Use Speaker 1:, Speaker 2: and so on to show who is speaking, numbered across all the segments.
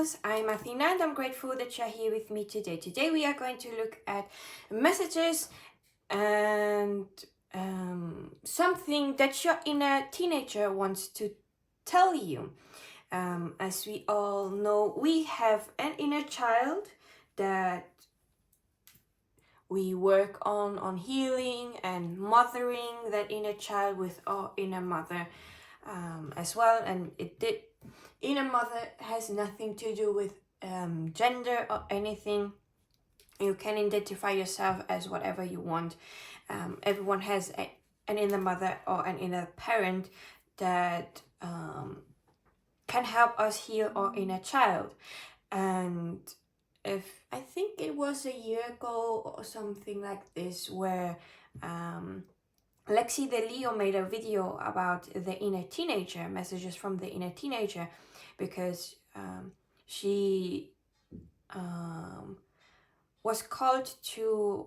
Speaker 1: Leos, I'm Athina and I'm grateful that you're here with me today. Today we are going to look at messages and something that your inner teenager wants to tell you. As we all know, we have an inner child that we work on healing and mothering that inner child with our inner mother as well. And inner mother has nothing to do with gender or anything. You can identify yourself as whatever you want. Everyone has an inner mother or an inner parent that can help us heal our inner child. And I think it was a year ago or something like this, where Lexi The Leo made a video about the inner teenager, messages from the inner teenager, because she was called to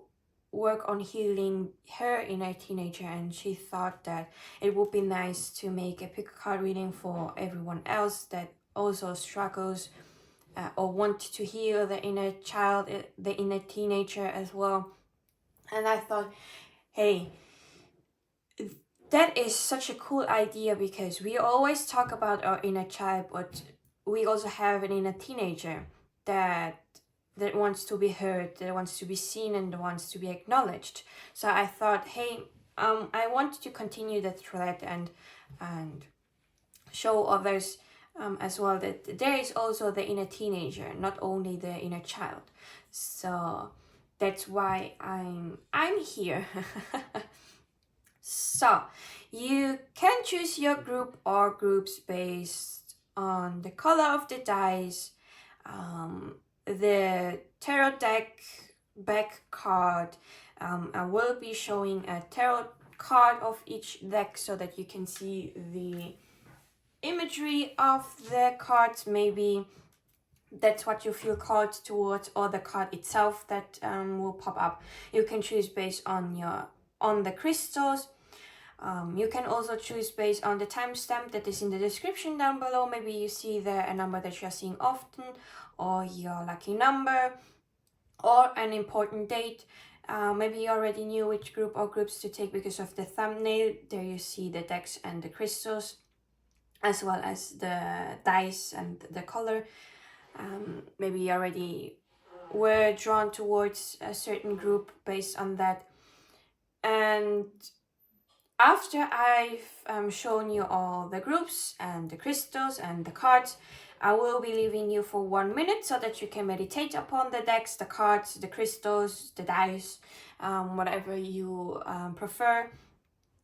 Speaker 1: work on healing her inner teenager, and she thought that it would be nice to make a pick card reading for everyone else that also struggles or want to heal the inner child, the inner teenager as well. And I thought, hey, that is such a cool idea, because we always talk about our inner child, but we also have an inner teenager that wants to be heard, that wants to be seen, and wants to be acknowledged. So I thought, hey, I want to continue the thread and show others as well that there is also the inner teenager, not only the inner child. So that's why I'm here. So you can choose your group or groups based on the color of the dice, the tarot deck back card. I will be showing a tarot card of each deck so that you can see the imagery of the cards. Maybe that's what you feel called towards, or the card itself that will pop up. You can choose based on the crystals. You can also choose based on the timestamp that is in the description down below. Maybe you see there a number that you're seeing often, or your lucky number, or an important date. Maybe you already knew which group or groups to take because of the thumbnail. There you see the decks and the crystals, as well as the dice and the color. Maybe you already were drawn towards a certain group based on that. And after I've shown you all the groups and the crystals and the cards, I will be leaving you for 1 minute so that you can meditate upon the decks, the cards, the crystals, the dice, whatever you prefer.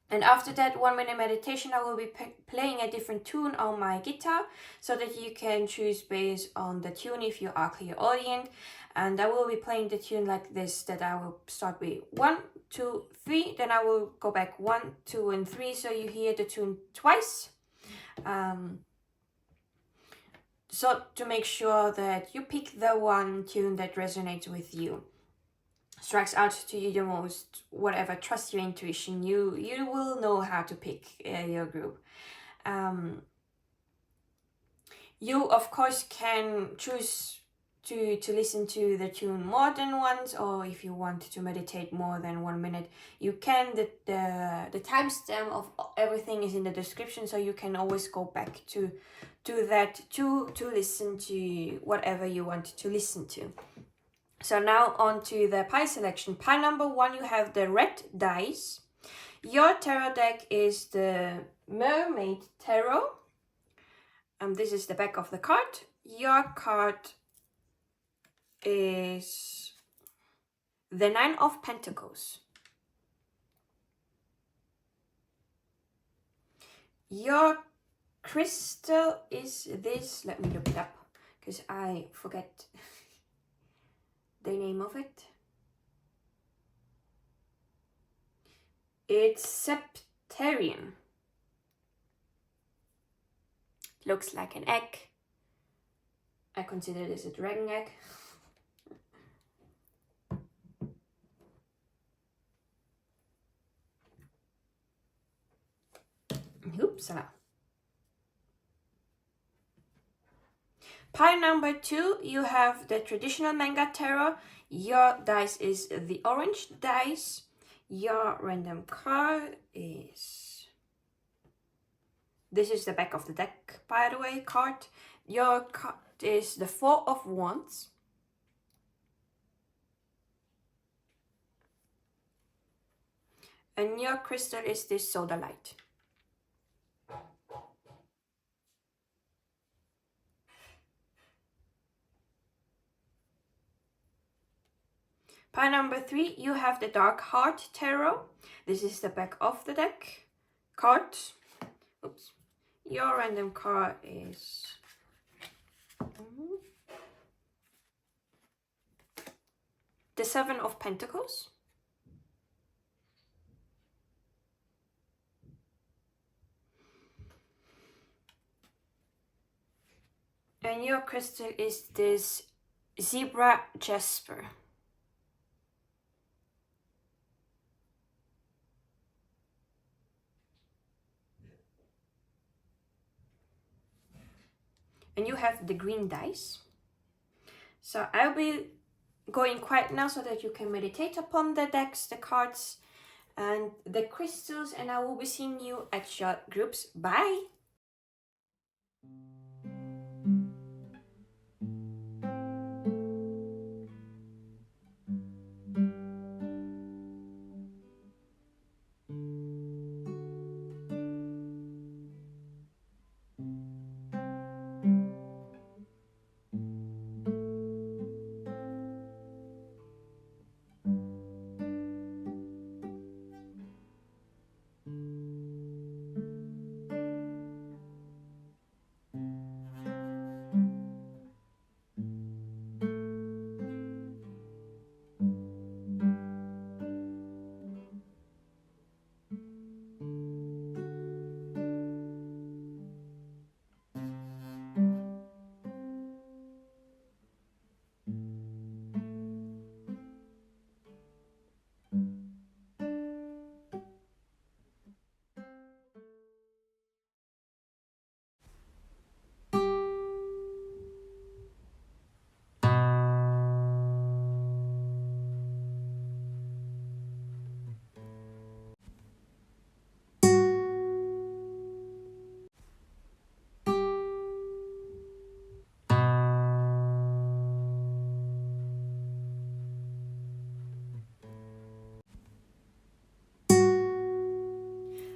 Speaker 1: And after that 1 minute meditation, I will be playing a different tune on my guitar so that you can choose based on the tune if you are clairaudient. And I will be playing the tune like this, that I will start with 1, 2, 3, then I will go back 1, 2, and 3, so you hear the tune twice. So to make sure that you pick the one tune that resonates with you, strikes out to you the most, whatever, trust your intuition. You will know how to pick your group. You of course can choose to listen to the tune more than once, or if you want to meditate more than 1 minute, you can. The timestamp of everything is in the description, so you can always go back to that to listen to whatever you want to listen to. So now on to the pie selection. Pie number 1, you have the red dice. Your tarot deck is the Mermaid Tarot. This is the back of the card. Your card is the 9 of Pentacles. Your crystal is this. Let me look it up because I forget the name of it. It's Septarian. Looks like an egg. I consider this a dragon egg. Oops. Pile number 2, you have the traditional manga tarot. Your dice is the orange dice. Your random card is... This is the back of the deck, by the way, card. Your card is the Four of Wands. And your crystal is this soda light. Pile number 3, you have the Dark Heart Tarot. This is the back of the deck card. Oops. Your random card is... the Seven of Pentacles. And your crystal is this zebra jasper. And you have the green dice. So I'll be going quiet now so that you can meditate upon the decks, the cards, and the crystals, and I will be seeing you at your groups. Bye!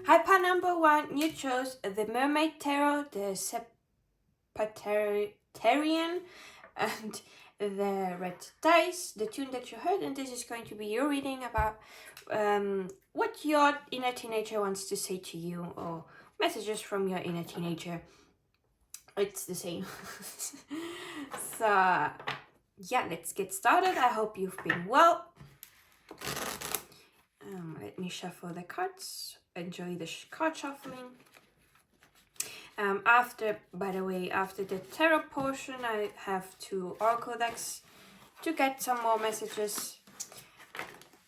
Speaker 1: Hi, pile number 1, you chose the Mermaid Tarot, the Sagittarian, and the red dice, the tune that you heard, and this is going to be your reading about what your inner teenager wants to say to you, or messages from your inner teenager. It's the same. So yeah, let's get started. I hope you've been well. Let me shuffle the cards. Enjoy the card shuffling. By the way, after the tarot portion, I have 2 oracle decks to get some more messages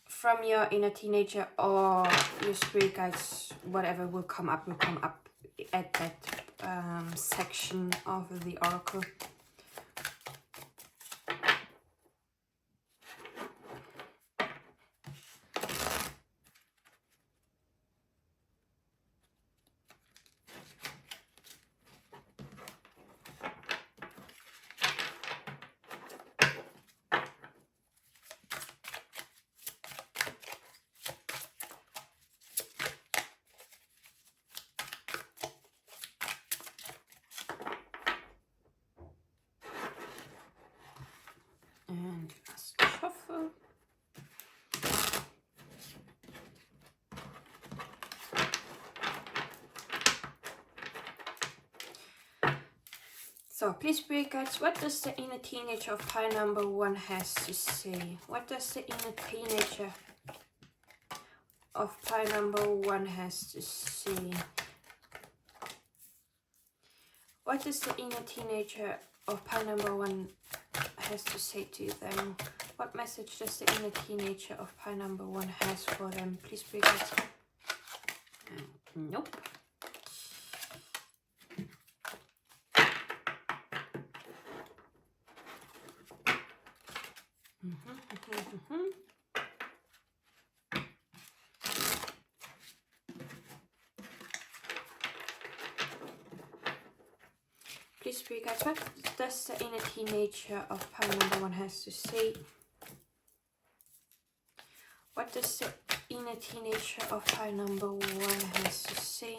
Speaker 1: from your inner teenager or your spirit guides. Whatever will come up at that section of the oracle. And just shuffle. So please, spirit guides, what does the inner teenager of pile number 1 has to say? What does the inner teenager of pile number 1 has to say? What does the inner teenager of pile number 1 has to say to them? What message does the inner teenager of pile number 1 has for them? Please, spirit guides. Nope. Please, Spirit guides, what does the inner teenager of pile number 1 has to say? What does the inner teenager of pile number 1 has to say?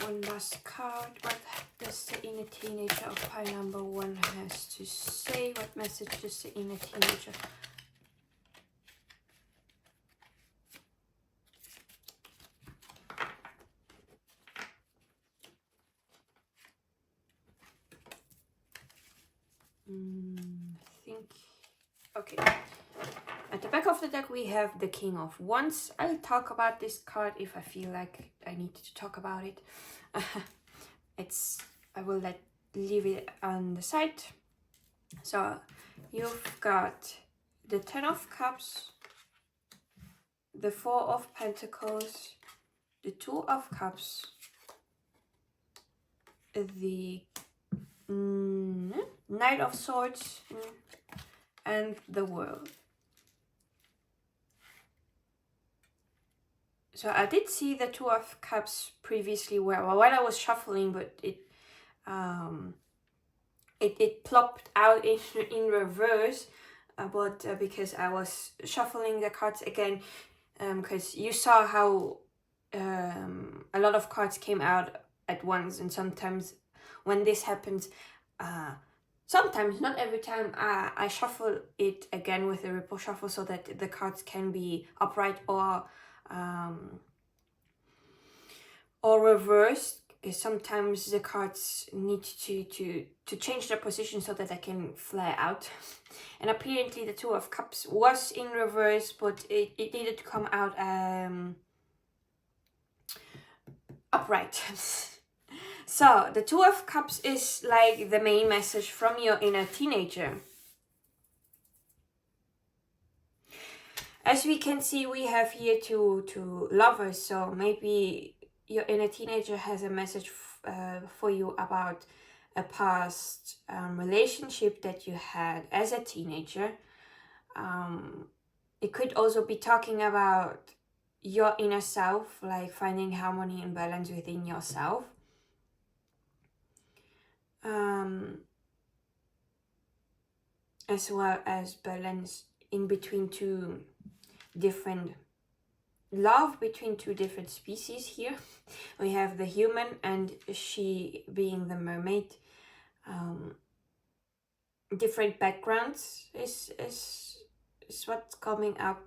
Speaker 1: One last card. What does the inner teenager of pile number 1 has to say? What message does the inner teenager? I think. Okay. At the back of the deck we have the King of Wands. I'll talk about this card if I feel like I need to talk about it. I will leave it on the side. So you've got the 10 of Cups, the 4 of Pentacles, the 2 of Cups, the Knight of Swords, and the World. So I did see the 2 of Cups previously while I was shuffling, but it plopped out in reverse. But because I was shuffling the cards again, because you saw how a lot of cards came out at once, and sometimes when this happens, sometimes, not every time, I shuffle it again with a ripple shuffle so that the cards can be upright or reversed. Because sometimes the cards need to change their position so that they can fly out. And apparently the 2 of Cups was in reverse, but it needed to come out upright. So the 2 of Cups is like the main message from your inner teenager. As we can see, we have here two lovers, so maybe your inner teenager has a message for you about a past relationship that you had as a teenager. It could also be talking about your inner self, like finding harmony and balance within yourself. As well as balance in between two different love between two different species here. We have the human and she being the mermaid. Different backgrounds is what's coming up.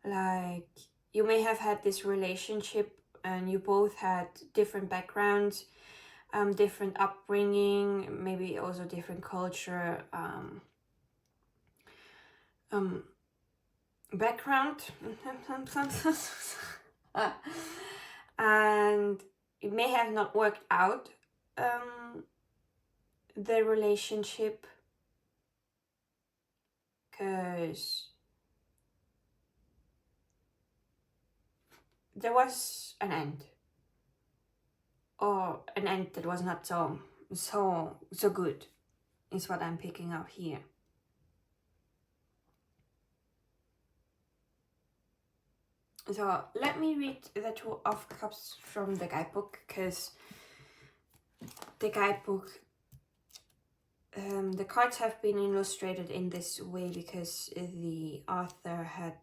Speaker 1: Like you may have had this relationship and you both had different backgrounds, different upbringing, maybe also different culture, background. And it may have not worked out, the relationship, because there was an end, or an end that was not so good, is what I'm picking up here. So let me read the 2 of Cups from the guidebook, because the guidebook, the cards have been illustrated in this way because the author had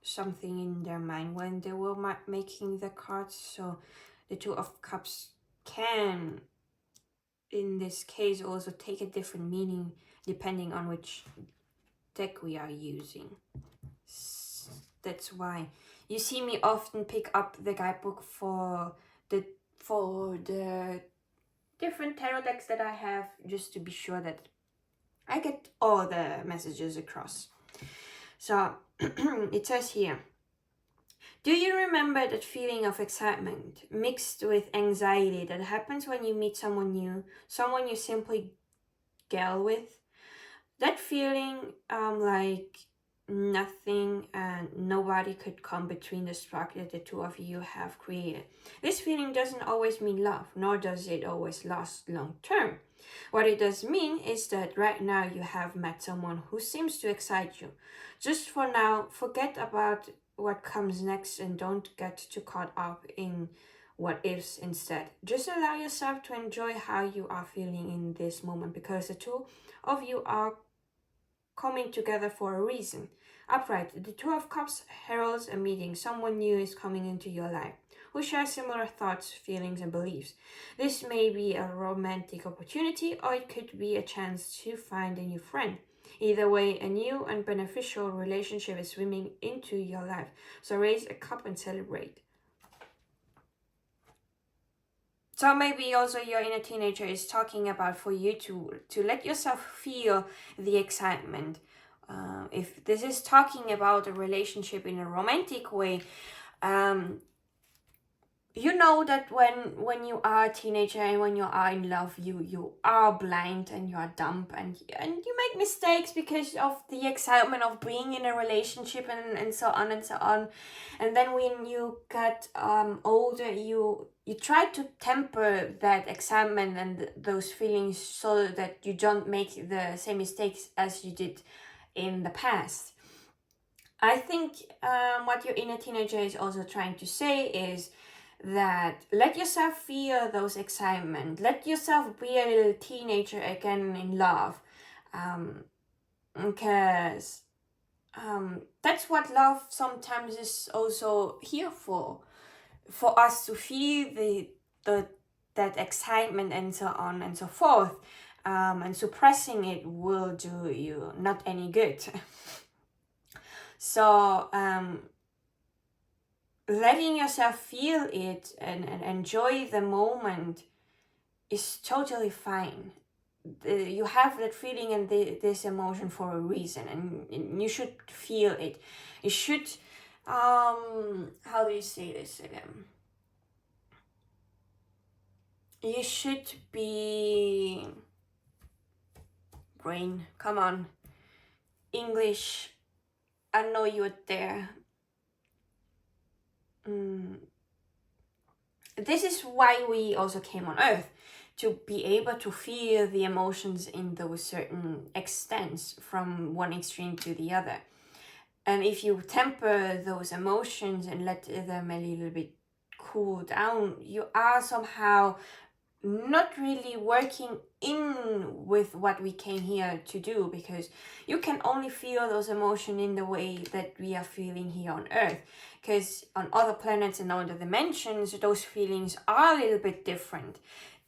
Speaker 1: something in their mind when they were making the cards. So the 2 of Cups can, in this case, also take a different meaning depending on which deck we are using. That's why you see me often pick up the guidebook for the different tarot decks that I have, just to be sure that I get all the messages across. So it says here, do you remember that feeling of excitement mixed with anxiety that happens when you meet someone new, someone you simply gel with? That feeling, like nothing and nobody could come between the spark that the two of you have created. This feeling doesn't always mean love, nor does it always last long term. What it does mean is that right now you have met someone who seems to excite you. Just for now, forget about what comes next and don't get too caught up in what ifs instead. Just allow yourself to enjoy how you are feeling in this moment, because the two of you are coming together for a reason. Upright, the Two of Cups heralds a meeting. Someone new is coming into your life who shares similar thoughts, feelings, and beliefs. This may be a romantic opportunity, or it could be a chance to find a new friend. Either way, a new and beneficial relationship is swimming into your life. So raise a cup and celebrate. So maybe also your inner teenager is talking about for you to let yourself feel the excitement. If this is talking about a relationship in a romantic way, you know that when you are a teenager and when you are in love, you are blind and you are dumb and you make mistakes because of the excitement of being in a relationship and so on and so on. And then when you get older, you try to temper that excitement and those feelings so that you don't make the same mistakes as you did in the past. I think what your inner teenager is also trying to say is that let yourself feel those excitement. Let yourself be a little teenager again in love. Because that's what love sometimes is also here for us to feel that excitement and so on and so forth. And suppressing it will do you not any good. So letting yourself feel it and enjoy the moment is totally fine. You have that feeling and this emotion for a reason, and you should feel it. You should, how do you say this again? You should be, brain, come on, English, I know you're there. This is why we also came on Earth, to be able to feel the emotions in those certain extents from one extreme to the other. And if you temper those emotions and let them a little bit cool down, you are somehow not really working in with what we came here to do, because you can only feel those emotions in the way that we are feeling here on Earth. Because on other planets and other dimensions, those feelings are a little bit different.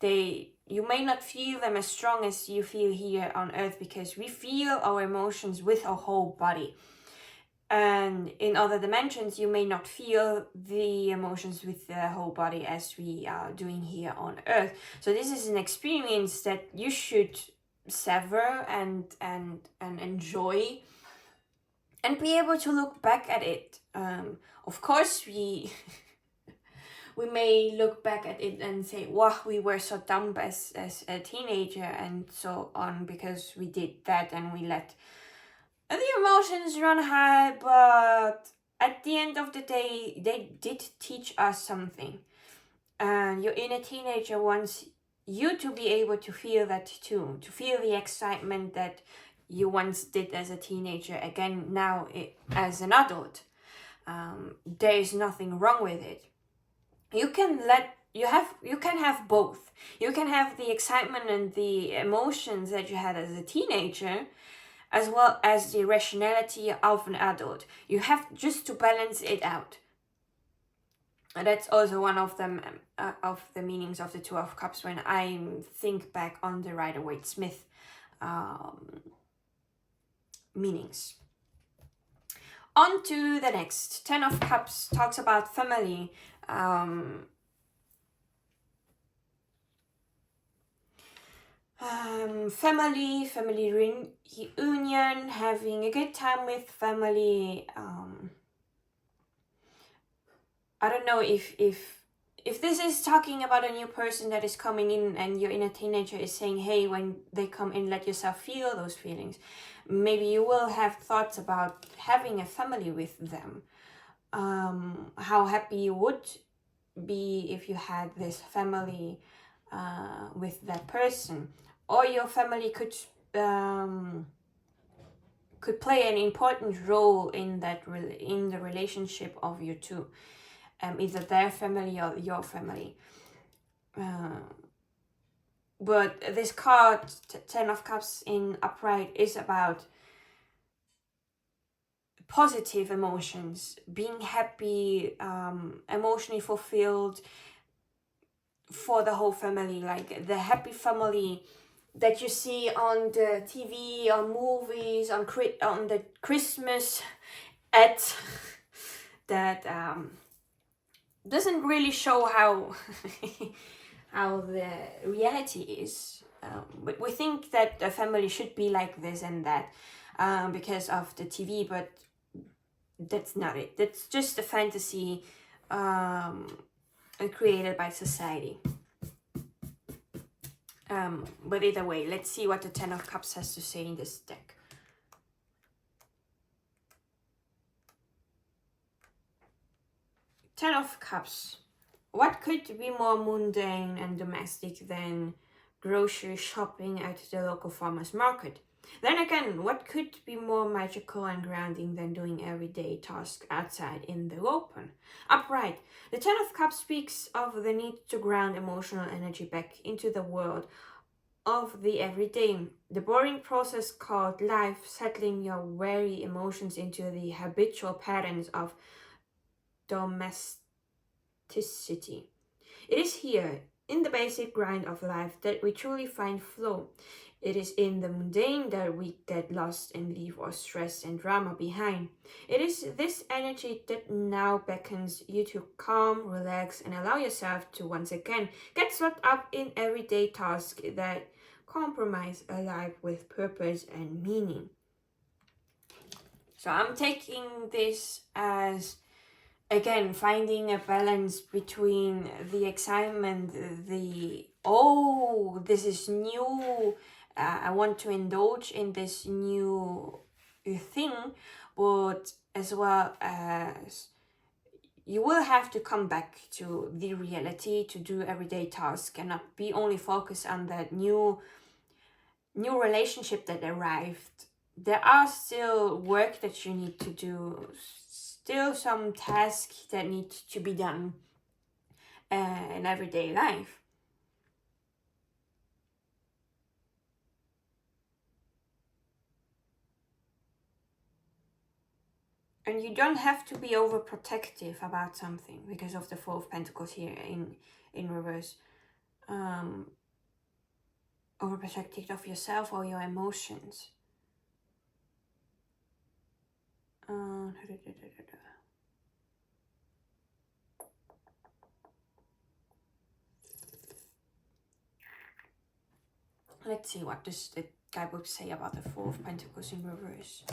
Speaker 1: You may not feel them as strong as you feel here on Earth, because we feel our emotions with our whole body. And in other dimensions, you may not feel the emotions with the whole body as we are doing here on Earth. So this is an experience that you should savor and enjoy, and be able to look back at it. Of course, we may look back at it and say, wow, we were so dumb as a teenager and so on, because we did that and we let the emotions run high. But at the end of the day, they did teach us something. And your inner teenager wants you to be able to feel that too, to feel the excitement that you once did as a teenager again now as an adult. There is nothing wrong with it. You can have both. You can have the excitement and the emotions that you had as a teenager, as well as the rationality of an adult. You have just to balance it out. And that's also one of them of the meanings of the Two of Cups when I think back on the Rider-Waite-Smith meanings. On to the next. 10 of Cups talks about family. Family reunion, having a good time with family. I don't know if if this is talking about a new person that is coming in and your inner teenager is saying, hey, when they come in, let yourself feel those feelings. Maybe you will have thoughts about having a family with them. How happy you would be if you had this family with that person. Or your family could play an important role in that in the relationship of you two. Either their family or your family. But this card, Ten of Cups in upright, is about positive emotions, being happy, emotionally fulfilled for the whole family, like the happy family that you see on the TV, on movies, on the Christmas ad that doesn't really show how how the reality is. But we think that a family should be like this and that because of the TV, but that's not it. That's just a fantasy created by society. But either way, let's see what the Ten of Cups has to say in this deck. Ten of Cups. What could be more mundane and domestic than grocery shopping at the local farmer's market? Then again, what could be more magical and grounding than doing everyday tasks outside in the open? Upright. The Ten of Cups speaks of the need to ground emotional energy back into the world of the everyday. The boring process called life, settling your weary emotions into the habitual patterns of domesticity. It is here, in the basic grind of life, that we truly find flow. It is in the mundane that we get lost and leave our stress and drama behind. It is this energy that now beckons you to calm, relax, and allow yourself to once again get swept up in everyday tasks that compromise a life with purpose and meaning. So I'm taking this as, again, finding a balance between the excitement, this is new, I want to indulge in this new thing, but as well as you will have to come back to the reality, to do everyday tasks and not be only focused on that new relationship that arrived. There are still work that you need to do, still some tasks that need to be done in everyday life. And you don't have to be overprotective about something because of the Four of Pentacles here in reverse. Overprotective of yourself or your emotions. Let's see what does the guidebook say about the Four of Pentacles in reverse.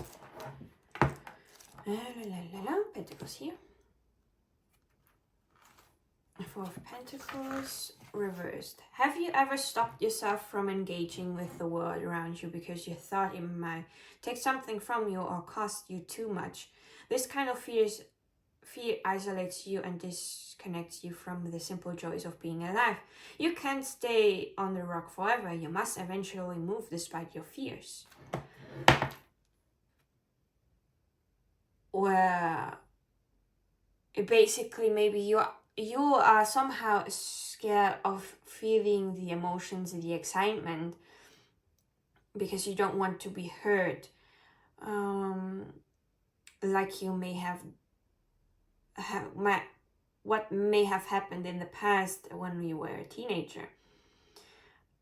Speaker 1: Pentacles here. Four of Pentacles reversed. Have you ever stopped yourself from engaging with the world around you because you thought it might take something from you or cost you too much? This kind of fear isolates you and disconnects you from the simple joys of being alive. You can't stay on the rock forever. You must eventually move despite your fears. Well, basically, maybe you are somehow scared of feeling the emotions and the excitement because you don't want to be hurt, like you may have what may have happened in the past when you were a teenager.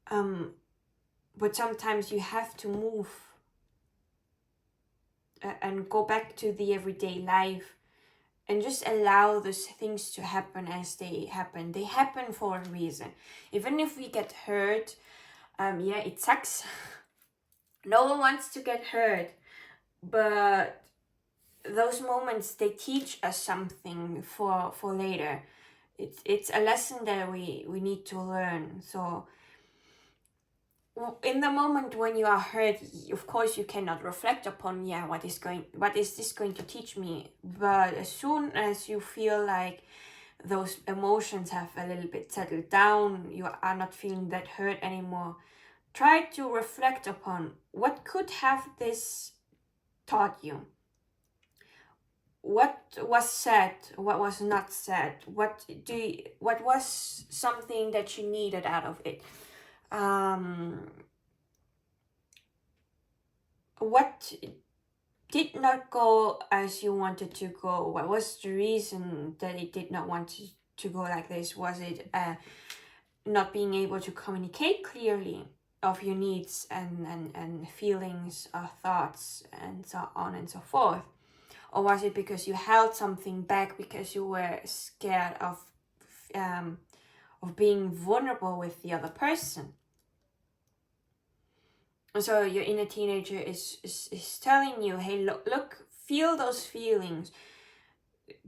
Speaker 1: But sometimes you have to move and go back to the everyday life and just allow those things to happen as they happen. They happen for a reason. Even if we get hurt, yeah, it sucks. No one wants to get hurt, but those moments, they teach us something for later. it's a lesson that we need to learn. So in the moment when you are hurt, of course you cannot reflect upon, yeah, what is this going to teach me? But as soon as you feel like those emotions have a little bit settled down, you are not feeling that hurt anymore, try to reflect upon what could have this taught you. What was said, what was not said, what was something that you needed out of it. What did not go as you wanted to go? What was the reason that it did not want to go like this? Was it not being able to communicate clearly of your needs and feelings or thoughts and so on and so forth? Or was it because you held something back because you were scared of being vulnerable with the other person? So your inner teenager is telling you, hey, look, feel those feelings.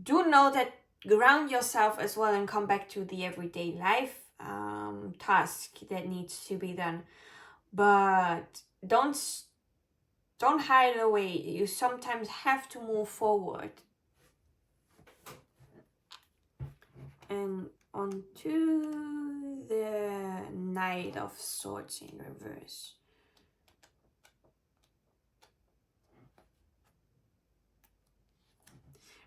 Speaker 1: Do know that, ground yourself as well and come back to the everyday life task that needs to be done. But don't hide away. You sometimes have to move forward. And on to the Knight of Swords in reverse.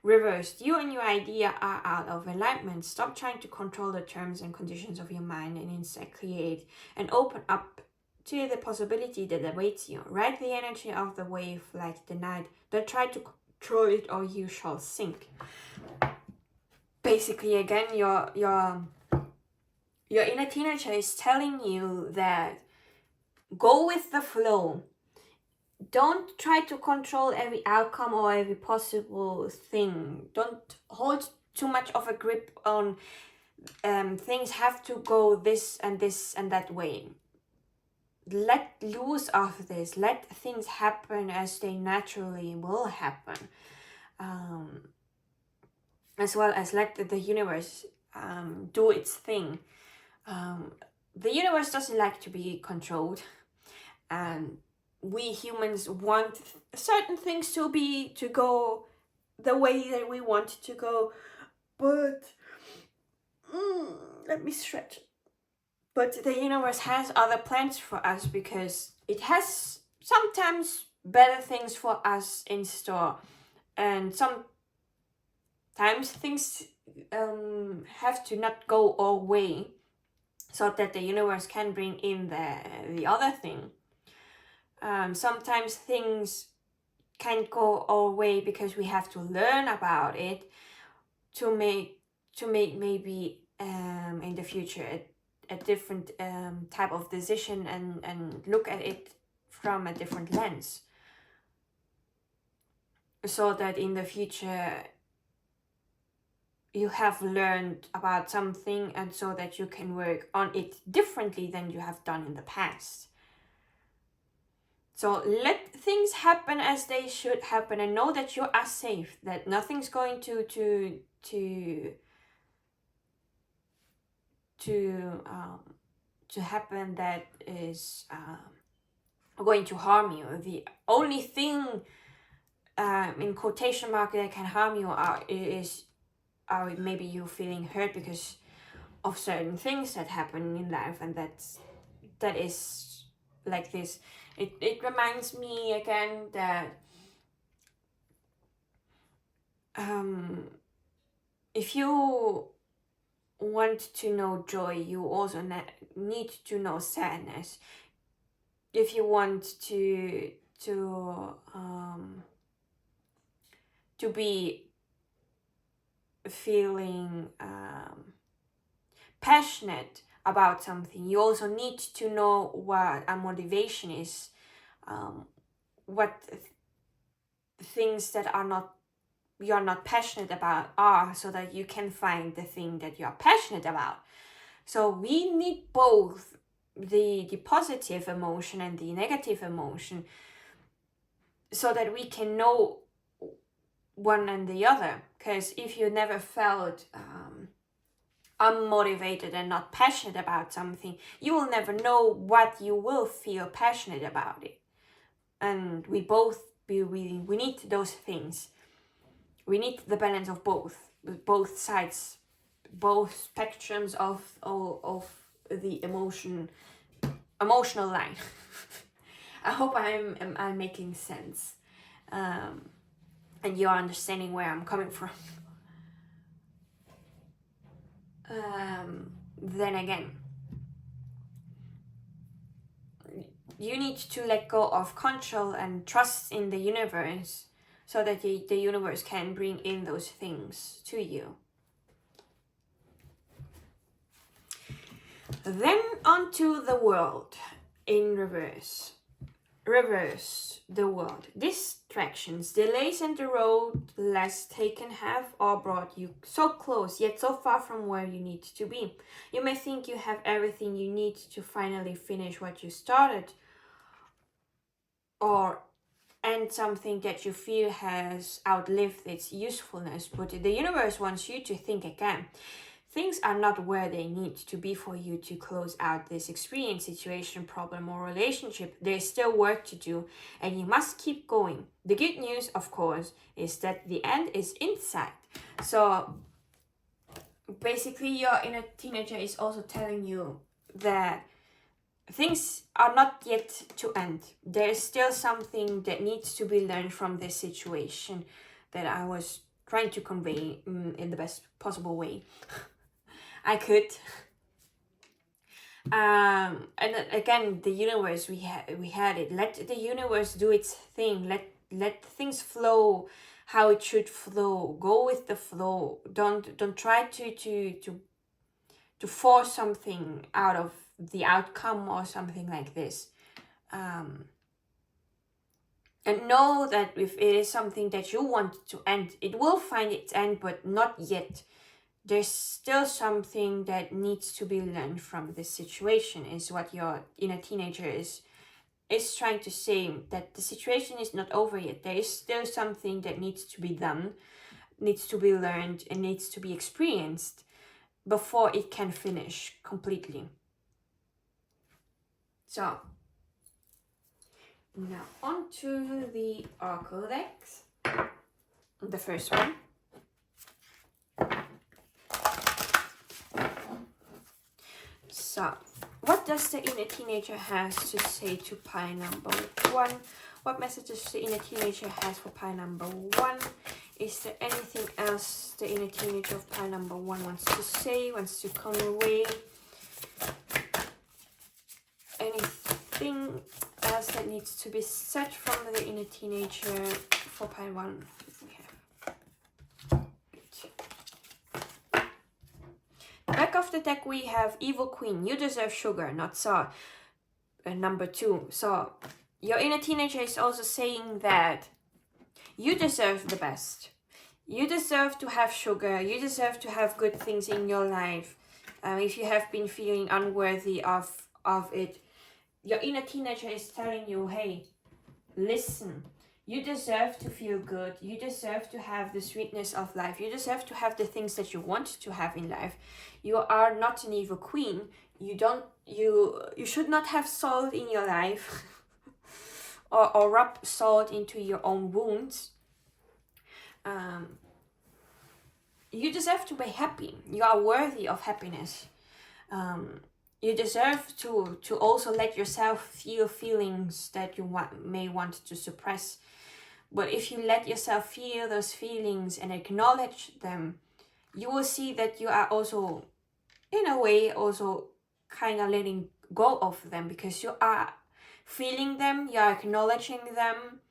Speaker 1: Reversed, you and your idea are out of alignment. Stop trying to control the terms and conditions of your mind and instead create and open up to the possibility that awaits you. Ride the energy of the wave like the night. Don't try to control it or you shall sink. Basically, again, your inner teenager is telling you that go with the flow. Don't try to control every outcome or every possible thing. Don't hold too much of a grip on things have to go this and that way. Let loose of this. Let things happen as they naturally will happen. As well as let the universe do its thing. The universe doesn't like to be controlled. And we humans want certain things to go the way that we want it to go, but let me stretch. But the universe has other plans for us because it has sometimes better things for us in store, and sometimes things have to not go our way so that the universe can bring in the other thing. Sometimes things can't go our way because we have to learn about it to make maybe in the future a different type of decision and look at it from a different lens, so that in the future you have learned about something and so that you can work on it differently than you have done in the past. So let things happen as they should happen and know that you are safe, that nothing's going to happen that is going to harm you. The only thing in quotation mark that can harm you is maybe you feeling hurt because of certain things that happen in life, and that is like this. It reminds me again that if you want to know joy, you also need to know sadness. If you want to be feeling passionate about something, you also need to know what a motivation is, what things that you're not passionate about are, so that you can find the thing that you're passionate about. So we need both the positive emotion and the negative emotion, so that we can know one and the other. Because if you never felt unmotivated and not passionate about something, you will never know what you will feel passionate about it. And we need those things. We need the balance of both sides, both spectrums of the emotional line. I hope I'm making sense, and you're understanding where I'm coming from. Then again, you need to let go of control and trust in the universe, so that the universe can bring in those things to you. Then onto the world in reverse. The world. Distractions, delays, and the road less taken have all brought you so close, yet so far from where you need to be. You may think you have everything you need to finally finish what you started, or end something that you feel has outlived its usefulness, but the universe wants you to think again. Things are not where they need to be for you to close out this experience, situation, problem, or relationship. There's still work to do, and you must keep going. The good news, of course, is that the end is in sight. So basically, your inner teenager is also telling you that things are not yet to end. There is still something that needs to be learned from this situation that I was trying to convey in the best possible way I could. And again, the universe, we had it. Let the universe do its thing. Let things flow how it should flow. Go with the flow. Don't try to force something out of the outcome or something like this. And know that if it is something that you want to end, it will find its end, but not yet. There's still something that needs to be learned from this situation, is what your inner teenager is trying to say, that the situation is not over yet. There is still something that needs to be done, needs to be learned, and needs to be experienced before it can finish completely. So, now onto the oracle decks. The first one. So, what does the inner teenager has to say to pile number 1? What messages the inner teenager has for pile number 1? Is there anything else the inner teenager of pile number 1 wants to say, wants to convey? Anything else that needs to be said from the inner teenager for pile 1? Back of the deck we have Evil Queen. You deserve sugar, not so. Number 2. So your inner teenager is also saying that you deserve the best. You deserve to have sugar. You deserve to have good things in your life. If you have been feeling unworthy of it, your inner teenager is telling you, hey, listen. You deserve to feel good. You deserve to have the sweetness of life. You deserve to have the things that you want to have in life. You are not an evil queen. You should not have salt in your life or rub salt into your own wounds. You deserve to be happy. You are worthy of happiness. You deserve to also let yourself feel feelings that you may want to suppress. But if you let yourself feel those feelings and acknowledge them, you will see that you are also, in a way, also kind of letting go of them, because you are feeling them, you are acknowledging them.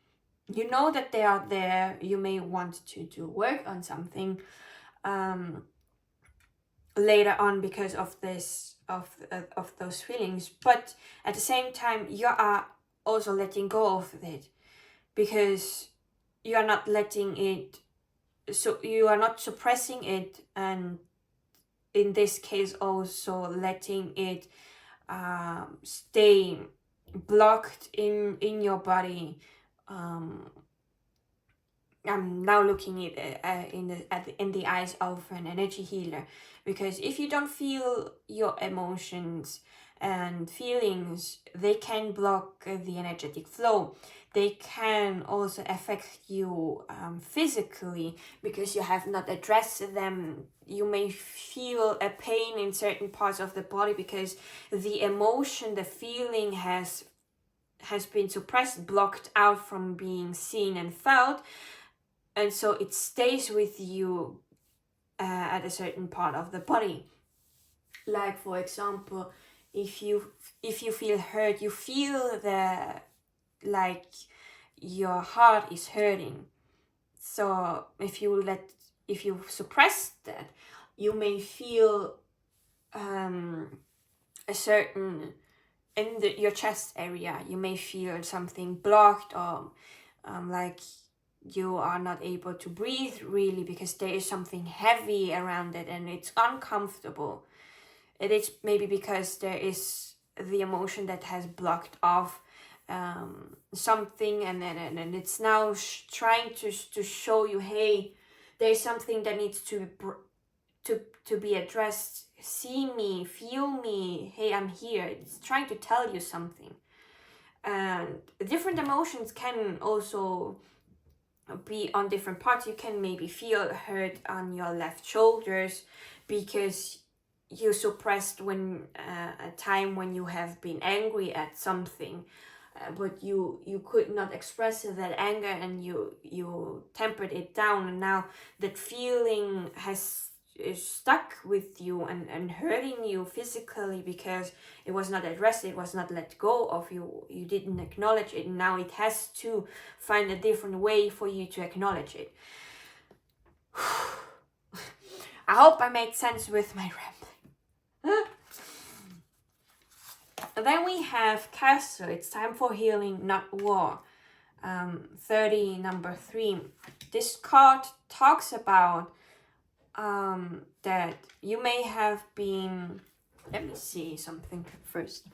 Speaker 1: You know that they are there. You may want to work on something later on because of this, of those feelings. But at the same time, you are also letting go of it, because you are not letting it, so you are not suppressing it, and in this case also letting it stay blocked in your body. I'm now looking at in the eyes of an energy healer. because if you don't feel your emotions and feelings, they can block the energetic flow. They can also affect you physically, because you have not addressed them. You may feel a pain in certain parts of the body because the emotion, the feeling has been suppressed, blocked out from being seen and felt, and so it stays with you at a certain part of the body. Like, for example, if you feel hurt, you feel like your heart is hurting. So if you suppress that, you may feel a certain, in your chest area, you may feel something blocked, or like you are not able to breathe really, because there is something heavy around it and it's uncomfortable. It is maybe because there is the emotion that has blocked off something, and it's now trying to show you, hey, there's something that needs to be addressed. See me, feel me, hey, I'm here. It's trying to tell you something. And different emotions can also be on different parts. You can maybe feel hurt on your left shoulders because you suppressed when a time when you have been angry at something, but you could not express that anger, and you tempered it down, and now that feeling is stuck with you and hurting you physically because it was not addressed, it was not let go of you, you didn't acknowledge it, and now it has to find a different way for you to acknowledge it. I hope I made sense with my rambling. Then we have Castle. It's time for healing, not war. 30, number 3. This card talks about that you may have been, let me see something first.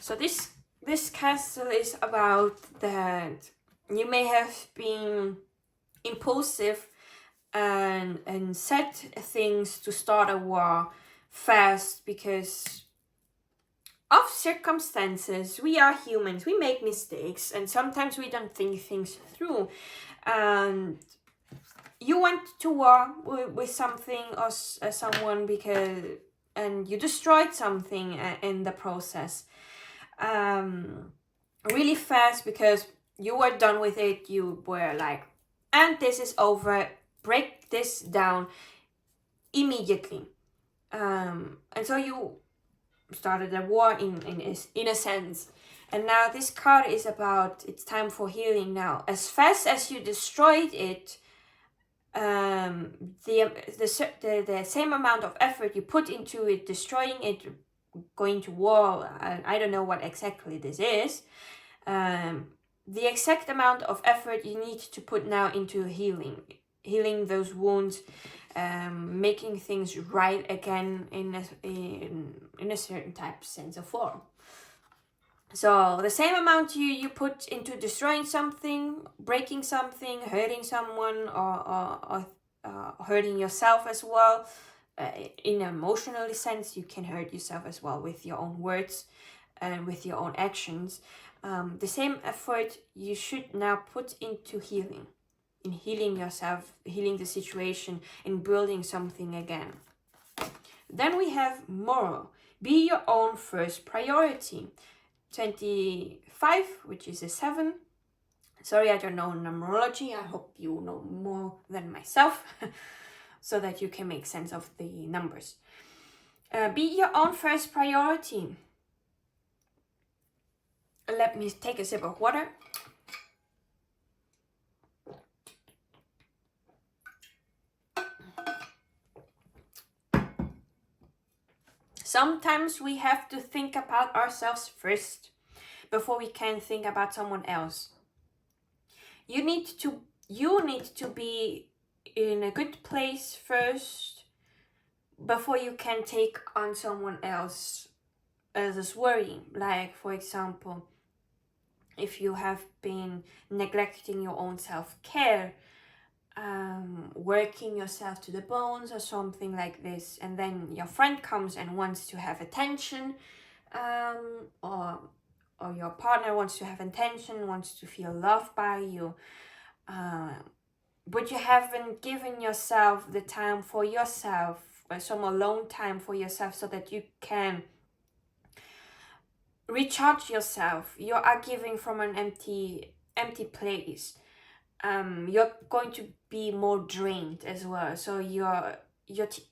Speaker 1: So this castle is about that you may have been impulsive and said things to start a war fast because of circumstances. We are humans, we make mistakes, and sometimes we don't think things through. And you went to war with something or someone and you destroyed something in the process. Really fast, because you were done with it. You were like, and this is over, break this down immediately. And so you started a war in a sense. And now this card is about, it's time for healing now. As fast as you destroyed it, the same amount of effort you put into it, destroying it, going to war, I don't know what exactly this is, the exact amount of effort you need to put now into healing those wounds, making things right again in a certain type sense of form. So the same amount you put into destroying something, breaking something, hurting someone, or hurting yourself as well. In an emotional sense, you can hurt yourself as well with your own words and with your own actions. The same effort you should now put into healing, in healing yourself, healing the situation, in building something again. Then we have moral. Be your own first priority. 25, which is a 7. Sorry, I don't know numerology. I hope you know more than myself so that you can make sense of the numbers. Be your own first priority. Let me take a sip of water. Sometimes we have to think about ourselves first before we can think about someone else. You need to be in a good place first before you can take on someone else this worrying. Like, for example, if you have been neglecting your own self-care, working yourself to the bones or something like this, and then your friend comes and wants to have attention, or your partner wants to have attention, wants to feel loved by you, but you haven't given yourself the time for yourself, or some alone time for yourself, so that you can recharge yourself. You are giving from an empty place. You're going to be more drained as well. So your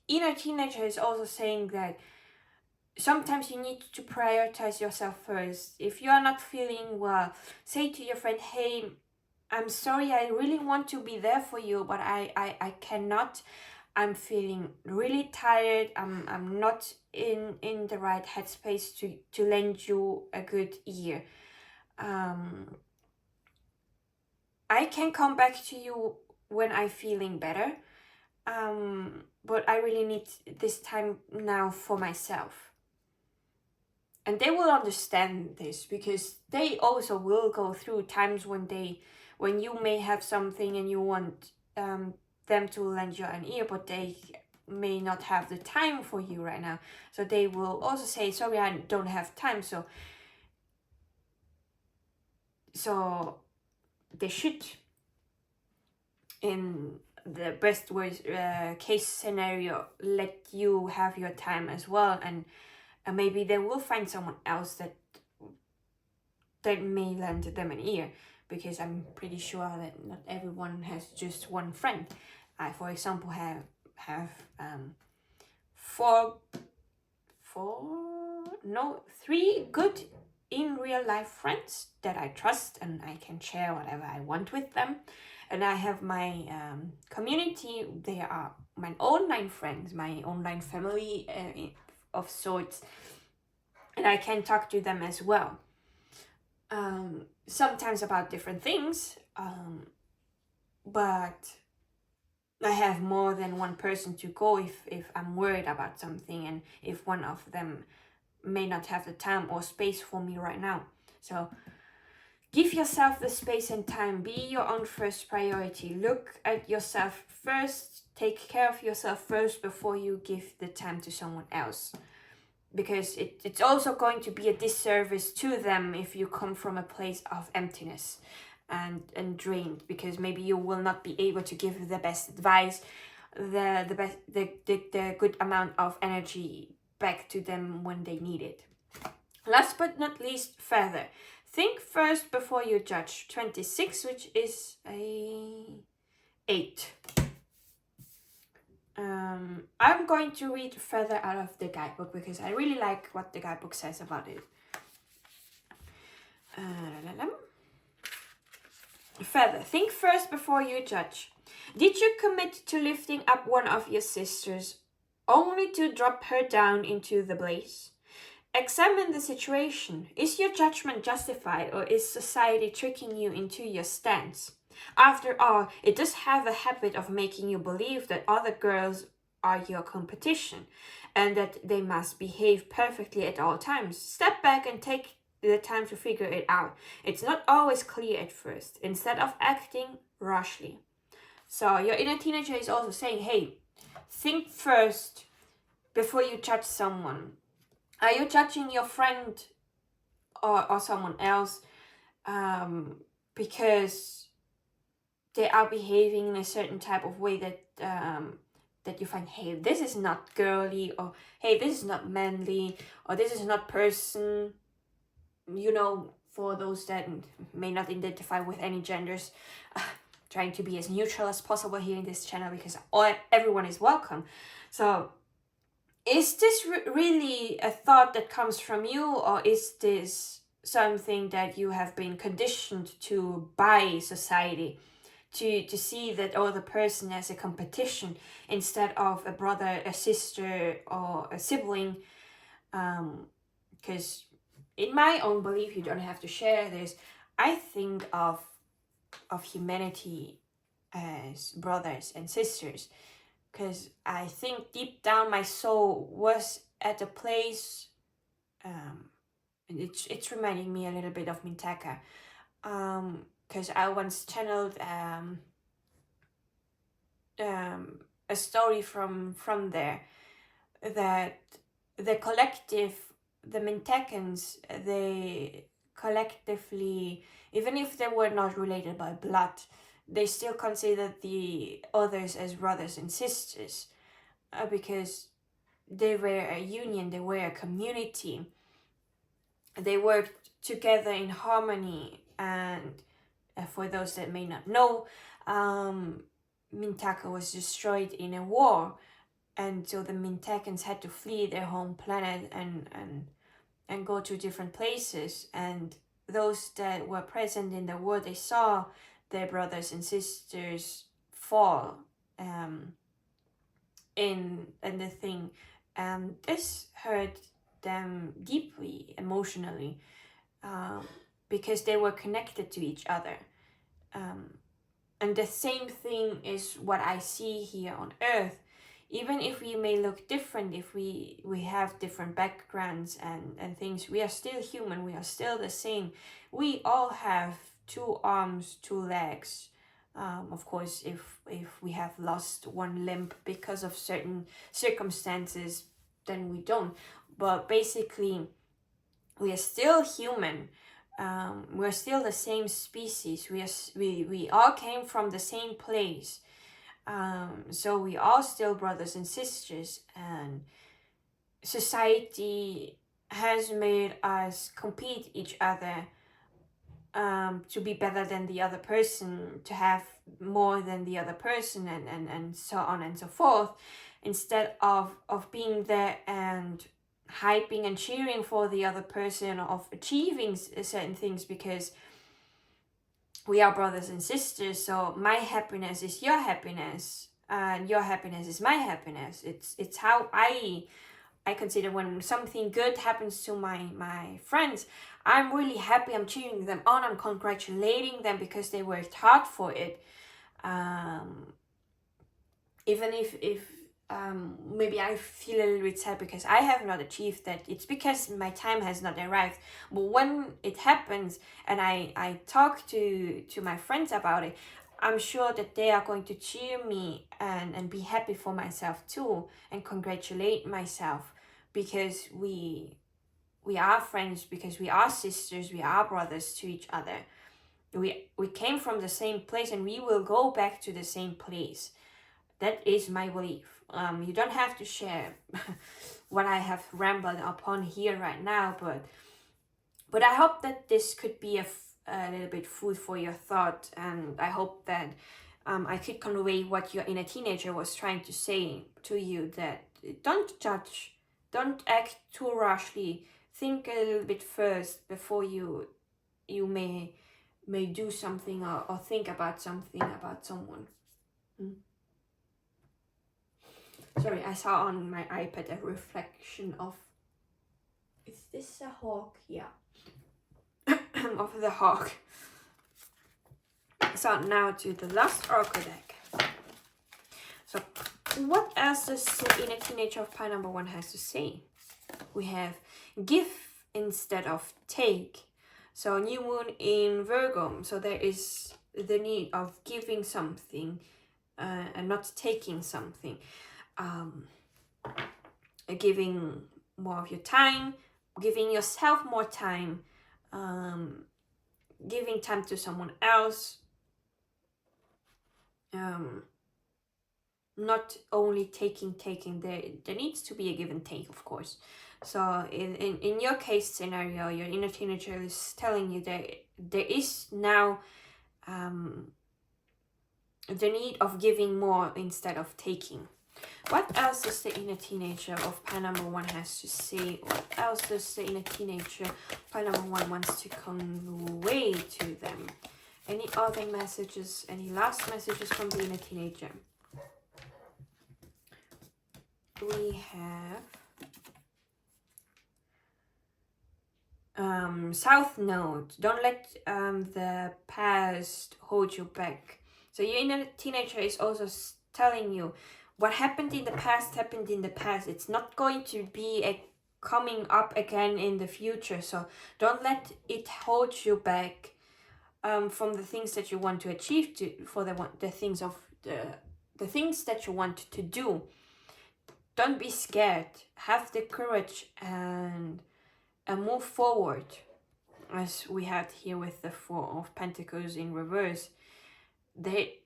Speaker 1: inner teenager is also saying that sometimes you need to prioritize yourself first. If you are not feeling well, say to your friend, hey, I'm sorry, I really want to be there for you, but I cannot. I'm feeling really tired. I'm not in the right headspace to lend you a good ear. I can come back to you when I'm feeling better, but I really need this time now for myself. And they will understand this, because they also will go through times when you may have something and you want them to lend you an ear, but they may not have the time for you right now. So they will also say, sorry, I don't have time. So they should, in the best case scenario, let you have your time as well, and maybe they will find someone else that may lend them an ear, because I'm pretty sure that not everyone has just one friend. I, for example, have three good in real life friends that I trust, and I can share whatever I want with them. And I have my community. They are my online friends, my online family of sorts, and I can talk to them as well. Sometimes about different things, but I have more than one person to go if I'm worried about something, and if one of them may not have the time or space for me right now. So give yourself the space and time. Be your own first priority. Look at yourself first. Take care of yourself first before you give the time to someone else. Because it's also going to be a disservice to them if you come from a place of emptiness and drained, because maybe you will not be able to give the best advice, the good amount of energy back to them when they need it. Last but not least, feather. Think first before you judge. 26, which is a 8. I'm going to read further out of the guidebook, because I really like what the guidebook says about it. Further, think first before you judge. Did you commit to lifting up one of your sisters only to drop her down into the blaze? Examine the situation. Is your judgment justified, or is society tricking you into your stance? After all, it does have a habit of making you believe that other girls are your competition, and that they must behave perfectly at all times. Step back and take the time to figure it out. It's not always clear at first, instead of acting rashly. So your inner teenager is also saying, hey, think first before you judge someone. Are you judging your friend or someone else because they are behaving in a certain type of way that you find, hey, this is not girly, or hey, this is not manly, or this is not person, for those that may not identify with any genders, trying to be as neutral as possible here in this channel, because everyone is welcome. So is this really a thought that comes from you, or is this something that you have been conditioned to by society, to see that other person as a competition instead of a brother, a sister, or a sibling? Because in my own belief, you don't have to share this, I think of humanity as brothers and sisters, because I think deep down my soul was at a place And it's reminding me a little bit of Mintaka, because I once channeled a story from there, that the collective, the Mintakans, they collectively, even if they were not related by blood, they still considered the others as brothers and sisters, because they were a union, they were a community, they worked together in harmony. And for those that may not know, Mintaka was destroyed in a war, and so the Mintakans had to flee their home planet and go to different places. And those that were present in the war, they saw their brothers and sisters fall in the thing, and this hurt them deeply emotionally, because they were connected to each other. And the same thing is what I see here on Earth. Even if we may look different, if we have different backgrounds and things, we are still human, we are still the same. We all have 2 arms, 2 legs. Of course, if we have lost one limb because of certain circumstances, then we don't. But basically, we are still human. We're still the same species. We all came from the same place. So we are still brothers and sisters, and society has made us compete each other, to be better than the other person, to have more than the other person, and so on and so forth, instead of being there and hyping and cheering for the other person, of achieving certain things, because we are brothers and sisters. So my happiness is your happiness, and your happiness is my happiness. It's how I consider when something good happens to my friends. I'm really happy, I'm cheering them on, I'm congratulating them because they worked hard for it. Even if maybe I feel a little bit sad because I have not achieved that, it's because my time has not arrived. But when it happens and I talk to my friends about it, I'm sure that they are going to cheer me and be happy for myself too, and congratulate myself, because we are friends, because we are sisters, we are brothers to each other. We came from the same place, and we will go back to the same place. That is my belief. You don't have to share what I have rambled upon here right now, but I hope that this could be a little bit food for your thought, and I hope that I could convey what your inner teenager was trying to say to you, that don't judge, don't act too rashly, think a little bit first before you may do something, or think about something about someone. Sorry, I saw on my iPad a reflection of, is this a hawk? Yeah. Of the hawk. So now to the last oracle deck. So what else does the inner teenager of pile number 1 has to say? We have give instead of take. So new moon in Virgo. So there is the need of giving something, and not taking something. Giving more of your time, giving yourself more time, giving time to someone else, not only taking. There needs to be a give and take, of course. So in your case scenario, your inner teenager is telling you that there is now the need of giving more instead of taking. What else does the inner teenager of pile number 1 has to say? What else does the inner teenager pile number 1 wants to convey to them? Any other messages, any last messages from the inner teenager? We have South Node. Don't let the past hold you back. So your inner teenager is also telling you, what happened in the past happened in the past. It's not going to be a coming up again in the future. So don't let it hold you back from the things that you want to achieve, for the things that you want to do. Don't be scared. Have the courage and move forward. As we had here with the Four of Pentacles in reverse,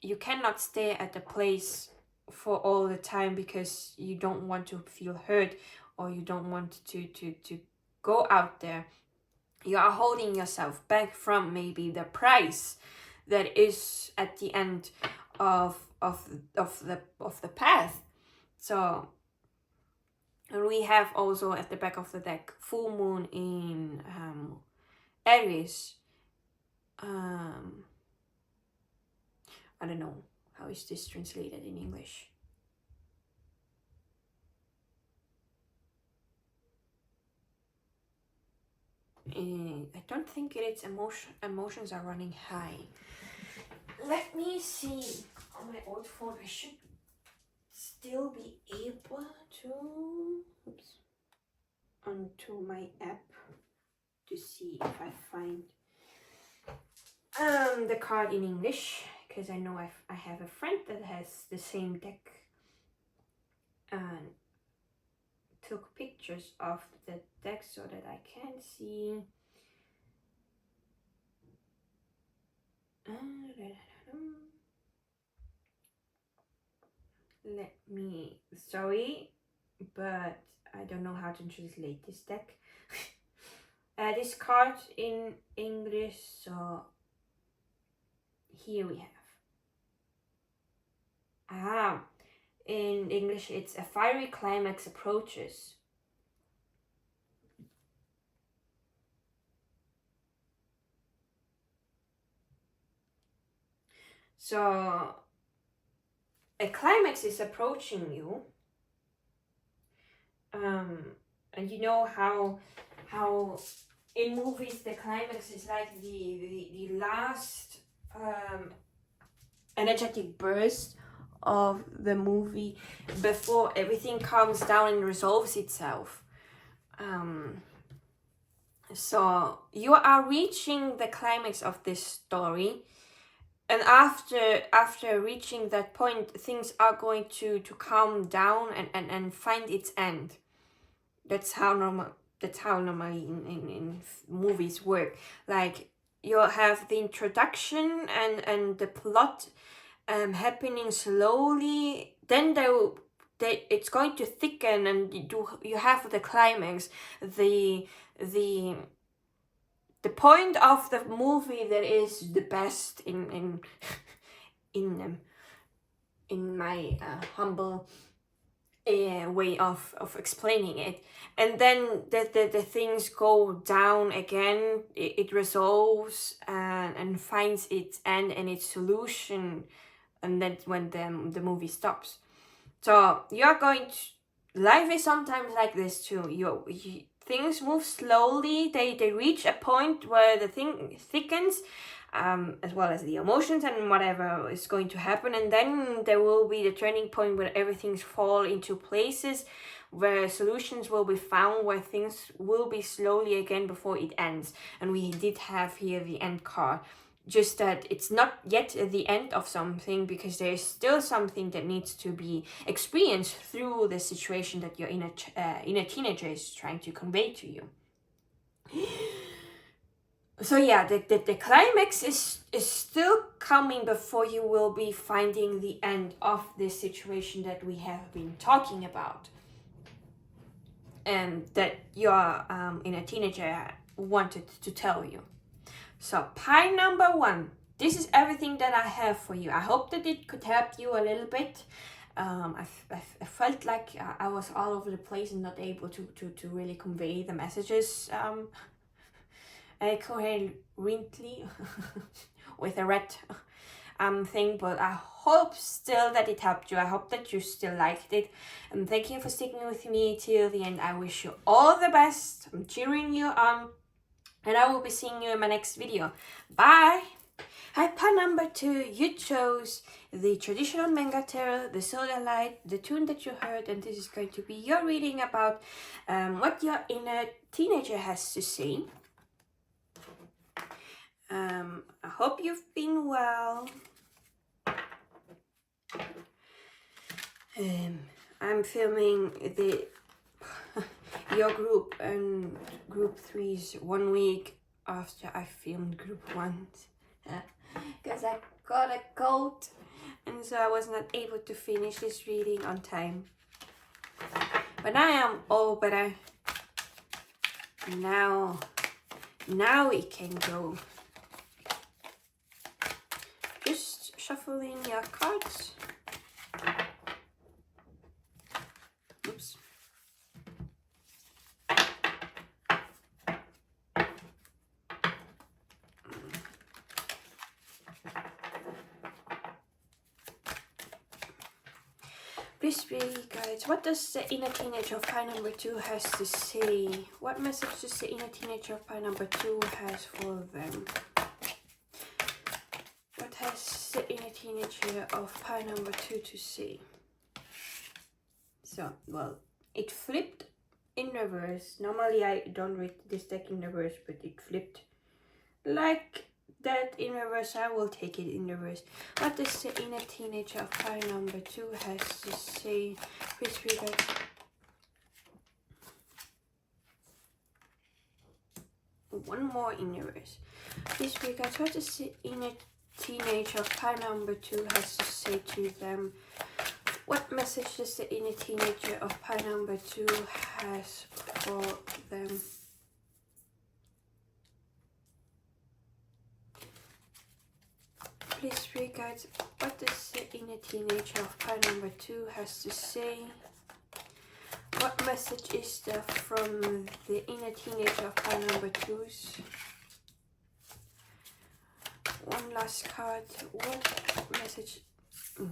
Speaker 1: you cannot stay at the place for all the time because you don't want to feel hurt, or you don't want to go out there. You are holding yourself back from maybe the prize that is at the end of the path. So, and we have also at the back of the deck full moon in Aries. I don't know, how is this translated in English? I don't think it's emotions are running high. Let me see. On my old phone, I should still be able to... Oops. Onto my app to see if I find the card in English, because I know I have a friend that has the same deck and took pictures of the deck so that I can see. Let me, sorry, but I don't know how to translate this deck. This card in English, so here we have. In English it's a fiery climax approaches. So a climax is approaching you. And you know how in movies the climax is like the last energetic burst of the movie before everything calms down and resolves itself. So you are reaching the climax of this story, and after reaching that point, things are going to calm down and find its end. That's how normally in movies work. Like, you have the introduction and the plot happening slowly, then it's going to thicken, and you have the climax, the point of the movie that is the best in my humble way of explaining it. And then the things go down again, it resolves and finds its end and its solution, and that's when the movie stops. So you're going to, life is sometimes like this too. Things move slowly, they reach a point where the thing thickens, as well as the emotions and whatever is going to happen, and then there will be the turning point where everything's fall into places, where solutions will be found, where things will be slowly again before it ends. And we did have here the end card, just that it's not yet the end of something, because there's still something that needs to be experienced through the situation that your inner teenager is trying to convey to you. So yeah, the climax is still coming before you will be finding the end of this situation that we have been talking about, and that your inner teenager wanted to tell you. So pile number 1, this is everything that I have for you. I hope that it could help you a little bit. I felt like I was all over the place and not able to really convey the messages coherently with a red thing, but I hope still that it helped you. I hope that you still liked it, and thank you for sticking with me till the end. I wish you all the best. I'm cheering you on, and I will be seeing you in my next video. Bye! Hi, pile number 2, you chose the traditional manga tarot, the solar light, the tune that you heard, and this is going to be your reading about what your inner teenager has to say. I hope you've been well. I'm filming the your group and group 3's 1 week after I filmed group 1 because I got a cold and so I was not able to finish this reading on time, but I am all better now. Now we can go. Just shuffling your cards. Oops. Please read, guys. What does the inner teenager of pile number 2 has to say? What message does the inner teenager of pile number 2 has for them? What has the inner teenager of pile number 2 to say? So, well, it flipped in reverse. Normally I don't read this deck in reverse, but it flipped like that in reverse. I will take it in reverse. What does the inner teenager of pile number 2 has to say? Please read it. One more in reverse. Please read, guys. What does the inner teenager of pile number 2 has to say to them? What message does the inner teenager of pile number 2 has for them? Please read, guys. What does the inner teenager of pile number 2 has to say? What message is there from the inner teenager of pile number 2's? One last card. What message? Yeah.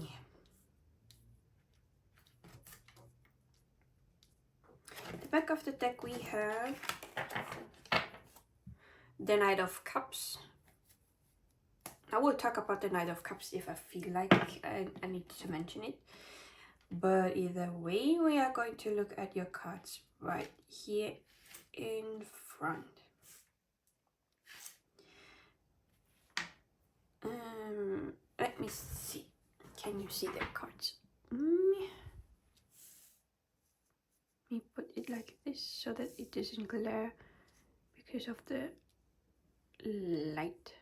Speaker 1: The back of the deck we have the Knight of Cups. I will talk about the Knight of Cups if I feel like I need to mention it. But either way, we are going to look at your cards right here in front. Let me see. Can you see the cards? Let me put it like this so that it doesn't glare because of the light.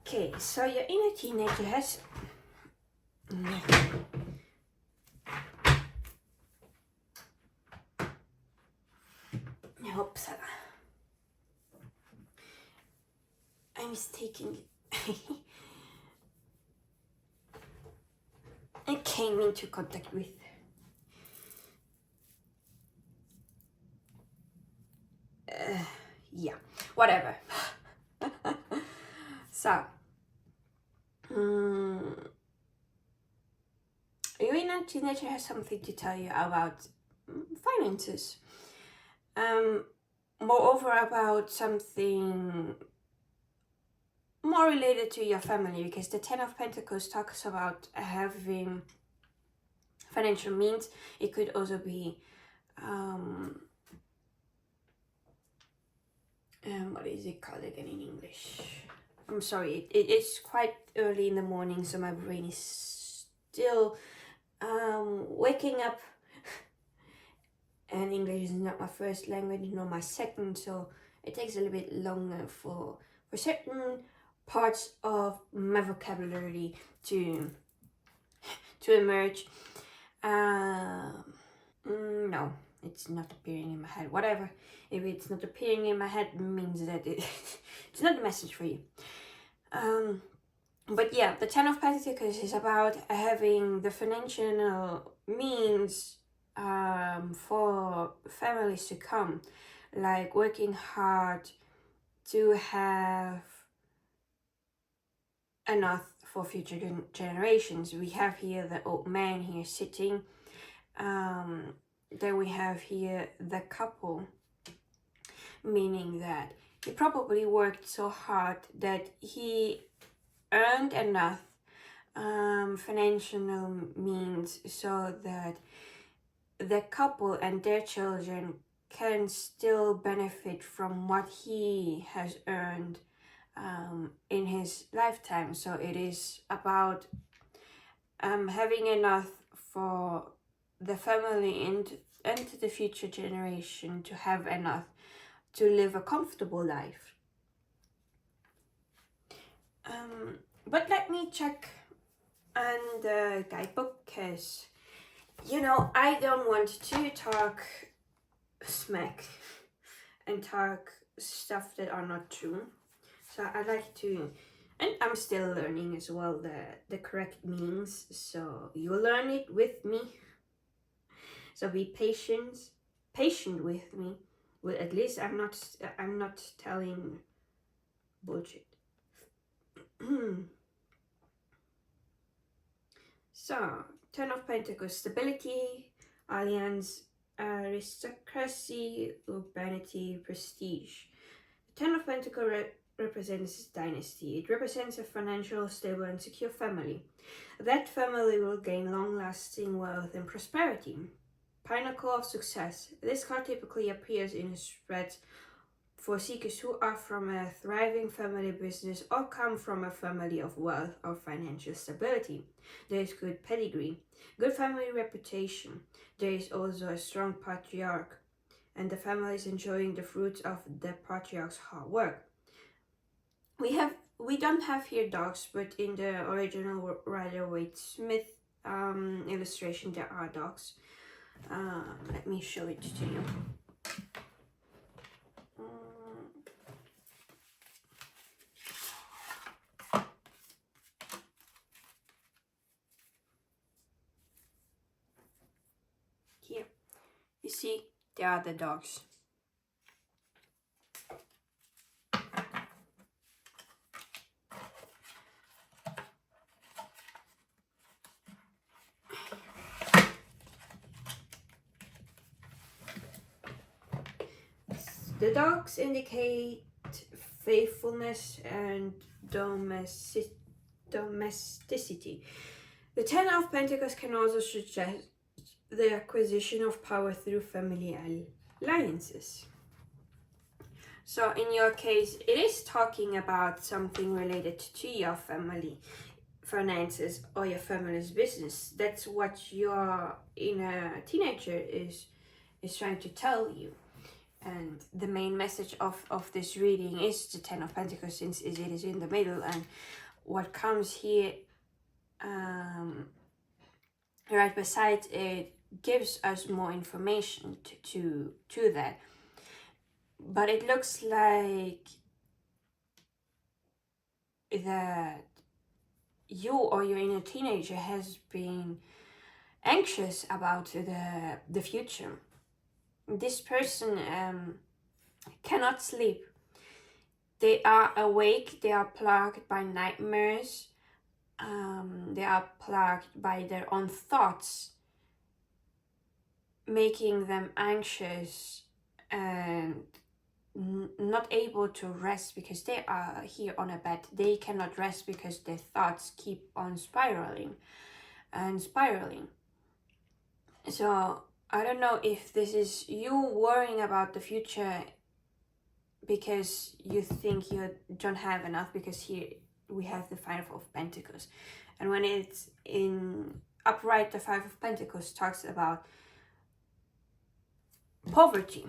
Speaker 1: Okay, so your inner teenager has Hoppsala. I'm mistaken. I came into contact with yeah, whatever. So your inner teenager has something to tell you about finances. Moreover, about something more related to your family, because the Ten of Pentacles talks about having financial means. It could also be what is it called again in English? I'm sorry, it's quite early in the morning, so my brain is still waking up, and English is not my first language nor my second, so it takes a little bit longer for certain parts of my vocabulary to emerge. No, it's not appearing in my head. Whatever. If it's not appearing in my head, it means that it's not a message for you. But yeah, the Ten of Pentacles is about having the financial means for families to come, like working hard to have enough for future generations. We have here the old man here sitting. Then we have here the couple, meaning that he probably worked so hard that he earned enough financial means so that the couple and their children can still benefit from what he has earned in his lifetime. So it is about having enough for the family and the future generation to have enough to live a comfortable life. But let me check on the guidebook, because I don't want to talk smack and talk stuff that are not true. So I like to, and I'm still learning as well the correct meanings, so you learn it with me. So be patient with me. Well, at least I'm not telling bullshit. So, Ten of Pentacles, stability, alliance, aristocracy, urbanity, prestige. Ten of Pentacles represents dynasty. It represents a financial, stable and secure family. That family will gain long-lasting wealth and prosperity. Pinnacle of success. This card typically appears in a spread for seekers who are from a thriving family business or come from a family of wealth or financial stability. There is good pedigree, good family reputation. There is also a strong patriarch, and the family is enjoying the fruits of the patriarch's hard work. We don't have here dogs, but in the original Rider-Waite-Smith illustration there are dogs. Let me show it to you. Here, you see, there are the dogs. The dogs indicate faithfulness and domesticity. The Ten of Pentacles can also suggest the acquisition of power through family alliances. So in your case, it is talking about something related to your family finances or your family's business. That's what your inner teenager is trying to tell you. And the main message of this reading is the Ten of Pentacles, since it is in the middle, and what comes here right beside it gives us more information to that. But it looks like that you or your inner teenager has been anxious about the future. This person cannot sleep. They are awake, they are plagued by nightmares, they are plagued by their own thoughts, making them anxious and not able to rest because they are here on a bed. They cannot rest because their thoughts keep on spiraling and spiraling. So I don't know if this is you worrying about the future because you think you don't have enough, because here we have the Five of Pentacles, and when it's in upright, the Five of Pentacles talks about poverty,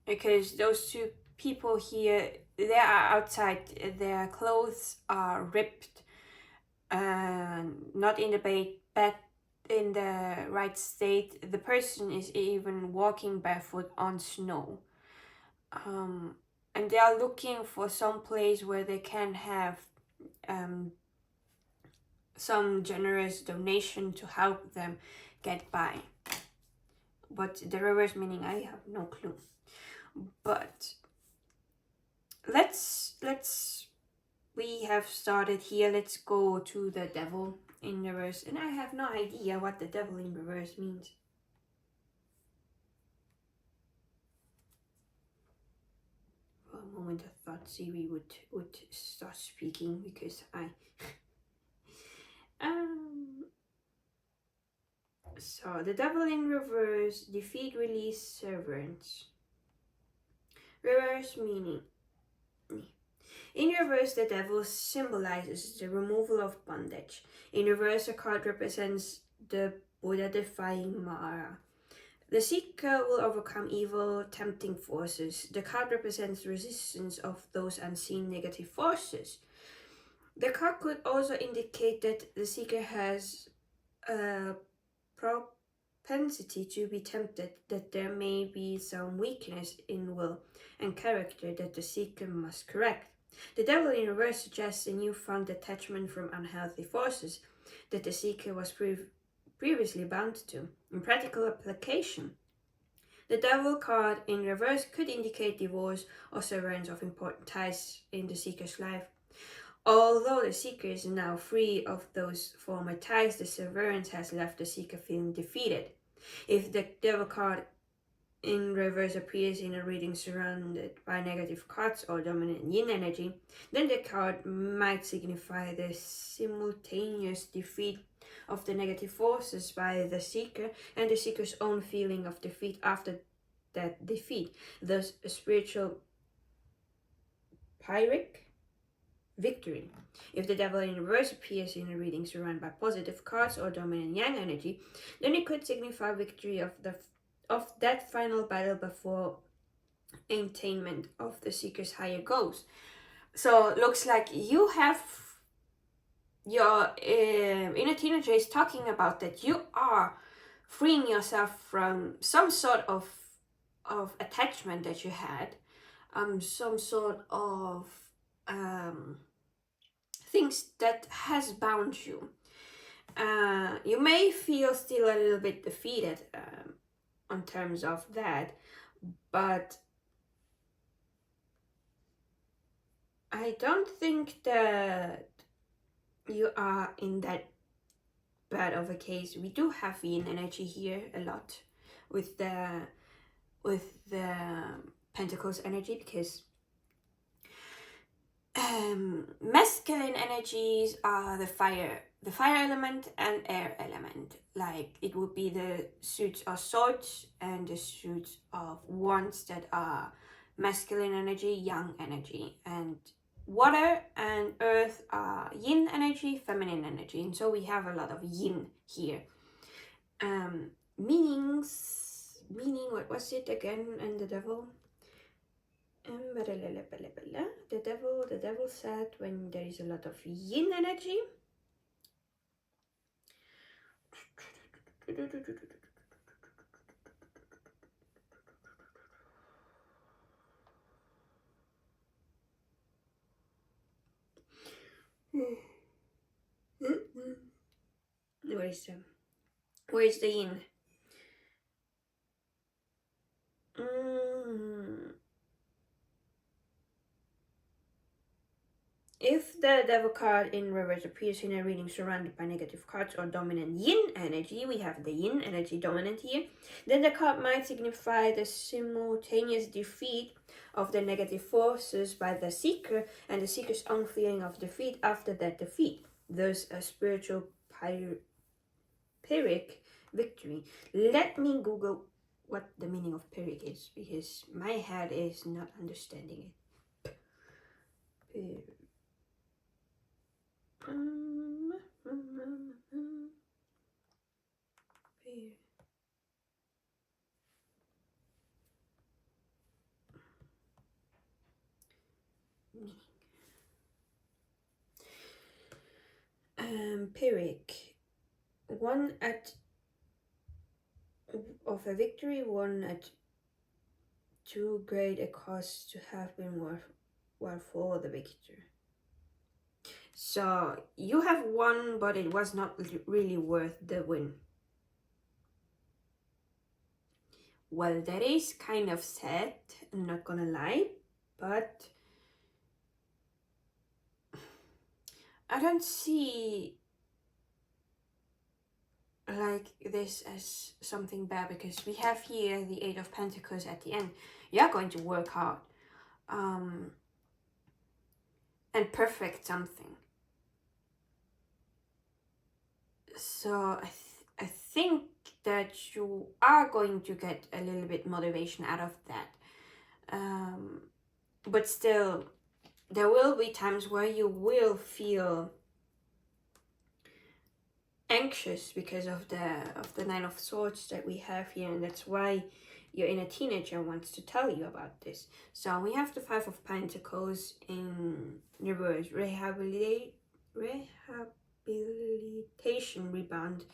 Speaker 1: because those two people here, they are outside, their clothes are ripped and not in the bed in the right state. The person is even walking barefoot on snow, and they are looking for some place where they can have some generous donation to help them get by. But the reverse meaning, I have no clue. But let's we have started here. Let's go to the devil in reverse. And I have no idea what the devil in reverse means. For a moment I thought Siri would start speaking because I so the devil in reverse, defeat, release, severance. Reverse meaning. In reverse, the devil symbolizes the removal of bondage. In reverse, a card represents the Buddha defying Mara. The seeker will overcome evil, tempting forces. The card represents resistance of those unseen negative forces. The card could also indicate that the seeker has a propensity to be tempted, that there may be some weakness in will and character that the seeker must correct. The devil in reverse suggests a newfound detachment from unhealthy forces that the seeker was previously bound to. In practical application, the devil card in reverse could indicate divorce or severance of important ties in the seeker's life. Although the seeker is now free of those former ties, the severance has left the seeker feeling defeated. If the devil card in reverse appears in a reading surrounded by negative cards or dominant yin energy, then the card might signify the simultaneous defeat of the negative forces by the seeker and the seeker's own feeling of defeat after that defeat, thus a spiritual Pyrrhic victory. If the devil in reverse appears in a reading surrounded by positive cards or dominant yang energy, then it could signify victory of that final battle before attainment of the seeker's higher goals. So looks like you have your inner teenager is talking about that you are freeing yourself from some sort of attachment that you had, some sort of things that has bound you. You may feel still a little bit defeated on terms of that, but I don't think that you are in that bad of a case. We do have yin energy here a lot with the Pentacles energy, because masculine energies are the fire element and air element. Like it would be the suits of swords and the suits of wands that are masculine energy, yang energy, and water and earth are yin energy, feminine energy. And so we have a lot of yin here. Meaning, what was it again? And the devil? The devil said when there is a lot of yin energy. Where is the yin? If the devil card in reverse appears in a reading surrounded by negative cards or dominant yin energy, we have the yin energy dominant here, then the card might signify the simultaneous defeat of the negative forces by the seeker and the seeker's own feeling of defeat after that defeat, thus a spiritual Pyrrhic victory. Let me Google what the meaning of Pyrrhic is, because my head is not understanding it. Pyrrhic. One at of a victory, one at too great a cost to have been worth for the victor. So you have won, but it was not really worth the win. Well, that is kind of sad, I'm not gonna lie, but I don't see like this as something bad, because we have here the Eight of Pentacles at the end. You're going to work hard and perfect something. So I think that you are going to get a little bit motivation out of that. But still, there will be times where you will feel anxious because of the Nine of Swords that we have here, and that's why your inner teenager wants to tell you about this. So we have the Five of Pentacles in reverse, rehabilitation, rebound,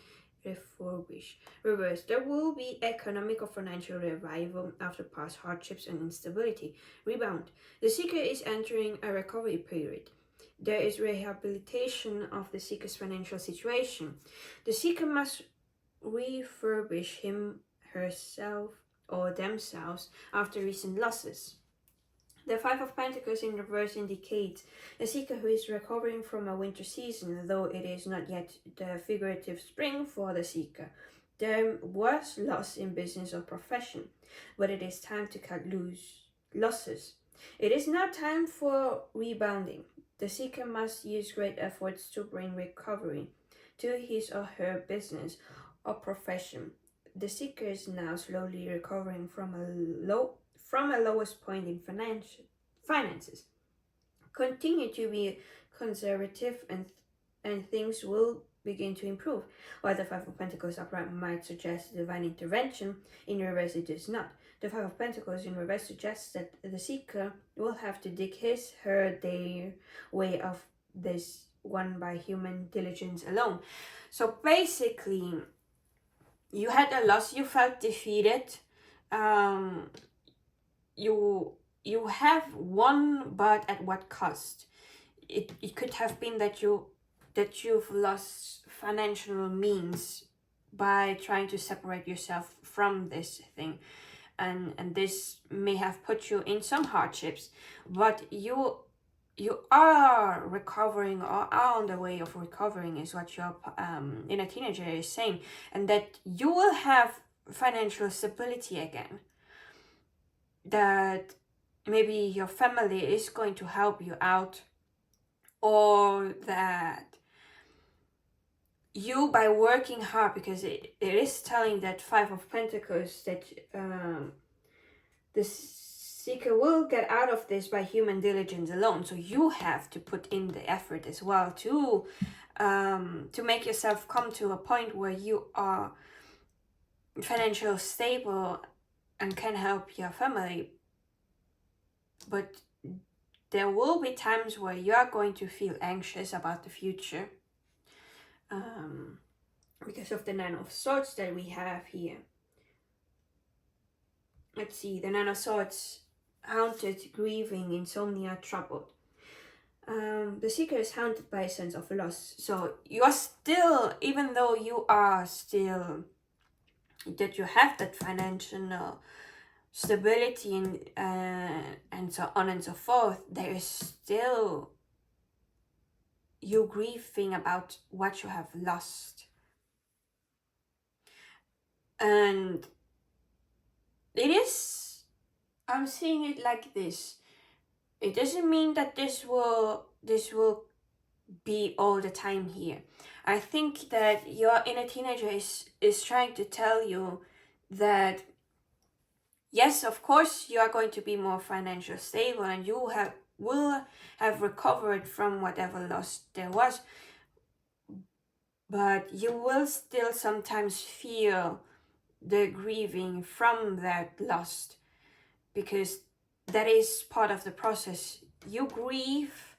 Speaker 1: refurbish. Reverse, there will be economic or financial revival after past hardships and instability. Rebound, the seeker is entering a recovery period. There is rehabilitation of the seeker's financial situation. The seeker must refurbish him, herself, or themselves after recent losses. The Five of Pentacles in reverse indicates a seeker who is recovering from a winter season, though it is not yet the figurative spring for the seeker. There was loss in business or profession, but it is time to cut loose losses. It is now time for rebounding. The seeker must use great efforts to bring recovery to his or her business or profession. The seeker is now slowly recovering from a lowest point in finances. Continue to be conservative and things will begin to improve. While the Five of Pentacles upright might suggest divine intervention, in reverse it does not. The Five of Pentacles in reverse suggests that the seeker will have to dig their way of this one by human diligence alone. So basically, you had a loss, you felt defeated, you have won, but at what cost? It could have been that you've lost financial means by trying to separate yourself from this thing, and this may have put you in some hardships, but you are recovering, or are on the way of recovering, is what your inner teenager is saying, and that you will have financial stability again, that maybe your family is going to help you out, or that you, by working hard, because it is telling that Five of Pentacles that the seeker will get out of this by human diligence alone. So you have to put in the effort as well to make yourself come to a point where you are financially stable and can help your family. But there will be times where you are going to feel anxious about the future, because of the Nine of Swords that we have here. Let's see, the Nine of Swords, haunted, grieving, insomnia, troubled. The seeker is haunted by a sense of loss. So you are still, even though you are still, that you have that financial stability and so on and so forth, there is still you grieving about what you have lost. And it is, I'm seeing it like this. It doesn't mean that this will be all the time here. I think that your inner teenager is trying to tell you that yes, of course, you are going to be more financially stable, and you will have recovered from whatever loss there was, but you will still sometimes feel the grieving from that loss, because that is part of the process. You grieve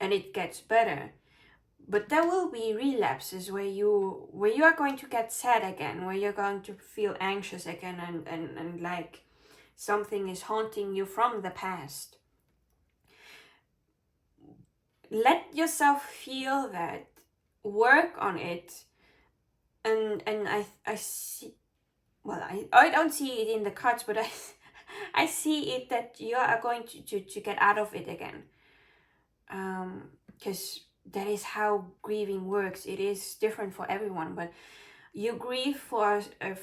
Speaker 1: and it gets better, but there will be relapses where you are going to get sad again, where you're going to feel anxious again, and like something is haunting you from the past. Let yourself feel that, work on it, and I see, well, I don't see it in the cards, but I see it that you are going to get out of it again, because that is how grieving works. It is different for everyone, but you grieve for a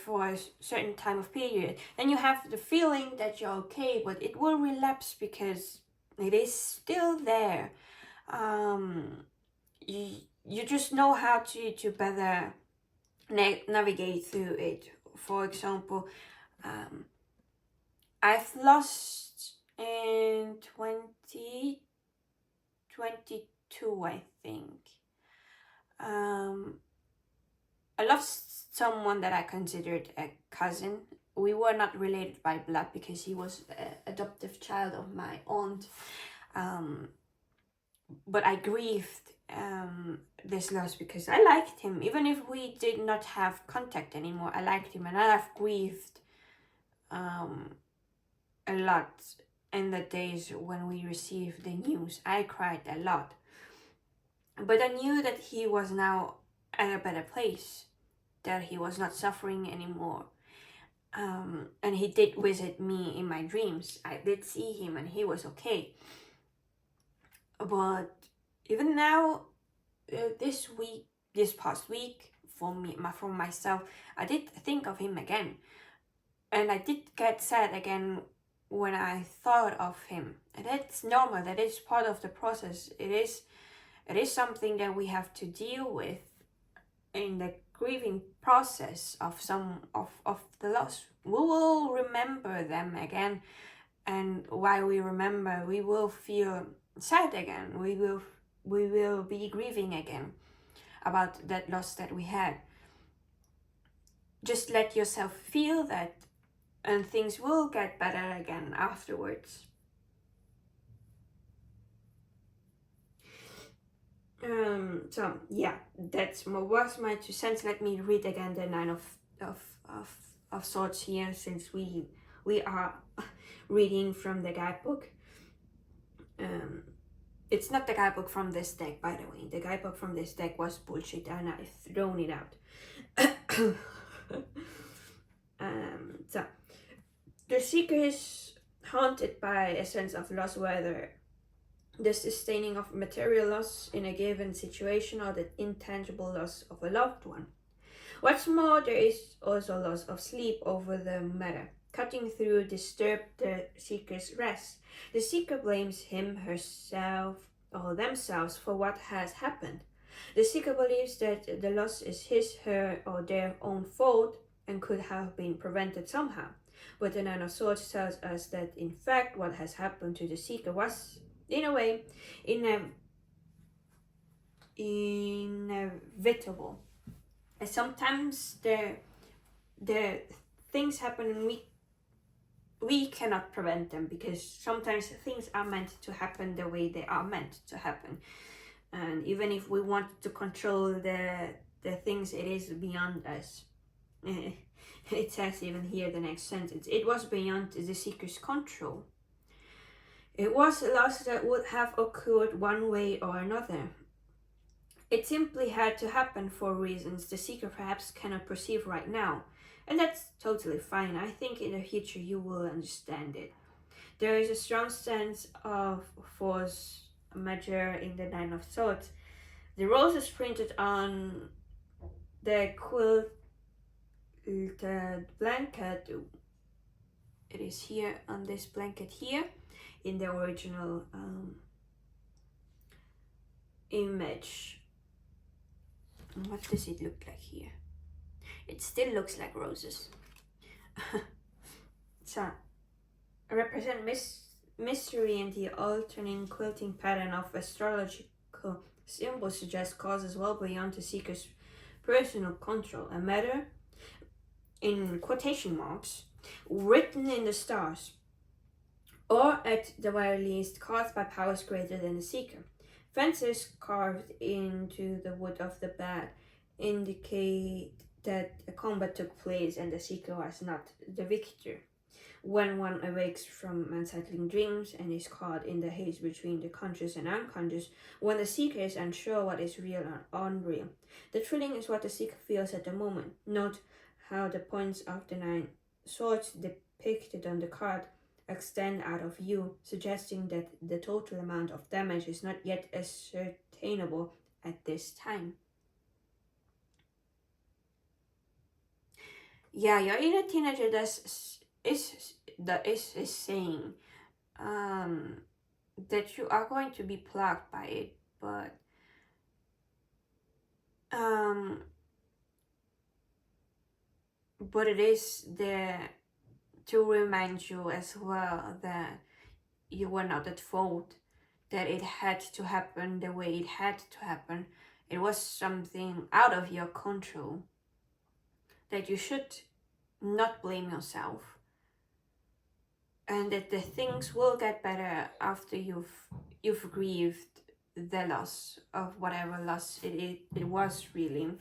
Speaker 1: certain time of period, then you have the feeling that you're okay, but it will relapse because it is still there. You just know how to better navigate through it. For example, I've lost in 2022, I think. I lost someone that I considered a cousin. We were not related by blood because he was an adoptive child of my aunt. But I grieved this loss because I liked him. Even if we did not have contact anymore, I liked him, and I've grieved a lot in the days when we received the news. I cried a lot. But I knew that he was now at a better place, that he was not suffering anymore. And he did visit me in my dreams. I did see him and he was okay. But even now, this past week, for myself, I did think of him again. And I did get sad again when I thought of him. And that's normal, that is part of the process. It is something that we have to deal with in the grieving process of the loss. We will remember them again, and while we remember, we will feel sad again. We will be grieving again about that loss that we had. Just let yourself feel that, and things will get better again afterwards. So yeah, was my 2 cents. Let me read again the Nine of Swords here, since we are reading from the guidebook. It's not the guidebook from this deck, by the way. The guidebook from this deck was bullshit, and I've thrown it out. So the seeker is haunted by a sense of loss, whether the sustaining of material loss in a given situation or the intangible loss of a loved one. What's more, there is also loss of sleep over the matter. Cutting through disturb the seeker's rest. The seeker blames him, herself, or themselves for what has happened. The seeker believes that the loss is his, her, or their own fault and could have been prevented somehow. But the Nine of Swords tells us that in fact what has happened to the seeker was, in a way, inevitable. And sometimes the things happen and we cannot prevent them, because sometimes things are meant to happen the way they are meant to happen. And even if we want to control the things, it is beyond us. It says even here, the next sentence, it was beyond the seeker's control. It was a loss that would have occurred one way or another. It simply had to happen for reasons the seeker perhaps cannot perceive right now. And that's totally fine. I think in the future you will understand it. There is a strong sense of force majeure in the Nine of Swords. The rose is printed on the quilted blanket. It is here on this blanket here in the original image. What does it look like here? It still looks like roses. So, represent mystery, and the alternating quilting pattern of astrological symbols suggests causes well beyond the seeker's personal control. A matter, in quotation marks, written in the stars, or at the very least caused by powers greater than the seeker. Fences carved into the wood of the bat indicate that a combat took place and the seeker was not the victor. When one awakes from unsettling dreams and is caught in the haze between the conscious and unconscious, when the seeker is unsure what is real or unreal, the thrilling is what the seeker feels at the moment. Note how the points of the Nine Swords depicted on the card extend out of you, suggesting that the total amount of damage is not yet ascertainable at this time. Yeah, your inner teenager is saying that you are going to be plagued by it, but it is there to remind you as well that you were not at fault, that it had to happen the way it had to happen. It was something out of your control, that you should not blame yourself, and that the things will get better after you've grieved the loss of whatever loss it was really.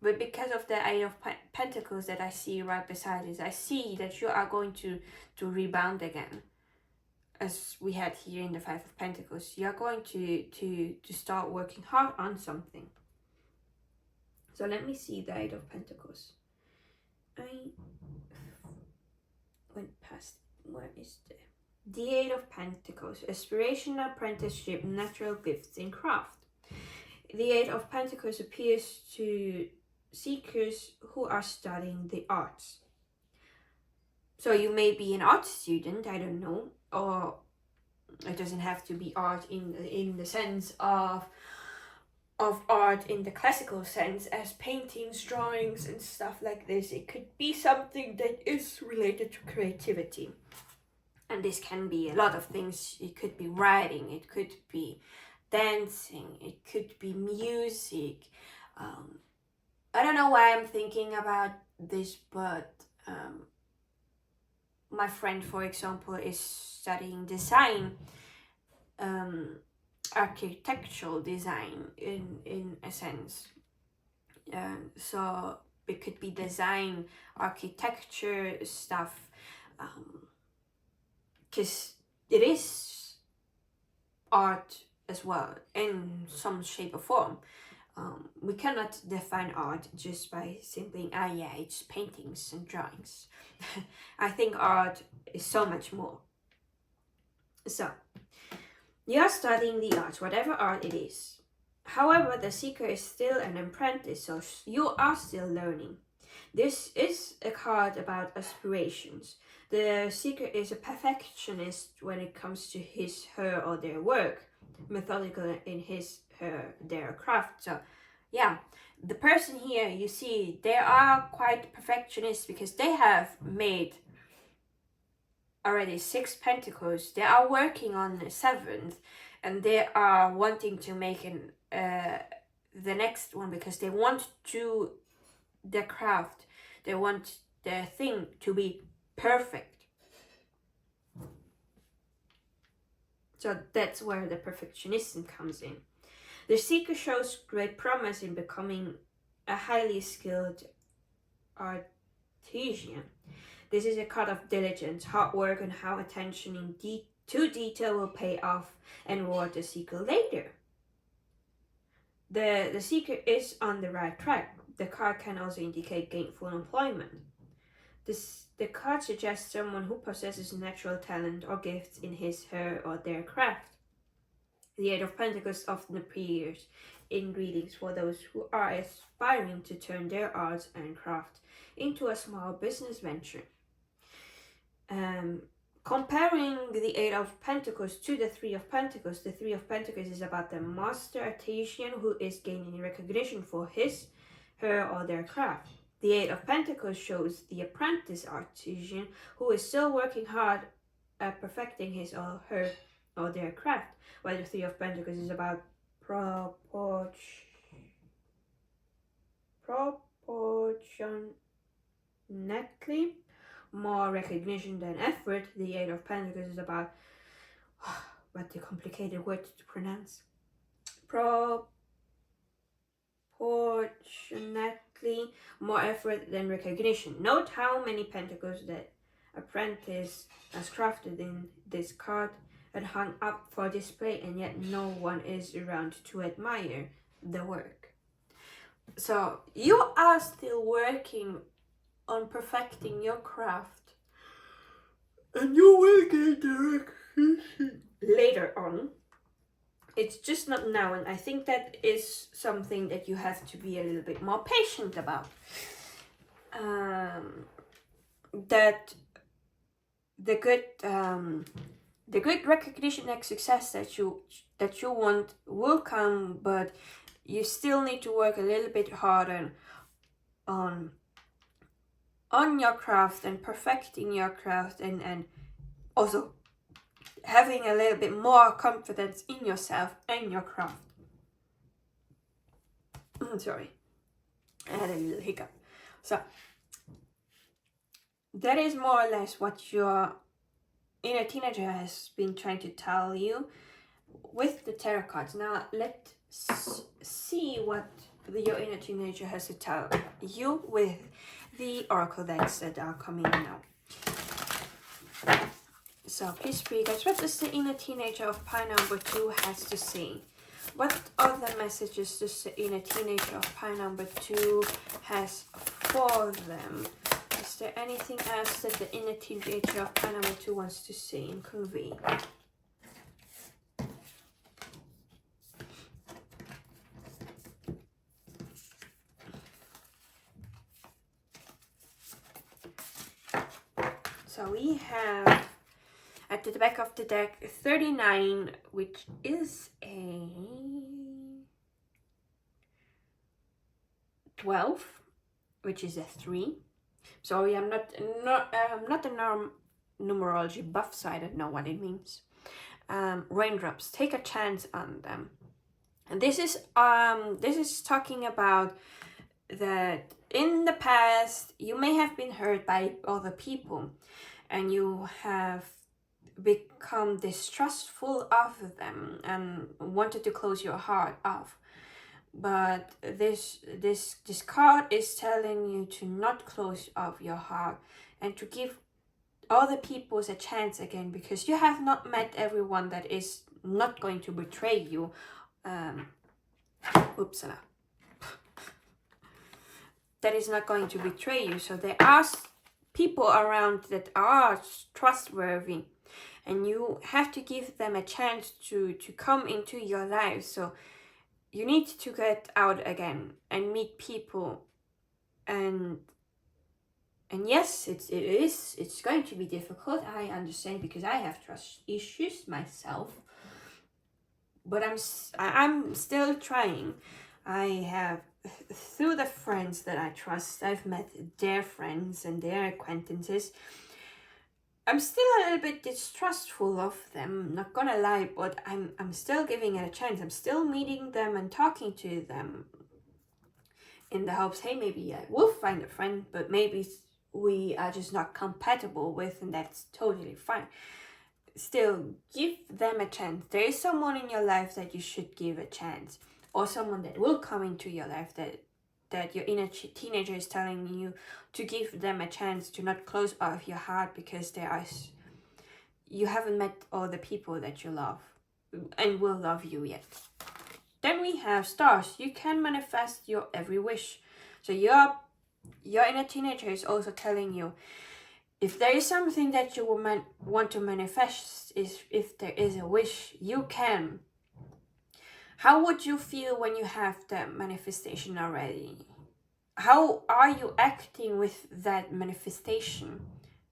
Speaker 1: But because of the Eight of Pentacles that I see right beside it, I see that you are going to rebound again. As we had here in the Five of Pentacles, you are going to start working hard on something. So let me see the Eight of Pentacles. I went past. Where is the Eight of Pentacles? Aspiration, apprenticeship, natural gifts, and craft. The Eight of Pentacles appears to seekers who are studying the arts. So you may be an art student, I don't know, or it doesn't have to be art in the sense of art in the classical sense as paintings, drawings, and stuff like this. It could be something that is related to creativity. And this can be a lot of things. It could be writing, it could be dancing, it could be music. I don't know why I'm thinking about this, but my friend, for example, is studying design, architectural design in a sense. So it could be design, architecture stuff, because it is art as well in some shape or form. We cannot define art just by simply, yeah, it's paintings and drawings. I think art is so much more. So, you are studying the arts, whatever art it is. However, the seeker is still an apprentice, so you are still learning. This is a card about aspirations. The seeker is a perfectionist when it comes to his, her, or their work, methodical in his, her, their craft. So, yeah, the person here, you see, they are quite perfectionists because they have made already 6 pentacles. They are working on the 7th, and they are wanting to make the next one because they want to their craft, they want their thing to be perfect. So that's where the perfectionism comes in. The seeker shows great promise in becoming a highly skilled artisan. This is a card of diligence, hard work, and how attention to detail will pay off and reward the seeker later. The seeker is on the right track. The card can also indicate gainful employment. The card suggests someone who possesses natural talent or gifts in his, her, or their craft. The Eight of Pentacles often appears in readings for those who are aspiring to turn their arts and craft into a small business venture. Comparing the Eight of Pentacles to the Three of Pentacles, the Three of Pentacles is about the master artisan who is gaining recognition for his, her, or their craft. The Eight of Pentacles shows the apprentice artisan who is still working hard at perfecting his or her or their craft, while the Three of Pentacles is about proportionately more recognition than effort. The Eight of Pentacles is about what the complicated word to pronounce. Proportionately more effort than recognition. Note how many pentacles that apprentice has crafted in this card and hung up for display, and yet no one is around to admire the work. So you are still working on perfecting your craft. And you will get the recognition later on. It's just not now, and I think that is something that you have to be a little bit more patient about. That the good recognition and success that you want will come, but you still need to work a little bit harder on your craft and perfecting your craft, and also having a little bit more confidence in yourself and your craft. Sorry, I had a little hiccup. So that is more or less what your inner teenager has been trying to tell you with the tarot cards. Now let's see what your inner teenager has to tell you with the oracle decks that are coming now. So please read us. What does the inner teenager of pile number 2 has to say? What other messages does the inner teenager of pile number 2 has for them? Is there anything else that the inner teenager of pile number 2 wants to say and convey? So we have at the back of the deck 39, which is a 12, which is a 3. Sorry, I'm not a numerology buff, so I don't know what it means. Raindrops, take a chance on them. And this is talking about that in the past you may have been hurt by other people and you have become distrustful of them and wanted to close your heart off. But this card is telling you to not close off your heart and to give other people a chance again, because you have not met everyone that is not going to betray you. Oopsala. That is not going to betray you. So there are people around that are trustworthy, and you have to give them a chance to come into your life. So you need to get out again and meet people, and yes, it's going to be difficult. I understand, because I have trust issues myself, but I'm still trying. I have, through the friends that I trust, I've met their friends and their acquaintances. I'm still a little bit distrustful of them, not gonna lie, but I'm still giving it a chance. I'm still meeting them and talking to them in the hopes, hey, maybe I will find a friend, but maybe we are just not compatible with, and that's totally fine. Still, give them a chance. There is someone in your life that you should give a chance, or someone that will come into your life that your inner teenager is telling you to give them a chance, to not close off your heart, because you haven't met all the people that you love and will love you yet. Then we have stars. You can manifest your every wish. So your inner teenager is also telling you, if there is something that you want to manifest, if there is a wish, you can. How would you feel when you have the manifestation already? How are you acting with that manifestation?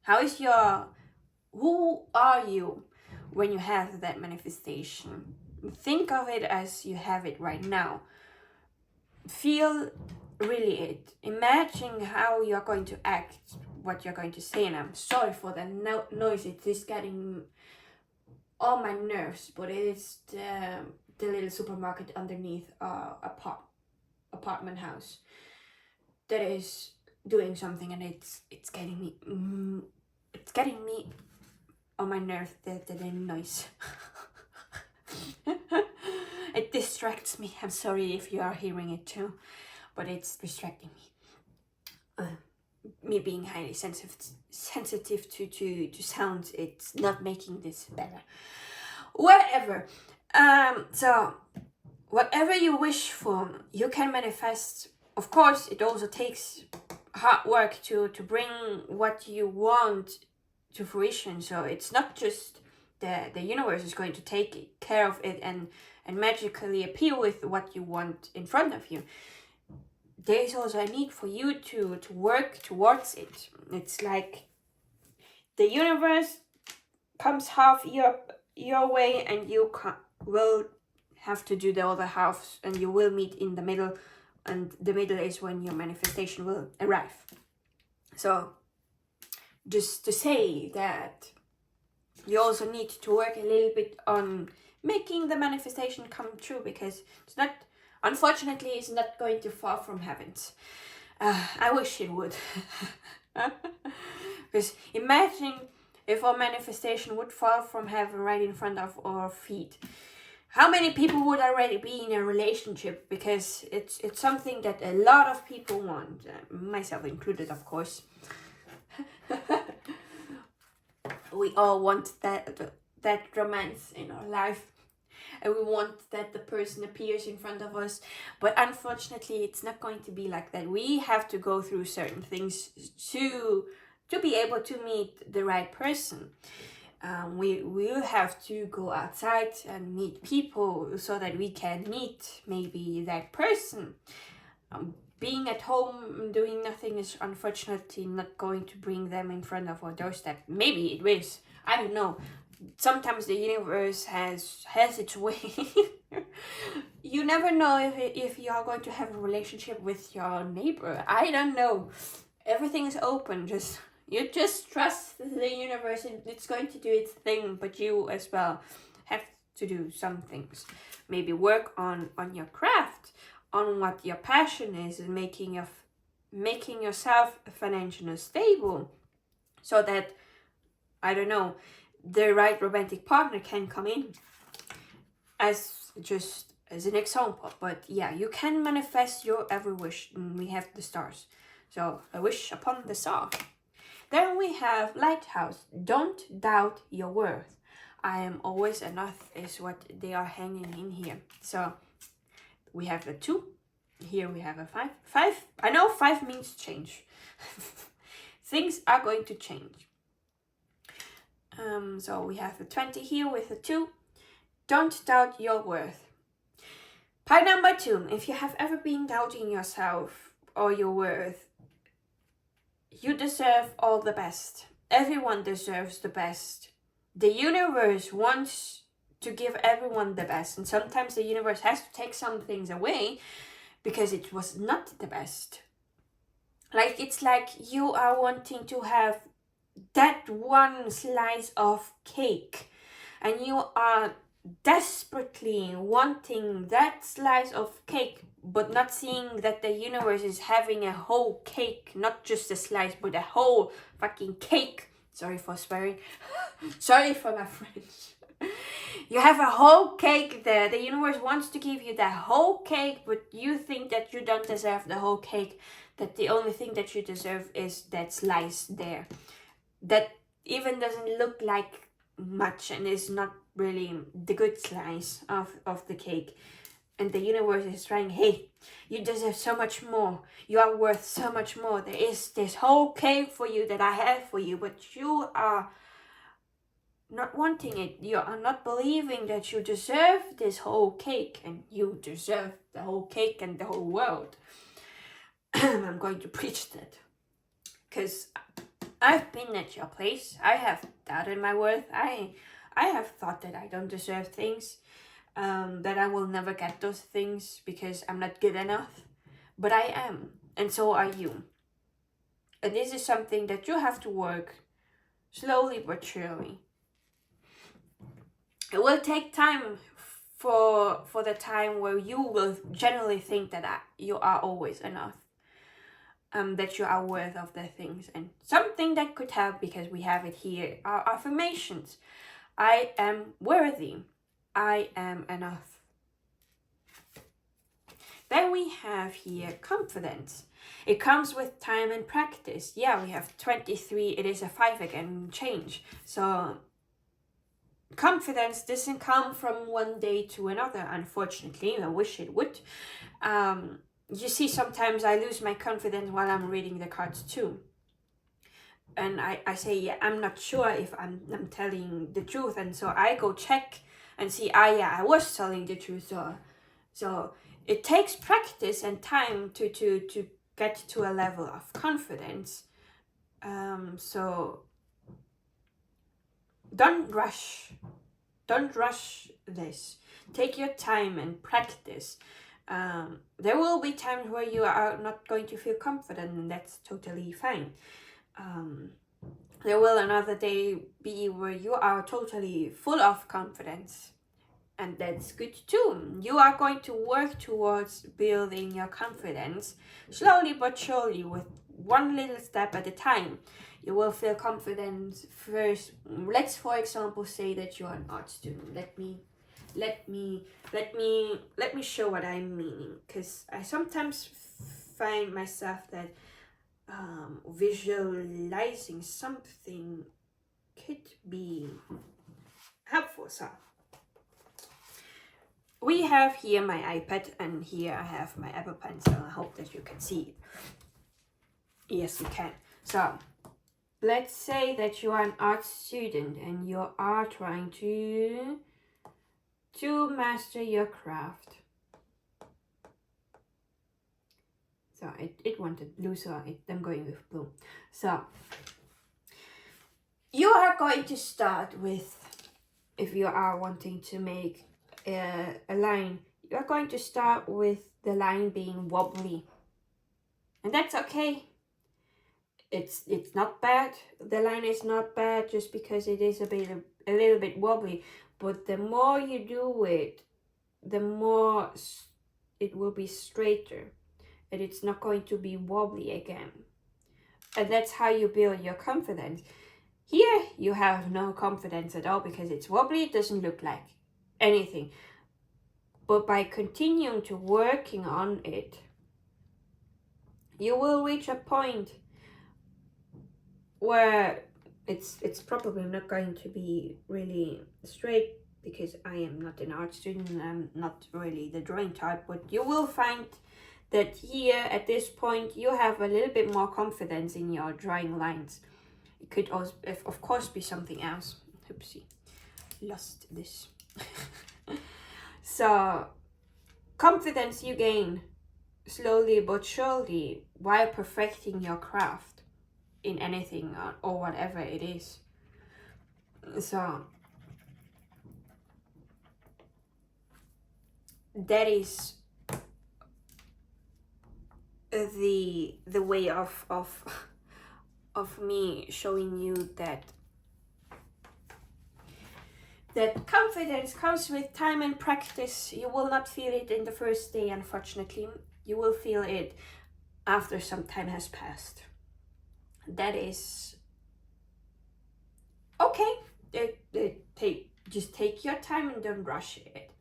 Speaker 1: Who are you when you have that manifestation? Think of it as you have it right now. Feel really it. Imagine how you're going to act, what you're going to say. And I'm sorry for the noise. It is getting on my nerves, but it is the little supermarket underneath apartment house that is doing something, and it's getting me on my nerve, the noise. It distracts me. I'm sorry if you are hearing it too, but it's distracting me. Me being highly sensitive to sounds, it's not making this better. Whatever. So whatever you wish for, you can manifest. Of course, it also takes hard work to bring what you want to fruition. So it's not just the universe is going to take care of it and magically appear with what you want in front of you. There is also a need for you to work towards it. It's like the universe comes half your way, and you will have to do the other half, and you will meet in the middle, and the middle is when your manifestation will arrive. So just to say that you also need to work a little bit on making the manifestation come true, because it's not, unfortunately, it's not going to fall from heavens. I wish it would. Because imagine if our manifestation would fall from heaven right in front of our feet. How many people would already be in a relationship? Because it's something that a lot of people want, myself included, of course. We all want that romance in our life, and we want that the person appears in front of us. But unfortunately, it's not going to be like that. We have to go through certain things to be able to meet the right person. We will have to go outside and meet people so that we can meet maybe that person. Being at home doing nothing is unfortunately not going to bring them in front of our doorstep. Maybe it is. I don't know. Sometimes the universe has its way. You never know if you are going to have a relationship with your neighbor. I don't know. Everything is open. You just trust the universe, and it's going to do its thing. But you as well have to do some things. Maybe work on your craft, on what your passion is, and making yourself financially stable, so that, I don't know, the right romantic partner can come in, as an example. But yeah, you can manifest your every wish. We have the stars, so a wish upon the star. Then we have lighthouse. Don't doubt your worth. I am always enough is what they are hanging in here. So we have a 2. Here we have a 5. 5, I know 5 means change. Things are going to change. So we have a 20 here with a 2. Don't doubt your worth. Pie number 2. If you have ever been doubting yourself or your worth, you deserve all the best. Everyone deserves the best. The universe wants to give everyone the best. And sometimes the universe has to take some things away because it was not the best. Like, it's like you are wanting to have that one slice of cake, and you are desperately wanting that slice of cake, but not seeing that the universe is having a whole cake, not just a slice, but a whole fucking cake. Sorry for swearing. Sorry for my French. You have a whole cake there. The universe wants to give you that whole cake, but you think that you don't deserve the whole cake, that the only thing that you deserve is that slice there. That even doesn't look like much and is not really the good slice of the cake. And the universe is trying, hey, you deserve so much more. You are worth so much more. There is this whole cake for you that I have for you, but you are not wanting it. You are not believing that you deserve this whole cake, and you deserve the whole cake and the whole world. I'm going to preach that, because I've been at your place. I have doubted my worth. I have thought that I don't deserve things, that I will never get those things because I'm not good enough. But I am, and so are you. And this is something that you have to work slowly but surely. It will take time for the time where you will generally think that you are always enough. That you are worth of the things. And something that could help, because we have it here, are affirmations. I am worthy. I am enough. Then we have here confidence. It comes with time and practice. Yeah, we have 23. It is a 5 again, change. So confidence doesn't come from one day to another, unfortunately. I wish it would. you see, sometimes I lose my confidence while I'm reading the cards too. And I say, yeah, I'm not sure if I'm telling the truth. And so I go check and see, yeah, I was telling the truth. So it takes practice and time to get to a level of confidence. So don't rush this. Take your time and practice. There will be times where you are not going to feel confident, and that's totally fine. There will another day be where you are totally full of confidence, and that's good too. You are going to work towards building your confidence slowly but surely, with one little step at a time. You will feel confident first. Let's, for example, say that you are an art student. Let me show what I'm meaning, because I sometimes find myself that visualizing something could be helpful. So we have here my iPad, and here I have my Apple Pencil. I hope that you can see it. Yes, you can. So let's say that you are an art student and you are trying to master your craft. So it wanted blue, so I'm going with blue. So you are going to start with, if you are wanting to make a line, you are going to start with the line being wobbly. And that's okay. It's not bad. The line is not bad just because it is a little bit wobbly. But the more you do it, the more it will be straighter, and it's not going to be wobbly again. And that's how you build your confidence. Here you have no confidence at all because it's wobbly. It doesn't look like anything. But by continuing to working on it, you will reach a point where it's probably not going to be really straight, because I am not an art student and I'm not really the drawing type. But you will find that here at this point you have a little bit more confidence in your drawing lines. It could also, of course, be something else. Oopsie, lost this. So confidence you gain slowly but surely while perfecting your craft in anything or whatever it is. So that is the way of me showing you that confidence comes with time and practice. You will not feel it in the first day, unfortunately. You will feel it after some time has passed. That is okay. Just take your time and don't rush it.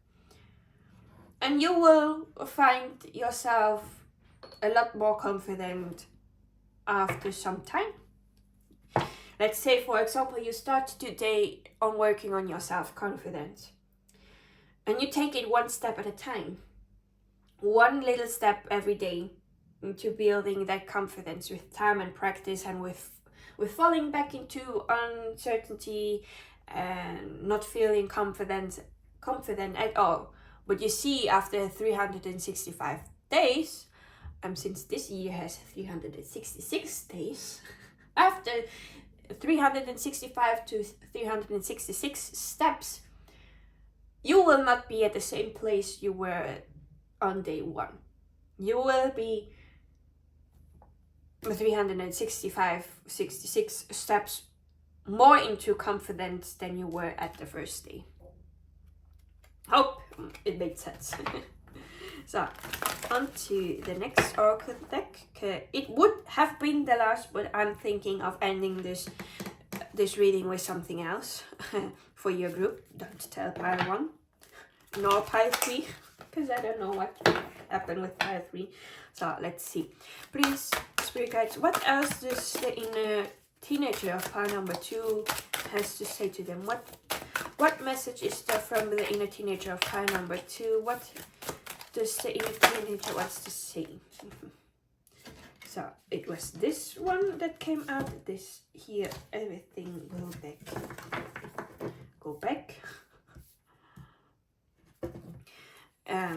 Speaker 1: And you will find yourself a lot more confident after some time. Let's say, for example, you start today on working on your self-confidence, and you take it one step at a time, one little step every day into building that confidence with time and practice, and with falling back into uncertainty and not feeling confident at all. But you see, after 365 days, since this year has 366 days, after 365 to 366 steps, you will not be at the same place you were on day one. You will be 66 steps more into confidence than you were at the first day. Hope it made sense. So, on to the next oracle deck. It would have been the last, but I'm thinking of ending this reading with something else for your group. Don't tell pile 1, nor pile 3, because I don't know what happened with pile 3. So, let's see. Please, Spirit Guides, what else does the inner teenager of pile number 2 has to say to them? What message is there from the inner teenager of pile number 2? What does the inner teenager wants to say? So it was this one that came out. This here, everything will go back.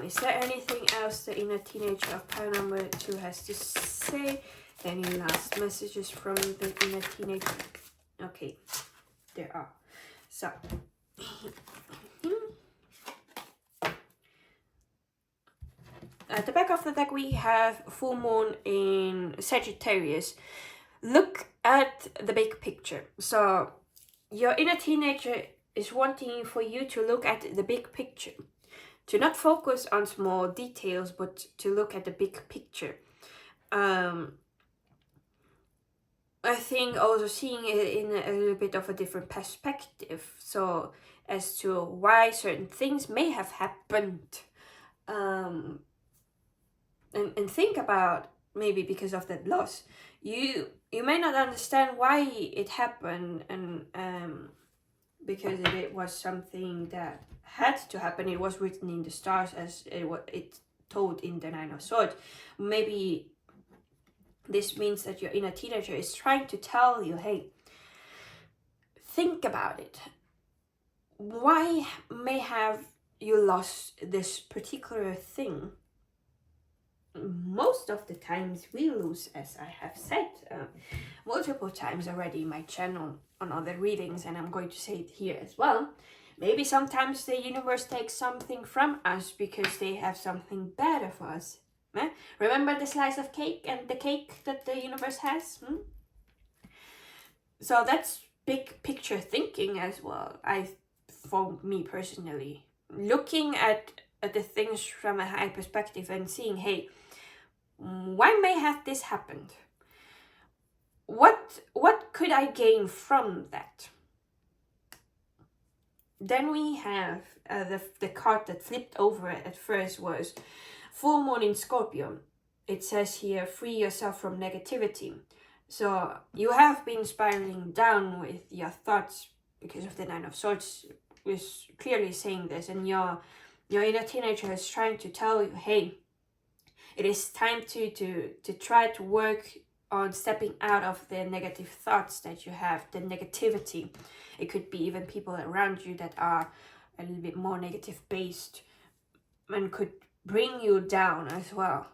Speaker 1: Is there anything else the inner teenager of pile number 2 has to say? Any last messages from the inner teenager? Okay, there are. So, at the back of the deck we have full moon in Sagittarius. Look at the big picture. So, your inner teenager is wanting for you to look at the big picture. To not focus on small details, but to look at the big picture. I think also seeing it in a little bit of a different perspective. So as to why certain things may have happened. And think about maybe because of that loss. You may not understand why it happened, and because it was something that had to happen. It was written in the stars as it told in the Nine of Swords. Maybe this means that your inner teenager is trying to tell you, hey, think about it. Why may have you lost this particular thing? Most of the times we lose, as I have said multiple times already in my channel on other readings, and I'm going to say it here as well. Maybe sometimes the universe takes something from us because they have something better for us. Remember the slice of cake and the cake that the universe has? So that's big picture thinking as well. For me personally, looking at the things from a high perspective and seeing, hey, why may have this happened? What could I gain from that? Then we have the card that flipped over at first was full moon in Scorpio. It says here, free yourself from negativity. So you have been spiraling down with your thoughts because of the Nine of Swords is clearly saying this, and your inner teenager is trying to tell you, hey, it is time to try to work on stepping out of the negative thoughts that you have, the negativity. It could be even people around you that are a little bit more negative based and could bring you down as well.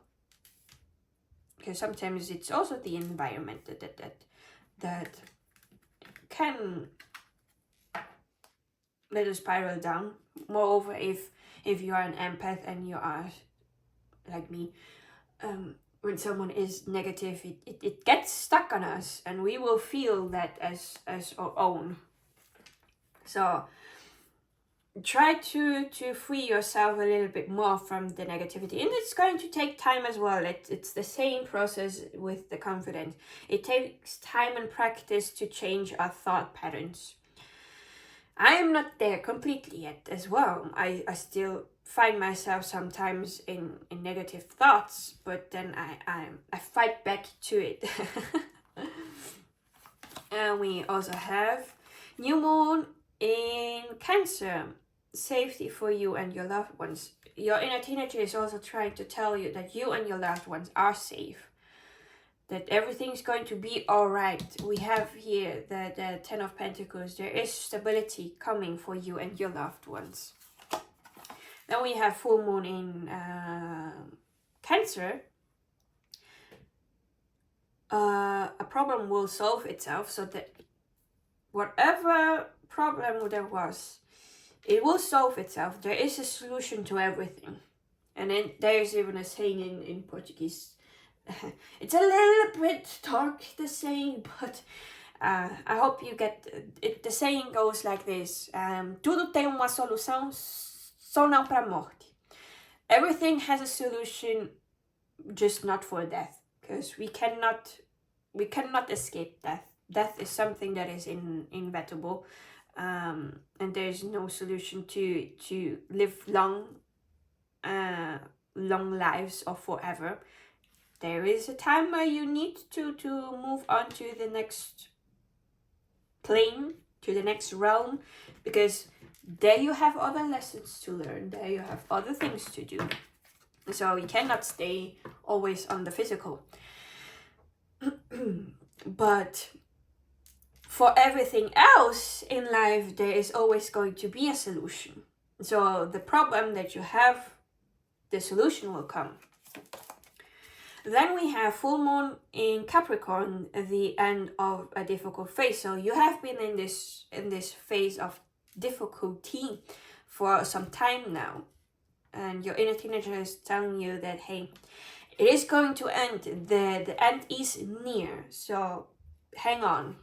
Speaker 1: Because sometimes it's also the environment that can let us spiral down. Moreover, if you are an empath and you are like me, when someone is negative, it gets stuck on us, and we will feel that as our own. So try to free yourself a little bit more from the negativity, and it's going to take time as well. It's the same process with the confidence. It takes time and practice to change our thought patterns. I am not there completely yet as well. I still find myself sometimes in negative thoughts, but then I fight back to it. And we also have new moon in Cancer. Safety for you and your loved ones. Your inner teenager is also trying to tell you that you and your loved ones are safe, that everything's going to be all right. We have here the Ten of Pentacles. There is stability coming for you and your loved ones. Then we have full moon in Cancer. A problem will solve itself, so that whatever problem there was, it will solve itself. There is a solution to everything. And then there's even a saying in Portuguese. It's a little bit dark, the saying, but I hope you get it. The saying goes like this. Tudo tem uma solução, só não para a morte. Everything has a solution, just not for death. Because we cannot escape death. Death is something that is inevitable. And there's no solution to live long lives or forever. There is a time where you need to move on to the next plane, to the next realm, because there you have other lessons to learn, there you have other things to do. So you cannot stay always on the physical. But for everything else in life, there is always going to be a solution. So the problem that you have, the solution will come. Then we have full moon in Capricorn at the end of a difficult phase. So you have been in this phase of difficulty for some time now. And your inner teenager is telling you that, hey, it is going to end. The end is near. So hang on.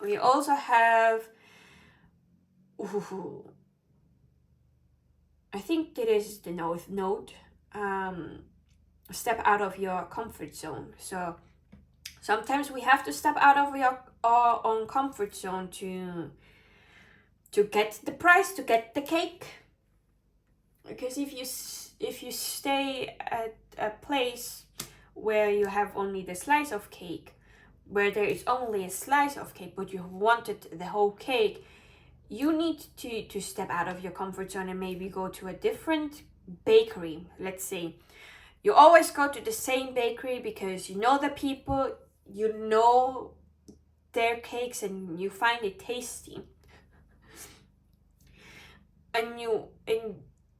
Speaker 1: We also have... I think that is the North Node. Step out of your comfort zone. So sometimes we have to step out of our own comfort zone to get the prize, to get the cake. Because if you stay at a place where you have only the slice of cake, where there is only a slice of cake, but you wanted the whole cake, you need to step out of your comfort zone and maybe go to a different bakery. Let's say you always go to the same bakery because you know the people, you know their cakes, and you find it tasty. And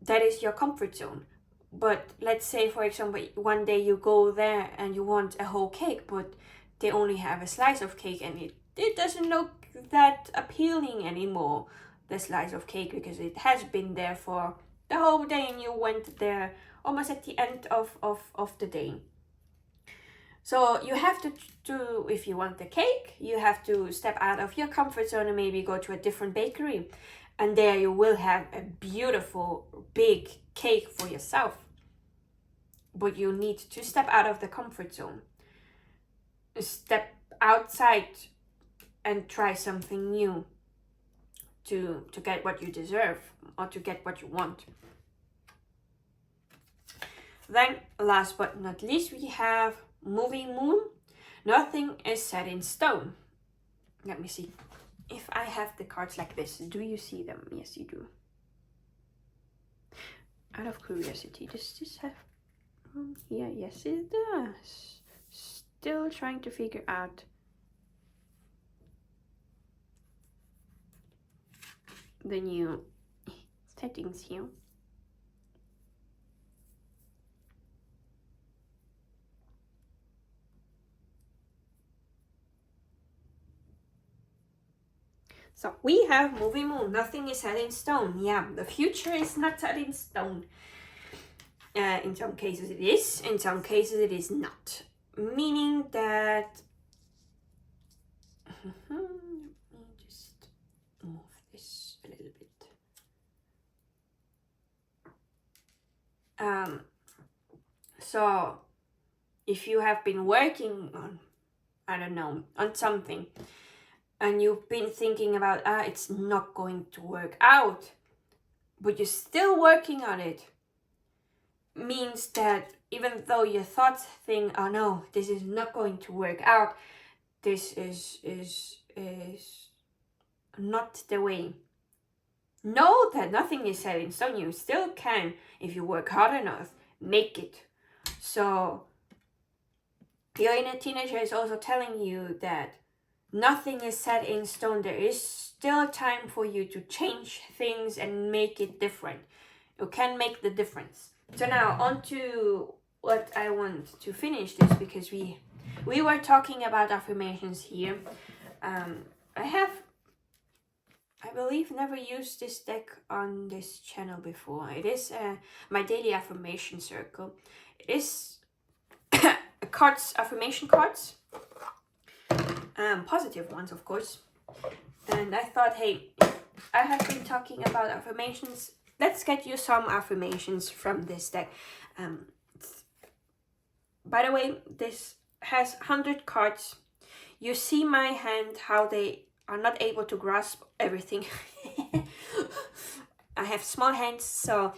Speaker 1: that is your comfort zone. But let's say, for example, one day you go there and you want a whole cake, but they only have a slice of cake, and it doesn't look that appealing anymore, the slice of cake, because it has been there for the whole day and you went there almost at the end of the day. So you have to, if you want the cake, you have to step out of your comfort zone and maybe go to a different bakery. And there you will have a beautiful big cake for yourself. But you need to step out of the comfort zone. Step outside and try something new to get what you deserve or to get what you want. Then, last but not least, we have moving moon. Nothing is set in stone. Let me see. If I have the cards like this, do you see them? Yes, you do. Out of curiosity, does this have room here? Yes, it does. Still trying to figure out the new settings here. So we have moving moon. Nothing is set in stone. Yeah, the future is not set in stone. In some cases it is. In some cases it is not. Meaning that... Let me just move this a little bit. So if you have been working on, I don't know, on something, and you've been thinking about, it's not going to work out, but you're still working on it, means that even though your thoughts think, oh no, this is not going to work out, this is not the way. Know that nothing is set in stone. You still can, if you work hard enough, make it. So your inner teenager is also telling you that nothing is set in stone. There is still time for you to change things and make it different. You can make the difference. So now on to what I want to finish this, because we were talking about affirmations here. I have, I believe, never used this deck on this channel before. It is my daily affirmation circle. It is cards, affirmation cards. Positive ones, of course. And I thought, hey, I have been talking about affirmations. Let's get you some affirmations from this deck. By the way, this has 100 cards. You see my hand, how they are not able to grasp everything. I have small hands, so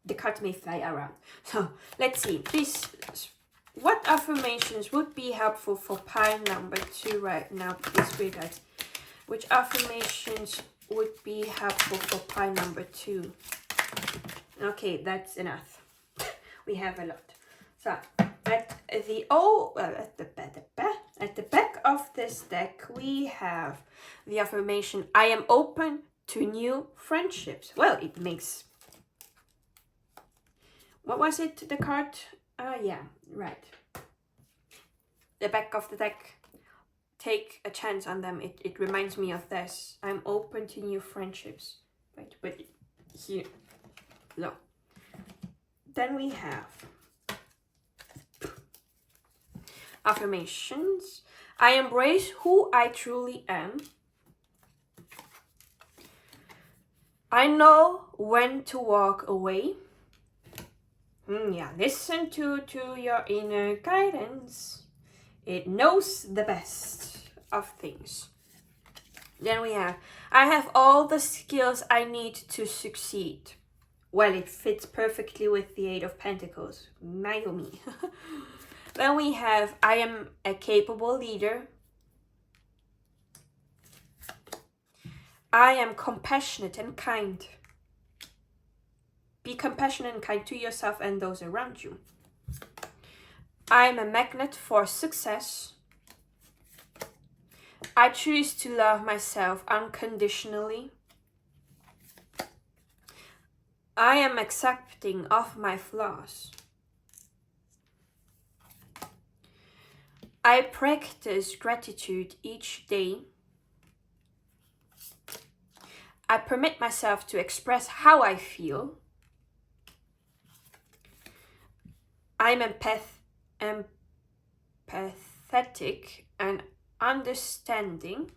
Speaker 1: the cards may fly around. So let's see. Please, what affirmations would be helpful for pile number 2 right now, please, spirit guides? Which affirmations would be helpful for pile number 2? Okay, that's enough. We have a lot. So at the back of this deck, we have the affirmation, I am open to new friendships. Well, it makes... What was it, the card? Yeah, right. The back of the deck. Take a chance on them. It reminds me of this. I'm open to new friendships. But here. No. Then we have affirmations. I embrace who I truly am. I know when to walk away. Yeah, listen to your inner guidance. It knows the best of things. Then we have, I have all the skills I need to succeed. Well, it fits perfectly with the Eight of Pentacles. Naomi. Then we have, I am a capable leader. I am compassionate and kind. Be compassionate and kind to yourself and those around you. I am a magnet for success. I choose to love myself unconditionally. I am accepting of my flaws. I practice gratitude each day. I permit myself to express how I feel. I'm empathetic and understanding.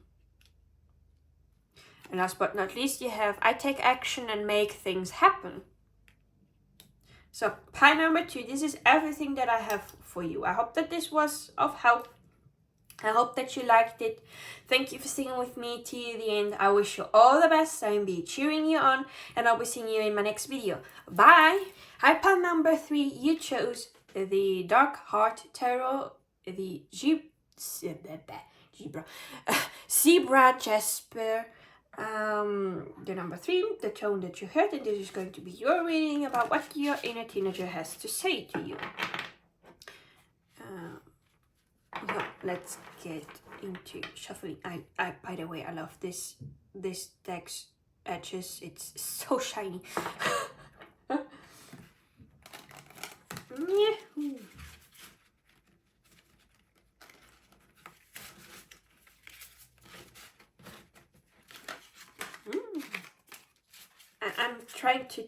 Speaker 1: And last but not least, you have, I take action and make things happen. So pile number 2, this is everything that I have for you. I hope that this was of help. I hope that you liked it. Thank you for sticking with me till the end. I wish you all the best. I'll be cheering you on, and I'll be seeing you in my next video. Bye! Hi, pile number 3, you chose the Dark Heart Tarot, the Zebra Jasper, the number 3, the tone that you heard, and this is going to be your reading about what your inner teenager has to say to you. So let's get into shuffling. I by the way, I love this deck's edges. It's so shiny. I'm trying to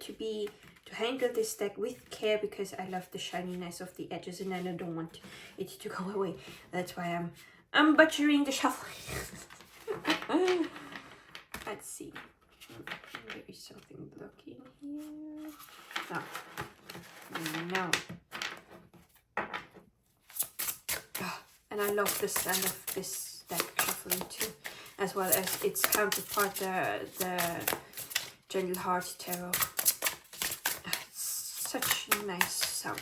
Speaker 1: handle this deck with care because I love the shininess of the edges and I don't want it to go away. That's why I'm butchering the shuffling. Let's see. There is something blocking here. No. And I love the sound of this deck shuffling too, as well as its counterpart, the Gentle Heart Tarot. It's such a nice sound.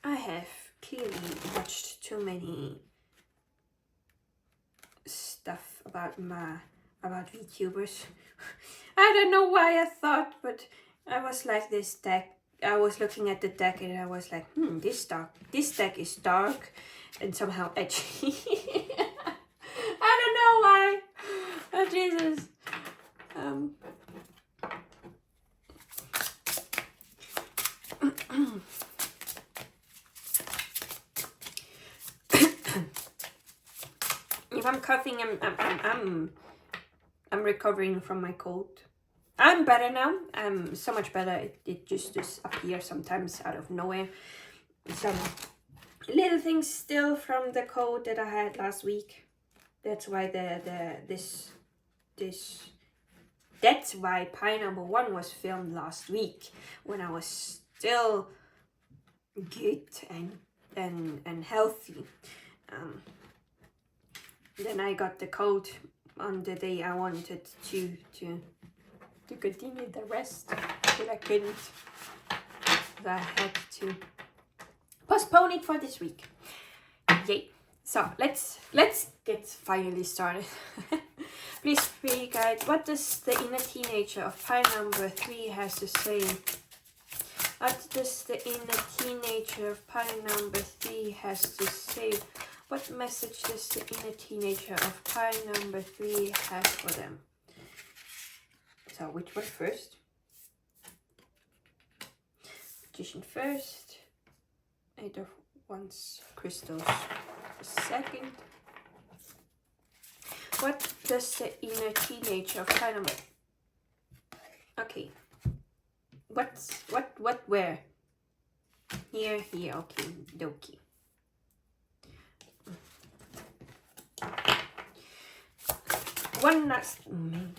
Speaker 1: I have clearly watched too many stuff about VTubers. I don't know why I thought, but I was like, this deck. I was looking at the deck and I was like, this deck is dark and somehow edgy. I don't know why. Oh Jesus. If I'm coughing, I'm recovering from my cold. I'm better now. I'm so much better. It just appears sometimes out of nowhere. Some little things still from the cold that I had last week. That's why that's why pile number 1 was filmed last week when I was still good and healthy. Then I got the cold on the day I wanted to continue the rest, but I couldn't. So I had to postpone it for this week. Yay. So let's get finally started. Please Spirit guide, what does the inner teenager of pile number 3 has to say? What does the inner teenager of pile number 3 has to say? What message does the inner teenager of pile number 3 have for them? So which one first? Magician first. Eight of Wands, crystals second. What does the inner teenager of pile number? Okay. Where? Here, okay, dokie. One last moment.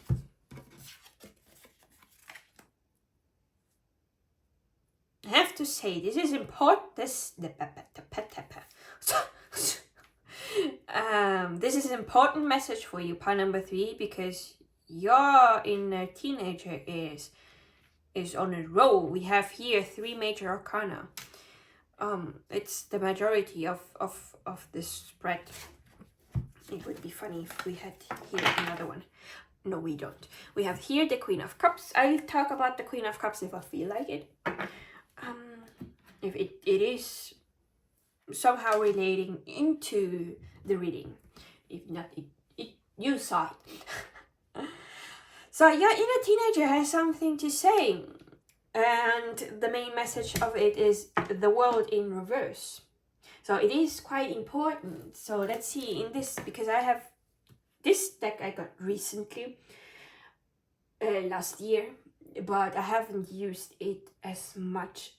Speaker 1: I have to say, this is important. This is an important message for you, pile number 3, because your inner teenager is on a roll. We have here 3 major arcana. It's the majority of this spread. It would be funny if we had here another one. No, we don't. We have here the Queen of Cups. I'll talk about the Queen of Cups if I feel like it. If it is somehow relating into the reading. If not, you saw it. So your inner teenager has something to say. And the main message of it is the world in reverse. So it is quite important. So let's see in this, because I have this deck I got recently, last year, but I haven't used it as much.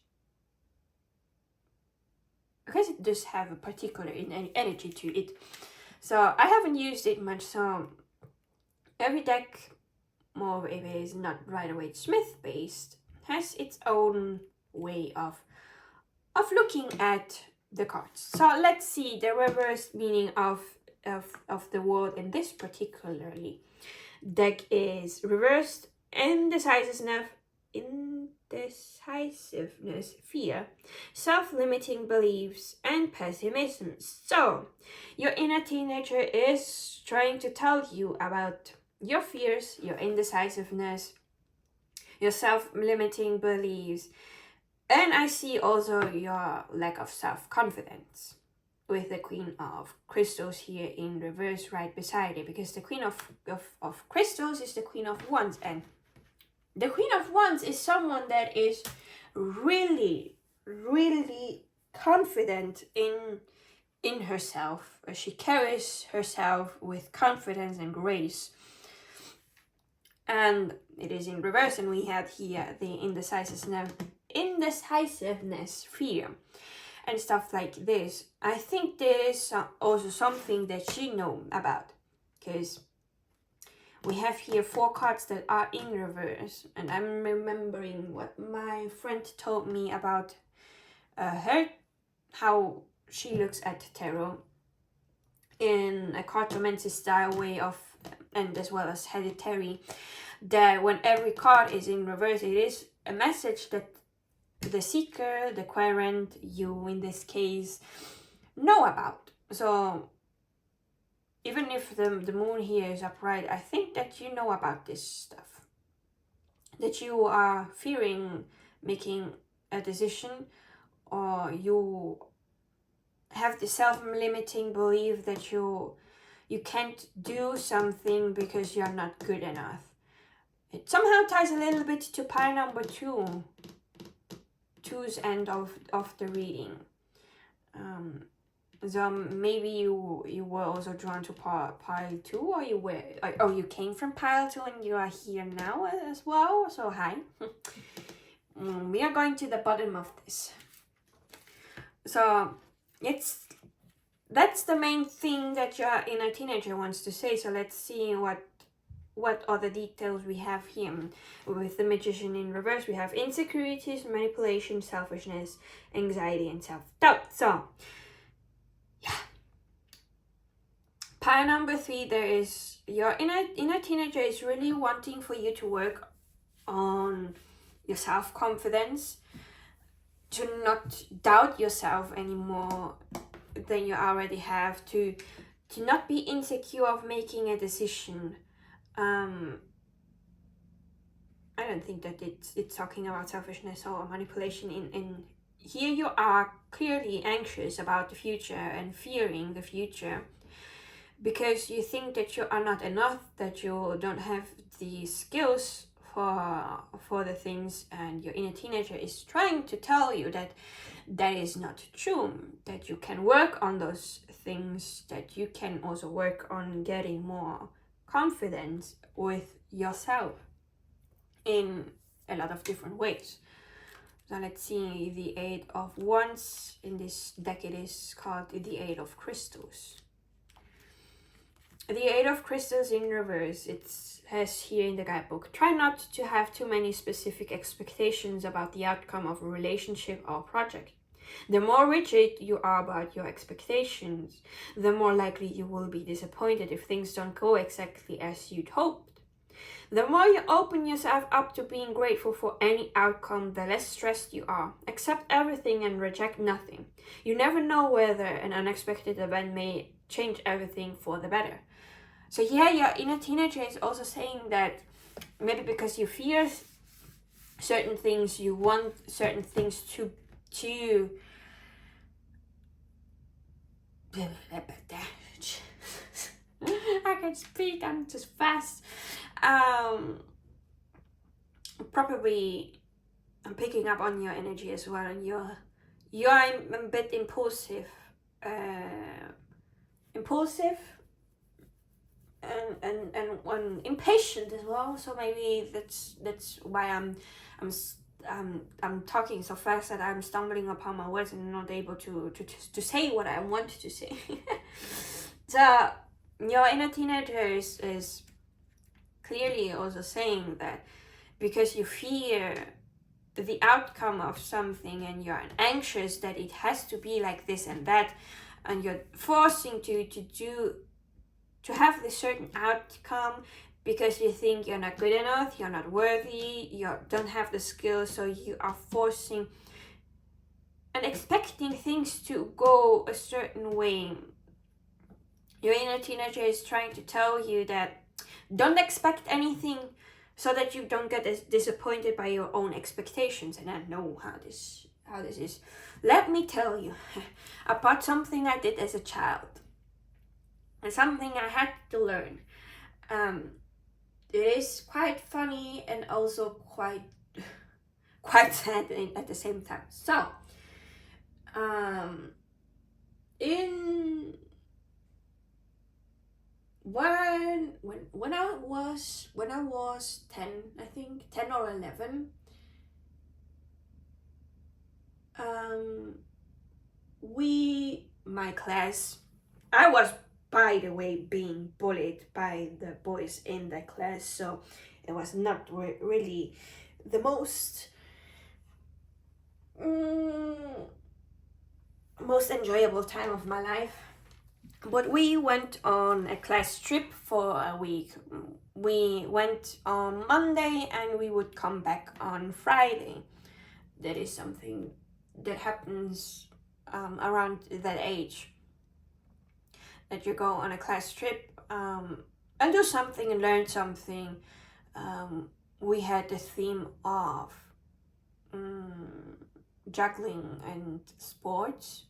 Speaker 1: Because it does have a particular energy to it. So I haven't used it much. So every deck, more if it is not Rider-Waite-Smith based, has its own way of looking at the cards. So let's see the reverse meaning of the word in this particularly deck is reversed indecisiveness, fear, self-limiting beliefs, and pessimism. So your inner teenager is trying to tell you about your fears, your indecisiveness, your self-limiting beliefs, and I see also your lack of self-confidence with the Queen of Crystals here in reverse right beside it, because the Queen of Crystals is the Queen of Wands, and the Queen of Wands is someone that is really, really confident in herself. She carries herself with confidence and grace. And it is in reverse, and we have here the indecisiveness, fear, and stuff like this. I think there is also something that she knows about, because we have here 4 cards that are in reverse, and I'm remembering what my friend told me about her, how she looks at tarot in a cartomancy style way of, and as well as hereditary, that when every card is in reverse, it is a message that the seeker, the clairaudient, you in this case, know about. So even if the moon here is upright, I think that you know about this stuff. That you are fearing making a decision, or you have the self-limiting belief that you can't do something because you're not good enough. It somehow ties a little bit to pile number 2. 2's end of the reading. So maybe you were also drawn to pile 2, or you came from pile 2 and you are here now as well. So hi. We are going to the bottom of this. So that's the main thing that your inner teenager wants to say. So let's see what other details we have here. With the Magician in reverse, we have insecurities, manipulation, selfishness, anxiety, and self-doubt. So yeah, pile number 3, there is your inner teenager is really wanting for you to work on your self-confidence, not doubt yourself anymore than you already have, to not be insecure of making a decision. I don't think that it's talking about selfishness or manipulation. In here you are clearly anxious about the future and fearing the future because you think that you are not enough, that you don't have the skills for the things, and your inner teenager is trying to tell you that that is not true, that you can work on those things, that you can also work on getting more confidence with yourself in a lot of different ways. So let's see, the Eight of Wands in this deck, it is called the Eight of Crystals. The Eight of Crystals in reverse, it has here in the guidebook, try not to have too many specific expectations about the outcome of a relationship or project. The more rigid you are about your expectations, the more likely you will be disappointed if things don't go exactly as you'd hoped. The more you open yourself up to being grateful for any outcome, the less stressed you are. Accept everything and reject nothing. You never know whether an unexpected event may change everything for the better. So yeah, your inner teenager is also saying that maybe because you fear certain things, you want certain things to I can speak, I'm just fast. Probably I'm picking up on your energy as well, and you're a bit impulsive and impatient as well. So maybe that's why I'm talking so fast that I'm stumbling upon my words and not able to say what I want to say. So your inner teenager is clearly also saying that because you fear the outcome of something and you're anxious that it has to be like this and that, and you're forcing to have this certain outcome because you think you're not good enough, you're not worthy, you don't have the skills, so you are forcing and expecting things to go a certain way. Your inner teenager is trying to tell you that don't expect anything so that you don't get disappointed by your own expectations. And I know how this is. Let me tell you about something I did as a child and something I had to learn. It is quite funny and also quite sad at the same time. So, when I was 10, I think 10 or 11, my class, I was, by the way, being bullied by the boys in the class, so it was not really the most enjoyable time of my life. But we went on a class trip for a week. We went on Monday and we would come back on Friday. That is something that happens around that age, that you go on a class trip and do something and learn something. We had the theme of juggling and sports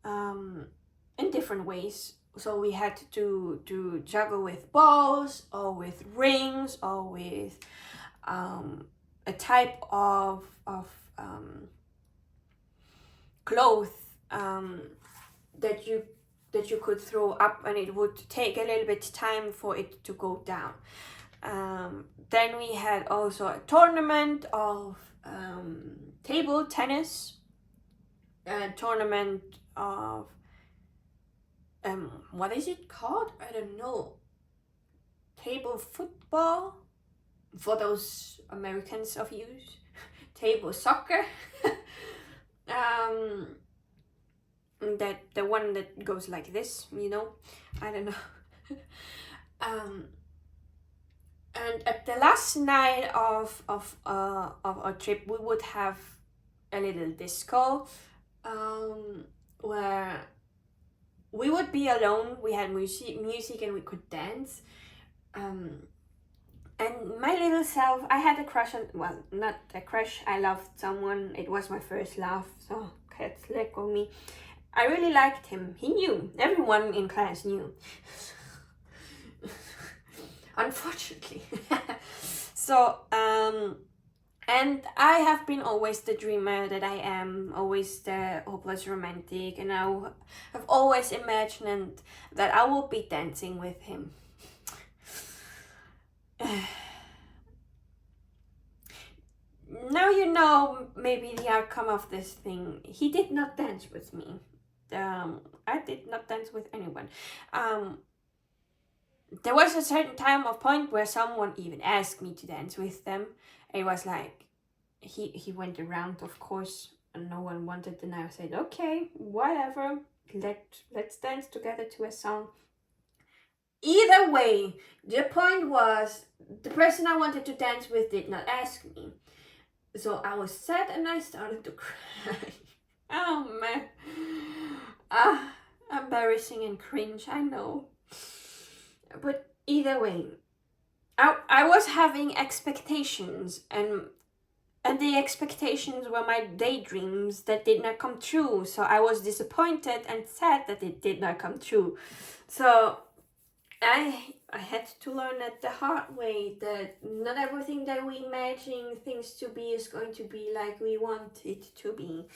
Speaker 1: in different ways. So we had to juggle with balls or with rings or with a type of cloth that you could throw up, and it would take a little bit time for it to go down. Then we had also a tournament of table tennis, a tournament of what is it called? I don't know. Table football for those Americans of you. Table soccer. That the one that goes like this, you know. I don't know. And at the last night of our trip, we would have a little disco, where we would be alone. We had music and we could dance. And my little self, I had a crush on, well, not a crush, I loved someone. It was my first love, so cats let go me. I really liked him. He knew. Everyone in class knew. Unfortunately. So, and I have been always the dreamer that I am, always the hopeless romantic, and I have always imagined that I will be dancing with him. Now you know maybe the outcome of this thing. He did not dance with me. I did not dance with anyone. There was a certain time or point where someone even asked me to dance with them. It was like, he went around, of course, and no one wanted, and I said, okay, whatever, let's dance together to a song. Either way, the point was, the person I wanted to dance with did not ask me. So I was sad and I started to cry. Oh man. Embarrassing and cringe, I know. But either way, I was having expectations, and the expectations were my daydreams that did not come true. So I was disappointed and sad that it did not come true. So I had to learn it the hard way, that not everything that we imagine things to be is going to be like we want it to be,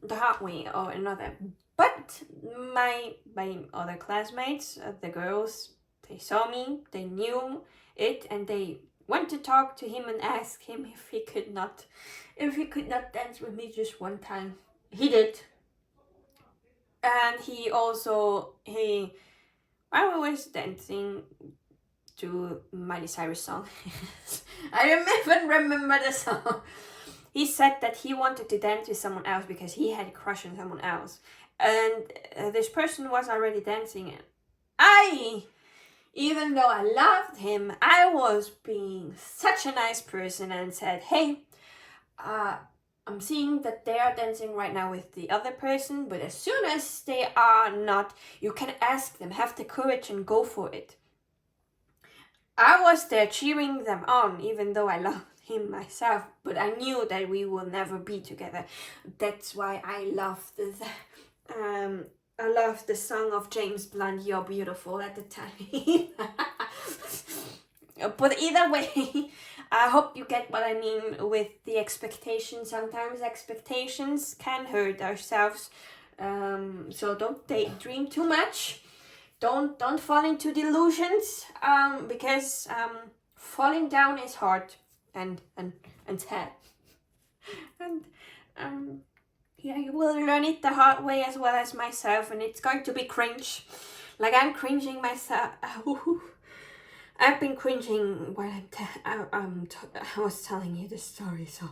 Speaker 1: the hard way or another. But my other classmates, the girls, they saw me, they knew it, and they went to talk to him and ask him if he could not dance with me just one time. He did. And I was dancing to Miley Cyrus song. I don't even remember the song. He said that he wanted to dance with someone else because he had a crush on someone else. And this person was already dancing. And even though I loved him, I was being such a nice person and said, hey, I'm seeing that they are dancing right now with the other person, but as soon as they are not, you can ask them, have the courage and go for it. I was there cheering them on, even though I loved him myself, but I knew that we will never be together. That's why I loved the song of James Blunt, You're Beautiful, at the time. But either way, I hope you get what I mean with the expectations. Sometimes expectations can hurt ourselves. So don't daydream too much. Don't fall into delusions. Because falling down is hard and sad. And yeah, you will learn it the hard way as well as myself, and it's going to be cringe. Like I'm cringing myself. I've been cringing while I was telling you this story, so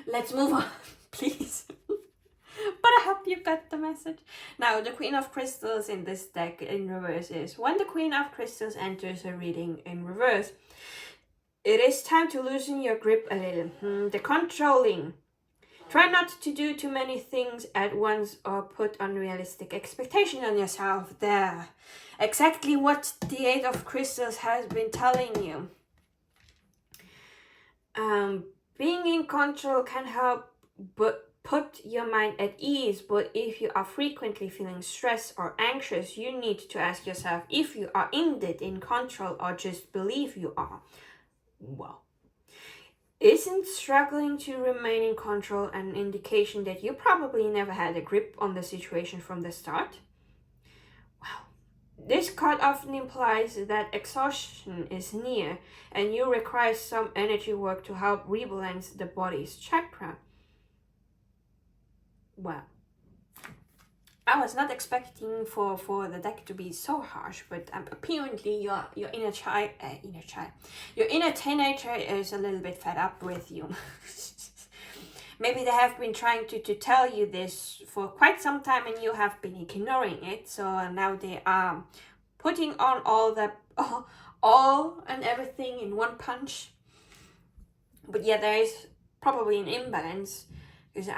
Speaker 1: let's move on, please. But I hope you got the message. Now, the Queen of Crystals in this deck in reverse is, when the Queen of Crystals enters a reading in reverse, it is time to loosen your grip a little. The controlling. Try not to do too many things at once or put unrealistic expectations on yourself. There. Exactly what the Eight of Crystals has been telling you. Being in control can help but put your mind at ease, but if you are frequently feeling stressed or anxious, you need to ask yourself if you are indeed in control or just believe you are. Well, isn't struggling to remain in control an indication that you probably never had a grip on the situation from the start? Well, this card often implies that exhaustion is near and you require some energy work to help rebalance the body's chakra. Well, I was not expecting for the deck to be so harsh, but apparently your inner teenager is a little bit fed up with you. Maybe they have been trying to tell you this for quite some time and you have been ignoring it. So now they are putting on all and everything in one punch. But yeah, there is probably an imbalance. because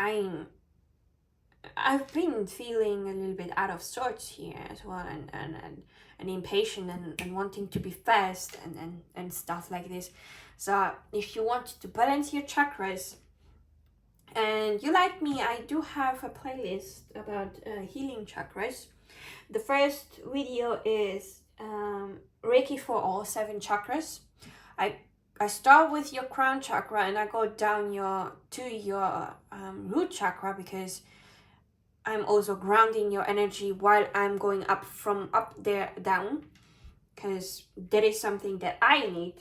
Speaker 1: I've been feeling a little bit out of sorts here as well, and impatient, and wanting to be fast, and stuff like this. So if you want to balance your chakras, and you like me, I do have a playlist about healing chakras. The first video is Reiki for all 7 chakras. I start with your crown chakra, and I go down to your root chakra, because I'm also grounding your energy while I'm going up from up there down, because that is something that I need,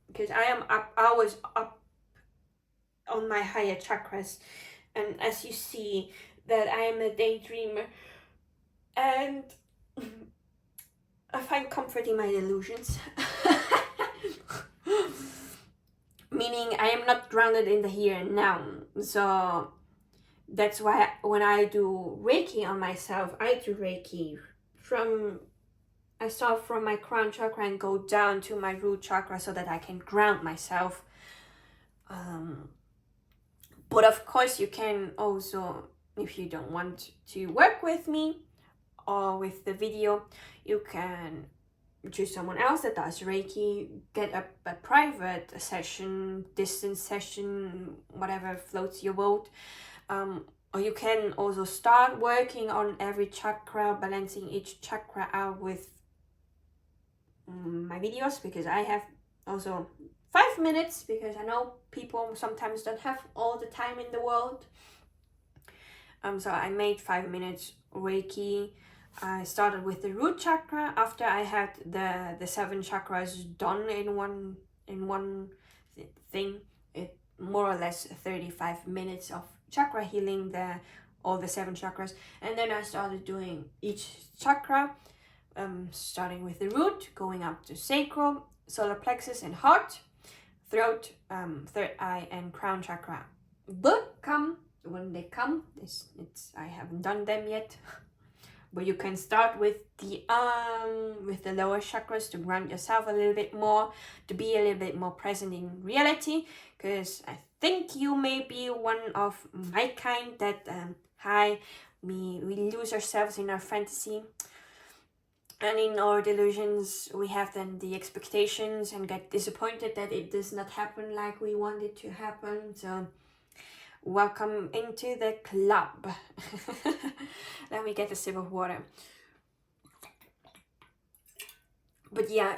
Speaker 1: because I was up on my higher chakras, and as you see that I am a daydreamer, and I find comfort in my delusions. Meaning I am not grounded in the here and now. So that's why when I do Reiki on myself, I do Reiki I start from my crown chakra and go down to my root chakra, so that I can ground myself. But of course you can also, if you don't want to work with me or with the video, you can choose someone else that does Reiki, get a private session, distance session, whatever floats your boat. Or you can also start working on every chakra, balancing each chakra out with my videos, because I have also 5 minutes, because I know people sometimes don't have all the time in the world. So I made 5 minutes Reiki. I started with the root chakra after I had the 7 chakras done in one thing. It more or less 35 minutes of chakra healing, all the 7 chakras, and then I started doing each chakra, starting with the root, going up to sacral, solar plexus and heart, throat, third eye, and crown chakra. But when they come, I haven't done them yet. But you can start with the lower chakras to ground yourself a little bit more, to be a little bit more present in reality, because I think you may be one of my kind that we lose ourselves in our fantasy, and in our delusions we have then the expectations and get disappointed that it does not happen like we want it to happen. So welcome into the club. Let me get a sip of water. But yeah,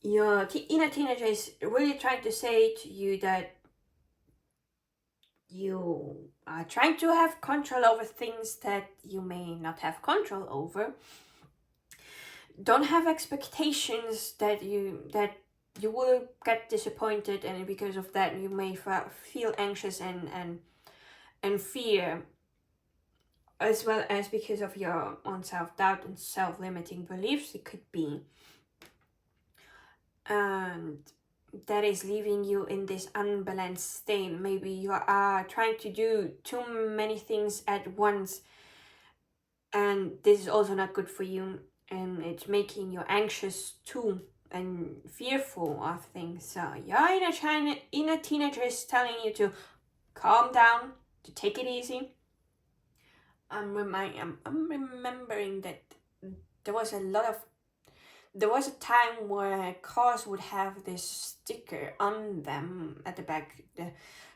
Speaker 1: your inner teenager is really trying to say to you that you are trying to have control over things that you may not have control over. Don't have expectations that you will get disappointed, and because of that you may feel anxious and fear, as well as because of your own self-doubt and self-limiting beliefs. It could be, and that is leaving you in this unbalanced state. Maybe you are trying to do too many things at once, and this is also not good for you, and it's making you anxious too and fearful of things. So your inner teenager is telling you to calm down, to take it easy. I'm remembering that there was a time where cars would have this sticker on them at the back,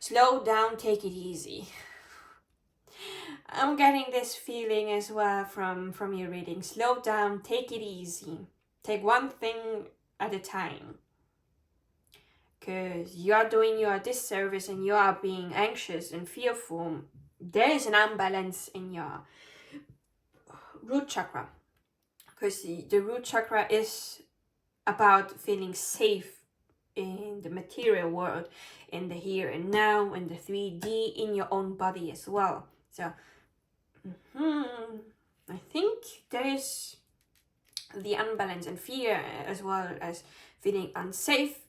Speaker 1: slow down, take it easy. I'm getting this feeling as well from your reading. Slow down, take it easy. Take one thing at a time. Because you are doing your disservice and you are being anxious and fearful. There is an unbalance in your root chakra. Because the root chakra is about feeling safe in the material world, in the here and now, in the 3D, in your own body as well. So I think there is the unbalance and fear, as well as feeling unsafe,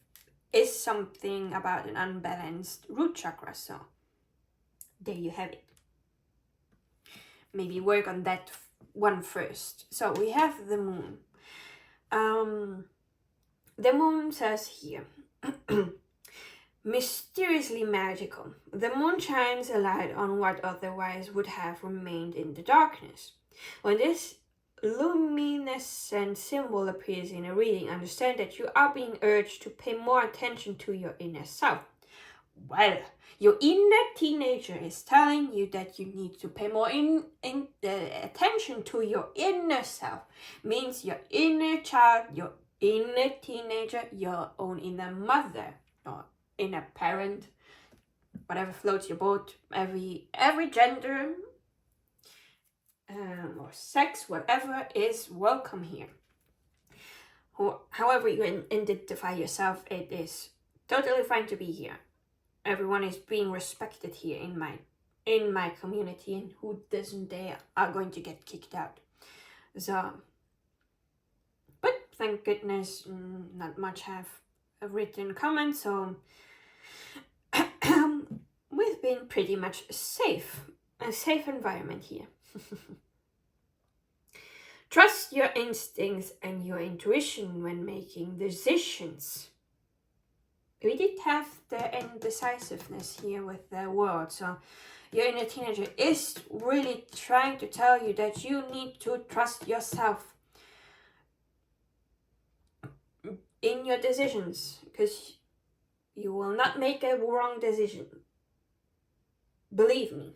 Speaker 1: is something about an unbalanced root chakra. So there you have it. Maybe work on that one first. So we have the moon. The moon says here, mysteriously magical. The moon shines a light on what otherwise would have remained in the darkness. When this luminescent symbol appears in a reading, understand that you are being urged to pay more attention to your inner self. Well, your inner teenager is telling you that you need to pay more attention to your inner self. Means your inner child, your inner teenager, your own inner mother, or inner parent, whatever floats your boat. Every gender or sex, whatever, is welcome here. However you identify yourself, it is totally fine to be here. Everyone is being respected here in my community, and who doesn't, they are going to get kicked out. So, but thank goodness, not much have written comments, so we've been pretty much safe. A safe environment here. Trust your instincts and your intuition when making decisions. We did have the indecisiveness here with the world, so your inner teenager is really trying to tell you that you need to trust yourself in your decisions, because you will not make a wrong decision. Believe me.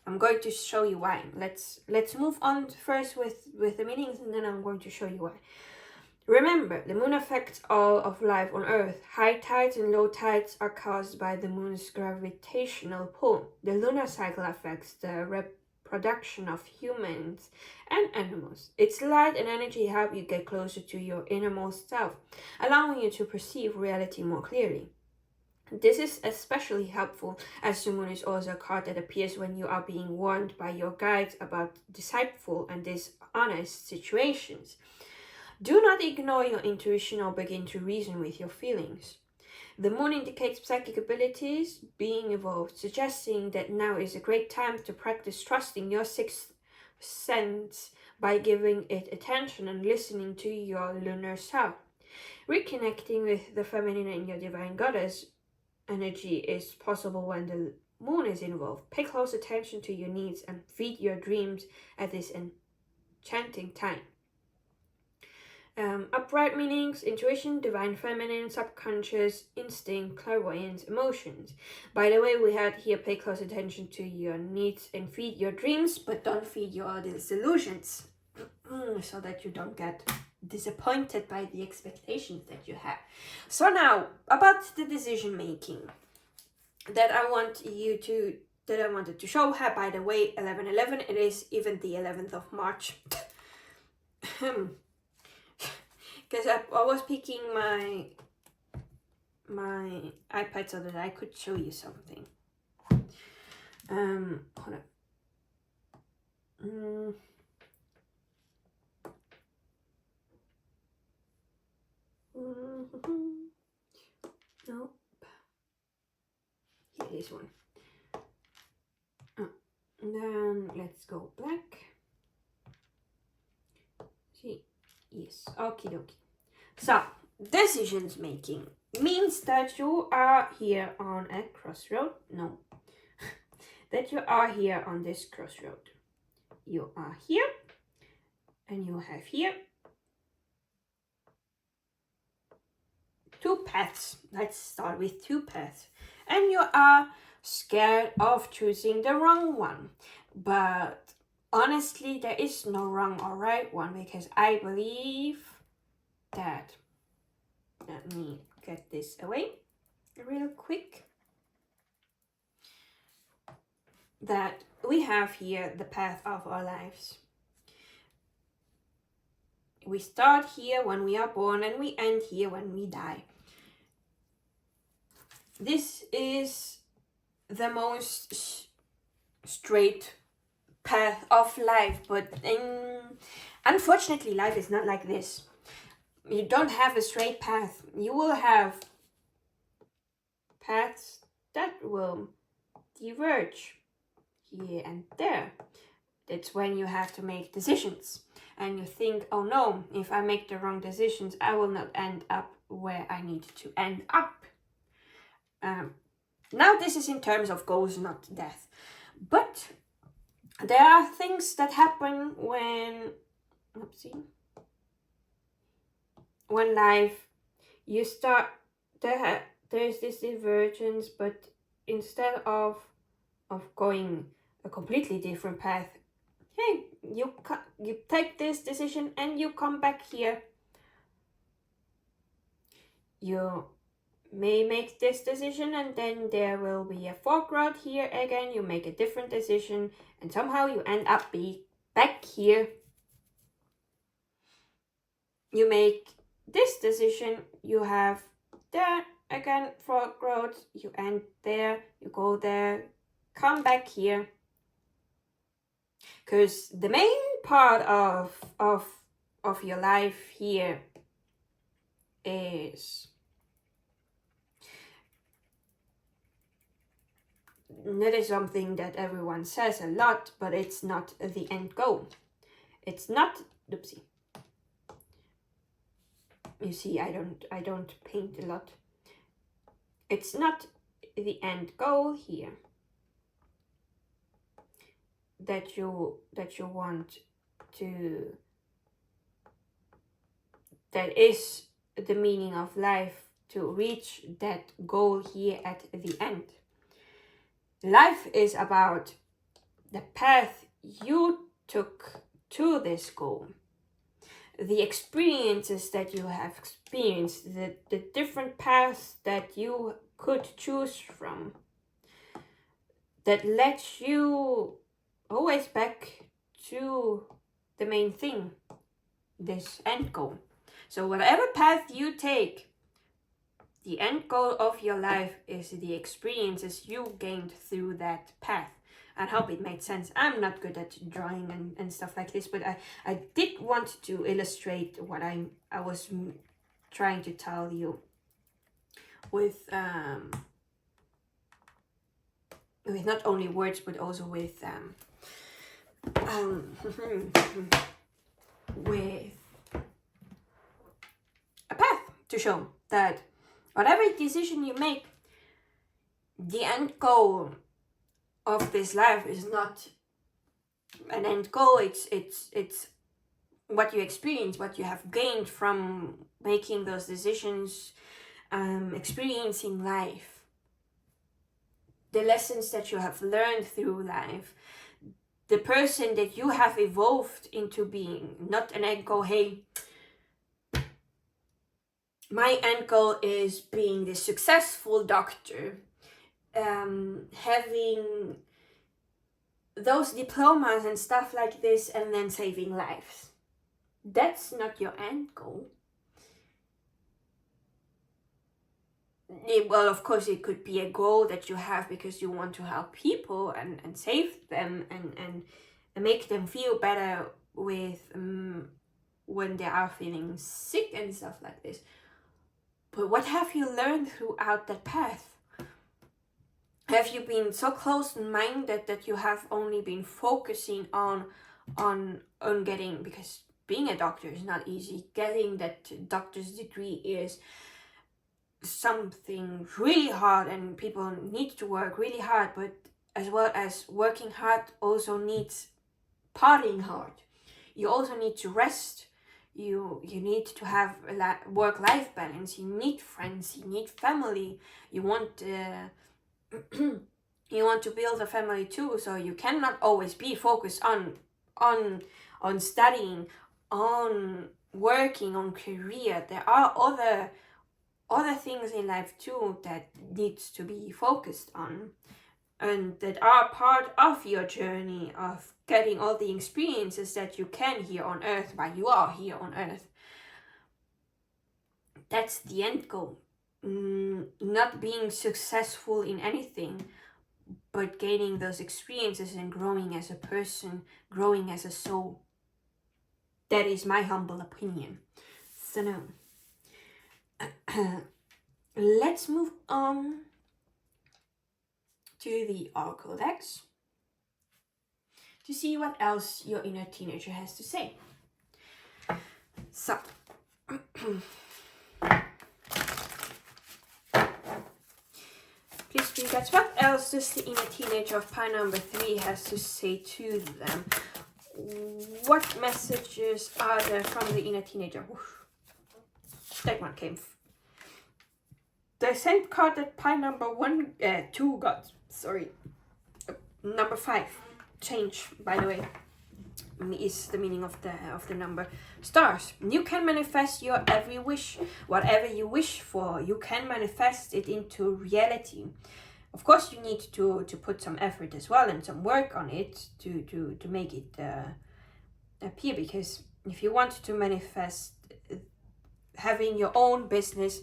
Speaker 1: I'm going to show you why. Let's move on first with the meanings, and then I'm going to show you why. Remember, the moon affects all of life on Earth. High tides and low tides are caused by the moon's gravitational pull. The lunar cycle affects the reproduction of humans and animals. Its light and energy help you get closer to your innermost self, allowing you to perceive reality more clearly. This is especially helpful as the moon is also a card that appears when you are being warned by your guides about deceitful and dishonest situations. Do not ignore your intuition or begin to reason with your feelings. The moon indicates psychic abilities being evolved, suggesting that now is a great time to practice trusting your sixth sense by giving it attention and listening to your lunar self. Reconnecting with the feminine and your divine goddess energy is possible when the moon is involved. Pay close attention to your needs and feed your dreams at this enchanting time. Upright meanings: intuition, divine feminine, subconscious, instinct, clairaudience, emotions. By the way, we had here pay close attention to your needs and feed your dreams, but don't feed your disillusions, so that you don't get disappointed by the expectations that you have. So now, about the decision making that I wanted to show her. By the way, 11/11, it is even the 11th of March. Because I was picking my iPad so that I could show you something. Hold on. Nope. Here, this one. And then let's go black. See? Yes. Okie dokie. So, decisions making means that you are here on a crossroad. No. That you are here on this crossroad. You are here, and you have here two paths. Let's start with two paths. And you are scared of choosing the wrong one. But honestly, there is no wrong or right one, because I believe that, let me get this away real quick, that we have here the path of our lives. We start here when we are born and we end here when we die. This is the most straight path of life, but unfortunately life is not like this. You don't have a straight path. You will have paths that will diverge here and there. That's when you have to make decisions. And you think, oh no, if I make the wrong decisions, I will not end up where I need to end up. Now this is in terms of goals, not death. But there are things that happen when, when life, you start, there's this divergence, but instead of going a completely different path, hey, you take this decision and you come back here. You may make this decision and then there will be a fork road here again. You make a different decision and somehow you end up back here. You make this decision, you have there again fork road, you end there, you go there, come back here. Because the main part of your life here is that is something that everyone says a lot, but it's not the end goal. It's not, oopsie. You see, I don't paint a lot. It's not the end goal here that you want to, that is the meaning of life, to reach that goal here at the end. Life is about the path you took to this goal, the experiences that you have experienced, the different paths that you could choose from, that led you always back to the main thing, this end goal. So whatever path you take, the end goal of your life is the experiences you gained through that path. I hope it made sense. I'm not good at drawing and stuff like this, but I did want to illustrate what I was trying to tell you with not only words but also with with a path to show that whatever decision you make, the end goal of this life is not an end goal. It's what you experience, what you have gained from making those decisions, experiencing life, the lessons that you have learned through life, the person that you have evolved into being. Not an end goal, hey, my end goal is being the successful doctor, having those diplomas and stuff like this, and then saving lives. That's not your end goal. Well, of course, it could be a goal that you have because you want to help people and save them and make them feel better with when they are feeling sick and stuff like this. But what have you learned throughout that path? Have you been so close-minded that you have only been focusing on getting, because being a doctor is not easy. Getting that doctor's degree is something really hard and people need to work really hard, but as well as working hard also needs partying hard. You also need to rest. You need to have a work-life balance. You need friends. You need family. You want to build a family too. So you cannot always be focused on studying, on working, on career. There are other things in life too that needs to be focused on, and that are part of your journey of getting all the experiences that you can here on earth while you are here on earth. That's the end goal. Not being successful in anything, but gaining those experiences and growing as a person, growing as a soul. That is my humble opinion. So now, let's move on to the Oracle decks to see what else your inner teenager has to say. So, That's what else does the inner teenager of pile number 3 has to say to them. What messages are there from the inner teenager? Oof. That one came. The same card that pile number 2 got. Sorry. Number 5. Change, by the way, is the meaning of the number. Stars. You can manifest your every wish. Whatever you wish for, you can manifest it into reality. Of course, you need to put some effort as well and some work on it to make it appear. Because if you want to manifest having your own business,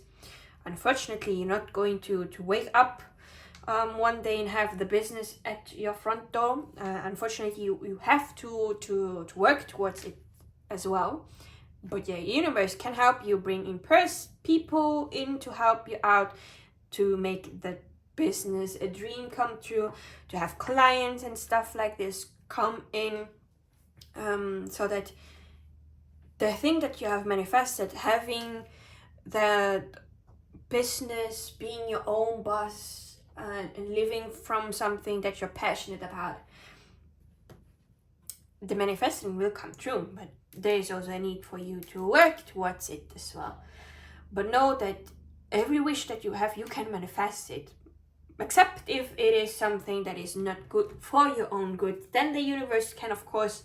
Speaker 1: unfortunately, you're not going to wake up one day and have the business at your front door. Unfortunately, you have to work towards it as well. But the universe can help you bring in people in to help you out to make the business a dream come true, to have clients and stuff like this come in, so that the thing that you have manifested, having the business, being your own boss, and living from something that you're passionate about, the manifesting will come true. But there is also a need for you to work towards it as well. But know that every wish that you have, you can manifest it. Except if it is something that is not good for your own good, then the universe can, of course,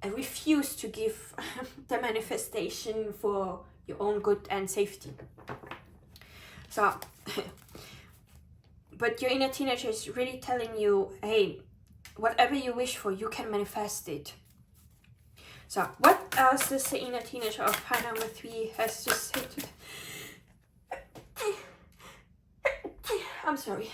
Speaker 1: refuse to give the manifestation for your own good and safety. So, but your inner teenager is really telling you, hey, whatever you wish for, you can manifest it. So, what else does the inner teenager of pile number 3 has to say to them? I'm sorry.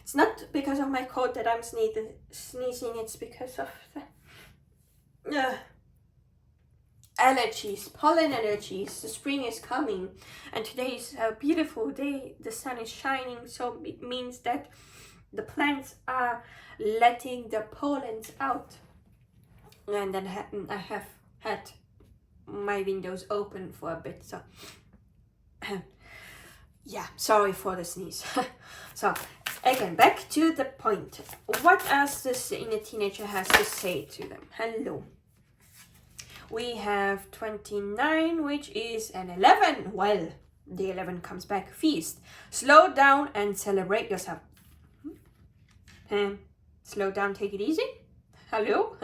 Speaker 1: It's not because of my cold that I'm sneezing, it's because of the allergies, pollen allergies. The spring is coming, and today is a beautiful day. The sun is shining, so it means that the plants are letting the pollens out. And then I have had my windows open for a bit, so yeah, sorry for the sneeze. So again, back to the point. What else does the inner teenager has to say to them? Hello. We have 29, which is an 11. Well, the 11 comes back. Feast. Slow down and celebrate yourself. Slow down, take it easy. Hello.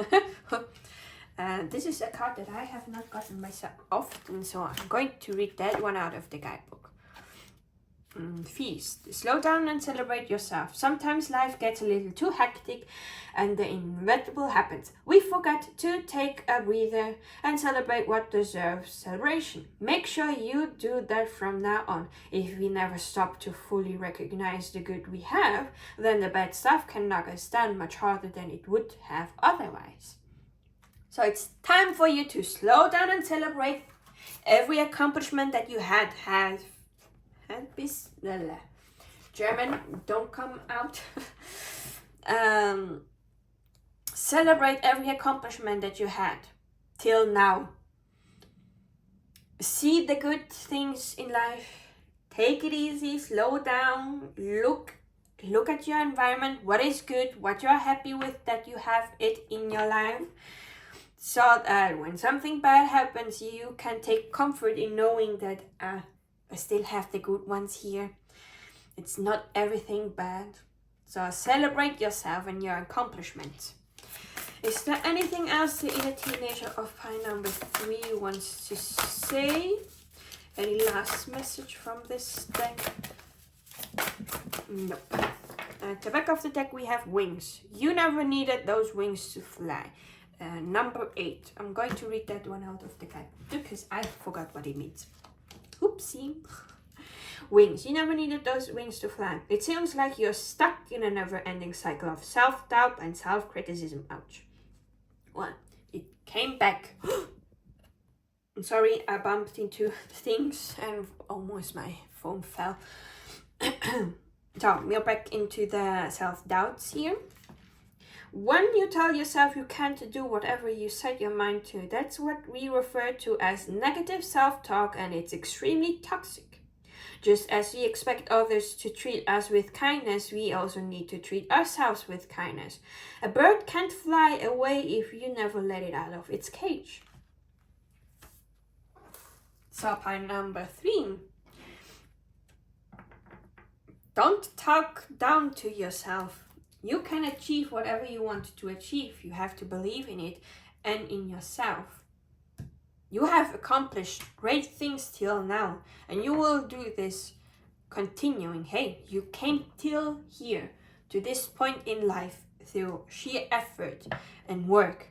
Speaker 1: This is a card that I have not gotten myself often, so I'm going to read that one out of the guidebook. Feast. Slow down and celebrate yourself. Sometimes life gets a little too hectic and the inevitable happens. We forget to take a breather and celebrate what deserves celebration. Make sure you do that from now on. If we never stop to fully recognize the good we have, then the bad stuff can knock us down much harder than it would have otherwise. So it's time for you to slow down and celebrate every accomplishment that you had. German, don't come out. Celebrate every accomplishment that you had till now. See the good things in life. Take it easy, slow down, look at your environment, what is good, what you're happy with that you have it in your life. So that when something bad happens, you can take comfort in knowing that I still have the good ones here. It's not everything bad. So celebrate yourself and your accomplishments. Is there anything else the inner teenager of pile number 3 wants to say? Any last message from this deck? Nope. At the back of the deck we have wings. You never needed those wings to fly. Number 8. I'm going to read that one out of the guide because I forgot what it means. Oopsie. Wings. You never needed those wings to fly. It seems like you're stuck in a never-ending cycle of self-doubt and self-criticism. Ouch. Well, it came back. I'm sorry, I bumped into things and almost my phone fell. So, we're back into the self-doubts here. When you tell yourself you can't do whatever you set your mind to, that's what we refer to as negative self-talk, and it's extremely toxic. Just as we expect others to treat us with kindness, we also need to treat ourselves with kindness. A bird can't fly away if you never let it out of its cage. So point number 3. Don't talk down to yourself. You can achieve whatever you want to achieve. You have to believe in it and in yourself. You have accomplished great things till now, and you will do this continuing. Hey, you came till here, to this point in life, through sheer effort and work.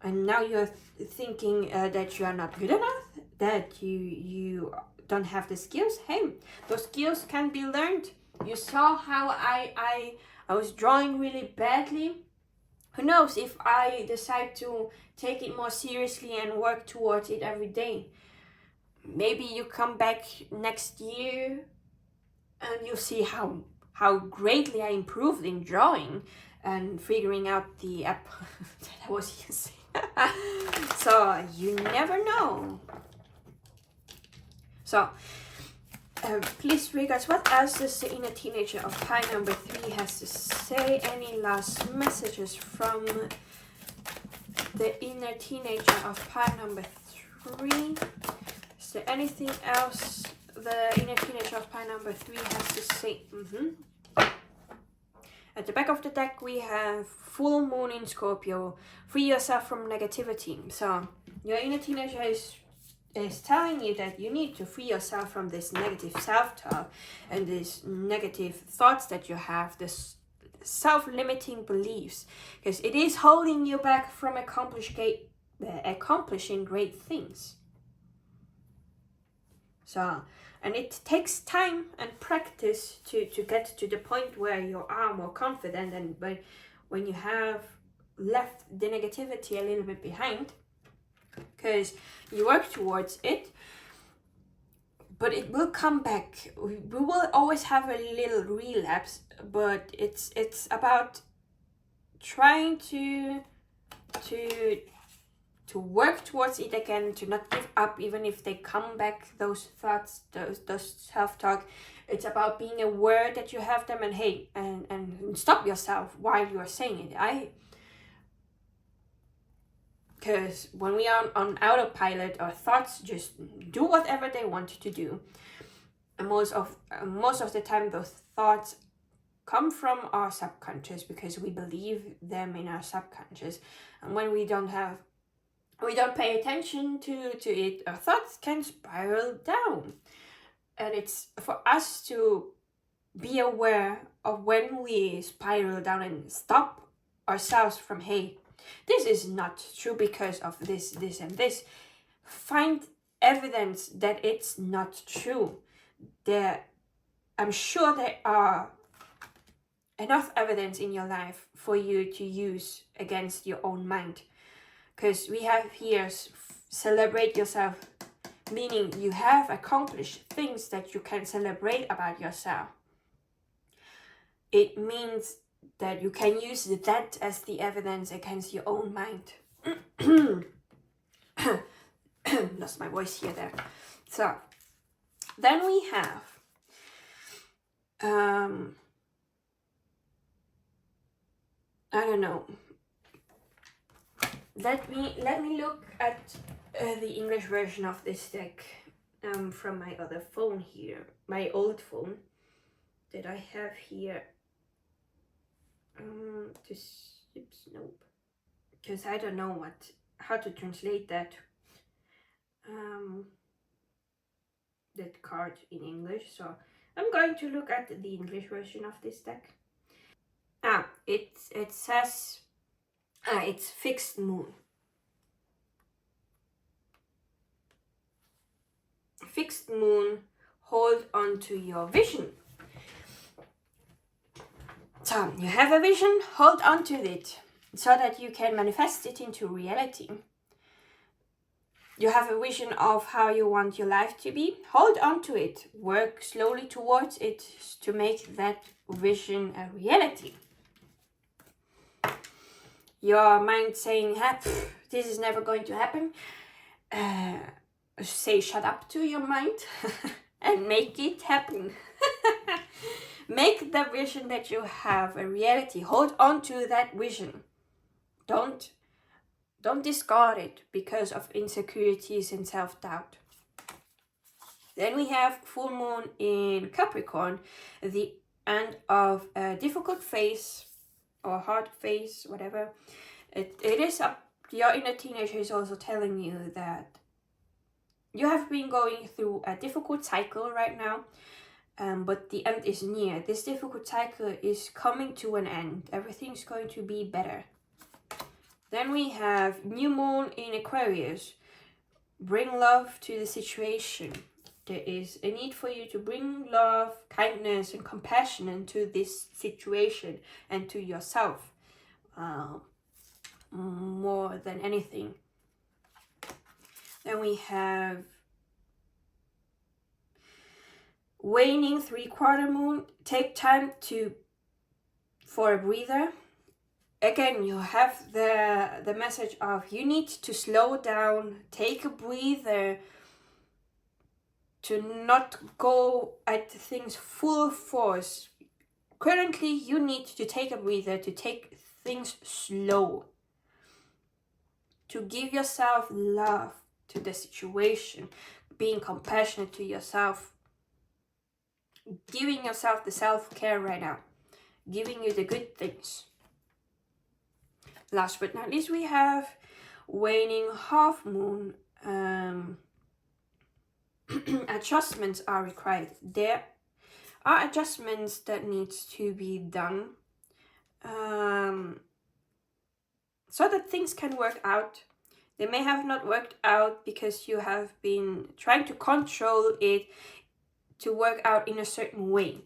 Speaker 1: And now you're thinking that you are not good enough, that you don't have the skills. Hey, those skills can be learned. You saw how I was drawing really badly. Who knows, if I decide to take it more seriously and work towards it every day, maybe you come back next year and you see how greatly I improved in drawing and figuring out the app that I was using. So you never know. So please, regards, what else does the inner teenager of pie number 3 has to say? Any last messages from the inner teenager of pie number 3? Is there anything else the inner teenager of pie number 3 has to say? At the back of the deck we have full moon in Scorpio. Free yourself from negativity. So your inner teenager is telling you that you need to free yourself from this negative self-talk and these negative thoughts that you have, this self-limiting beliefs, because it is holding you back from accomplishing great things. So, and it takes time and practice to get to the point where you are more confident, and when you have left the negativity a little bit behind, because you work towards it, but it will come back. We will always have a little relapse, but it's about trying to work towards it again, to not give up even if they come back, those thoughts, those self-talk. It's about being aware that you have them, and hey, and stop yourself while you are saying it. Because when we are on autopilot, our thoughts just do whatever they want to do. And most of the time, those thoughts come from our subconscious, because we believe them in our subconscious. And when we don't pay attention to it, our thoughts can spiral down. And it's for us to be aware of when we spiral down and stop ourselves from, hey, this is not true because of this, and this. Find evidence that it's not true. I'm sure there are enough evidence in your life for you to use against your own mind. Because we have here, celebrate yourself, meaning you have accomplished things that you can celebrate about yourself. It means that you can use that as the evidence against your own mind. Lost my voice here there. So then we have I don't know. Let me look at the English version of this deck from my other phone here, my old phone that I have here. Nope, because I don't know how to translate that that card in English. So I'm going to look at the English version of this deck. It says it's fixed moon. Fixed moon, hold on to your vision. So you have a vision, hold on to it so that you can manifest it into reality. You have a vision of how you want your life to be, hold on to it, work slowly towards it to make that vision a reality. your mind saying, this is never going to happen, say shut up to your mind and make it happen. Make the vision that you have a reality. Hold on to that vision. Don't discard it because of insecurities and self-doubt. Then we have full moon in Capricorn, the end of a difficult phase or hard phase, whatever. It is up. Your inner teenager is also telling you that you have been going through a difficult cycle right now, but the end is near. This difficult cycle is coming to an end. Everything's going to be better. Then we have new moon in Aquarius. Bring love to the situation. There is a need for you to bring love, kindness, and compassion into this situation and to yourself more than anything. Then we have waning 3/4 moon. Take time for a breather. Again, you have the message of you need to slow down, take a breather, to not go at things full force. Currently, you need to take a breather, to take things slow, to give yourself love to the situation, being compassionate to yourself, giving yourself the self-care right now, giving you the good things. Last but not least, we have waning half moon. Adjustments are required. There are adjustments that needs to be done so that things can work out. They may have not worked out because you have been trying to control it to work out in a certain way,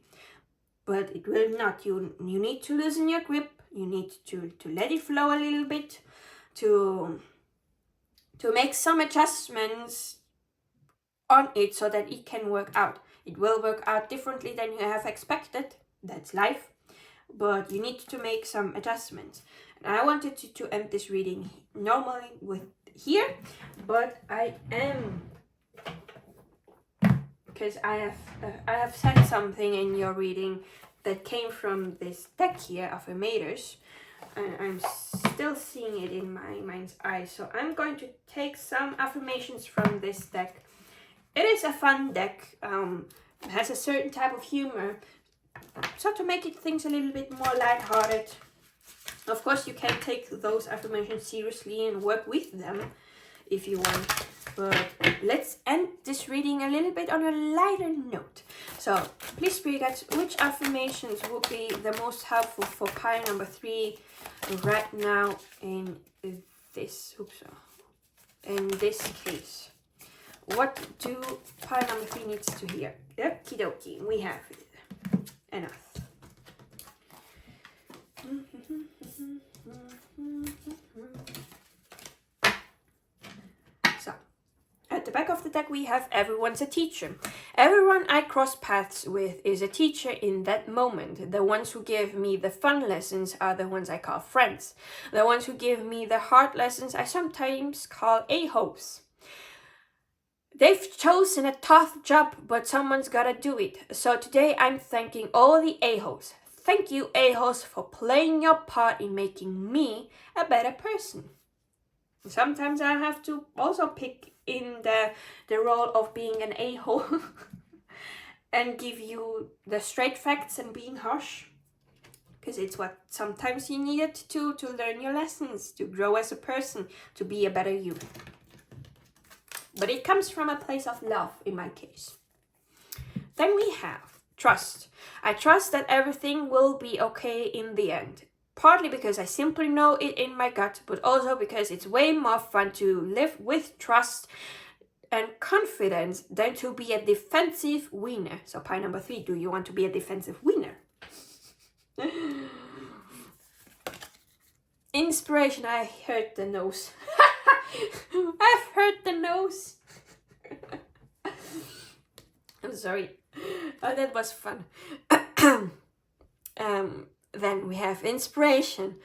Speaker 1: but it will not. You need to loosen your grip. You need to let it flow a little bit, to make some adjustments on it so that it can work out. It will work out differently than you have expected. That's life. But you need to make some adjustments. And I wanted to end this reading normally with here, but I am, because I have said something in your reading that came from this deck here, Affirmators, and I'm still seeing it in my mind's eye. So I'm going to take some affirmations from this deck. It is a fun deck. It has a certain type of humor, so to make it things a little bit more lighthearted. Of course, you can take those affirmations seriously and work with them if you want. But let's end this reading a little bit on a lighter note. So, please, Spirit Guides, which affirmations will be the most helpful for pile number 3 right now in this case? What do pile number 3 needs to hear? Okie dokie, we have enough. So, at the back of the deck we have everyone's a teacher. Everyone I cross paths with is a teacher in that moment. The ones who give me the fun lessons are the ones I call friends. The ones who give me the hard lessons I sometimes call a-holes. They've chosen a tough job, but someone's gotta do it. So today I'm thanking all the a-holes. Thank you, a-holes, for playing your part in making me a better person. Sometimes I have to also pick in the role of being an a-hole and give you the straight facts and being harsh. Because it's what sometimes you needed to learn your lessons, to grow as a person, to be a better you. But it comes from a place of love in my case. Then we have trust. I trust that everything will be okay in the end. Partly because I simply know it in my gut, but also because it's way more fun to live with trust and confidence than to be a defensive winner. So pile number 3, do you want to be a defensive winner? Inspiration, I heard the nose. I've heard the nose. I'm sorry. Oh, that was fun. Then we have inspiration.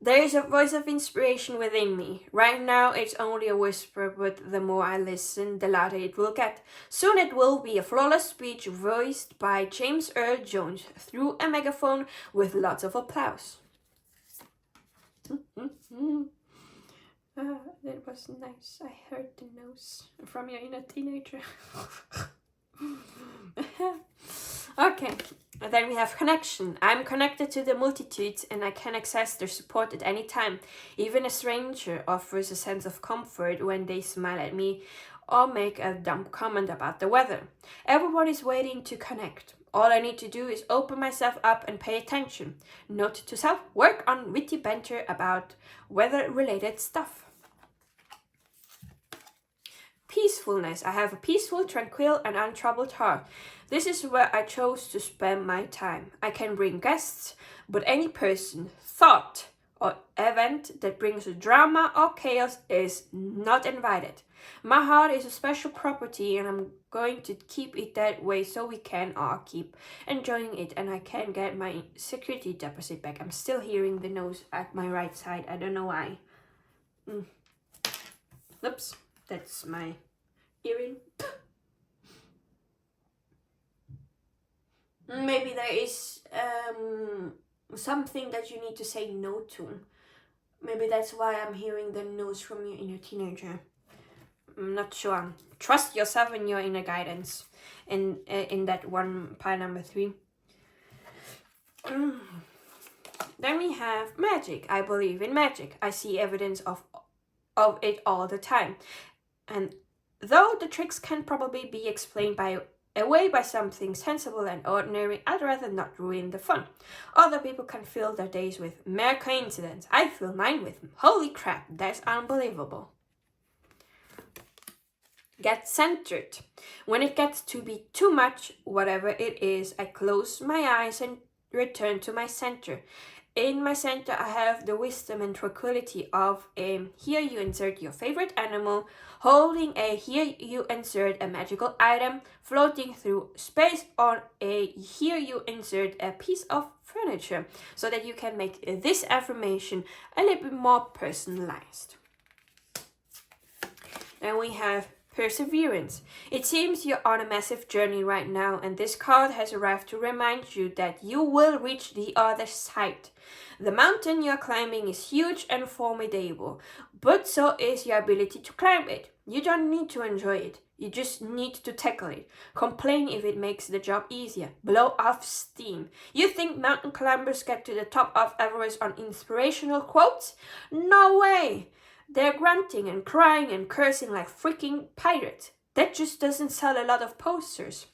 Speaker 1: There is a voice of inspiration within me. Right now it's only a whisper, but the more I listen, the louder it will get. Soon it will be a flawless speech voiced by James Earl Jones through a megaphone with lots of applause. That was nice. I heard the nose from your inner teenager. Okay, and then we have connection. I'm connected to the multitudes and I can access their support at any time. Even a stranger offers a sense of comfort when they smile at me or make a dumb comment about the weather. Everyone is waiting to connect. All I need to do is open myself up and pay attention. Note to self, work on witty banter about weather-related stuff. Peacefulness. I have a peaceful, tranquil, and untroubled heart. This is where I chose to spend my time. I can bring guests, but any person, thought, or event that brings drama or chaos is not invited. My heart is a special property and I'm going to keep it that way so we can all keep enjoying it and I can get my security deposit back. I'm still hearing the nose at my right side. I don't know why. Oops, that's my earring. Maybe there is something that you need to say no to. Maybe that's why I'm hearing the nose from your inner teenager. I'm not sure. Trust yourself in your inner guidance. In that one pile number 3. Then we have magic. I believe in magic. I see evidence of it all the time. And though the tricks can probably be explained away by something sensible and ordinary, I'd rather not ruin the fun. Other people can fill their days with mere coincidence. I fill mine with holy crap, that's unbelievable. Get centered. When it gets to be too much, whatever it is, I close my eyes and return to my center. In my center, I have the wisdom and tranquility of a here you insert your favorite animal, holding a here you insert a magical item, floating through space, or a here you insert a piece of furniture, so that you can make this affirmation a little bit more personalized. Then we have perseverance. It seems you're on a massive journey right now, and this card has arrived to remind you that you will reach the other side. The mountain you're climbing is huge and formidable, but so is your ability to climb it. You don't need to enjoy it. You just need to tackle it. Complain if it makes the job easier. Blow off steam. You think mountain climbers get to the top of Everest on inspirational quotes? No way! They're grunting and crying and cursing like freaking pirates. That just doesn't sell a lot of posters.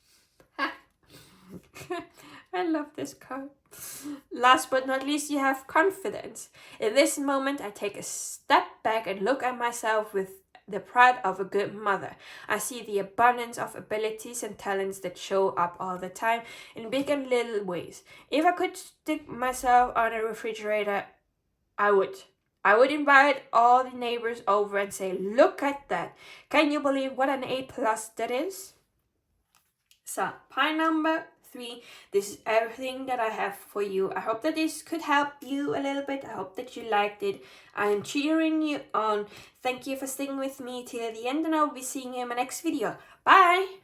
Speaker 1: I love this card. Last but not least, you have confidence. In this moment, I take a step back and look at myself with the pride of a good mother. I see the abundance of abilities and talents that show up all the time in big and little ways. If I could stick myself on a refrigerator, I would. I would invite all the neighbors over and say, look at that. Can you believe what an A+ that is? So, pile number 3, this is everything that I have for you. I hope that this could help you a little bit. I hope that you liked it. I am cheering you on. Thank you for sticking with me till the end, and I'll be seeing you in my next video. Bye!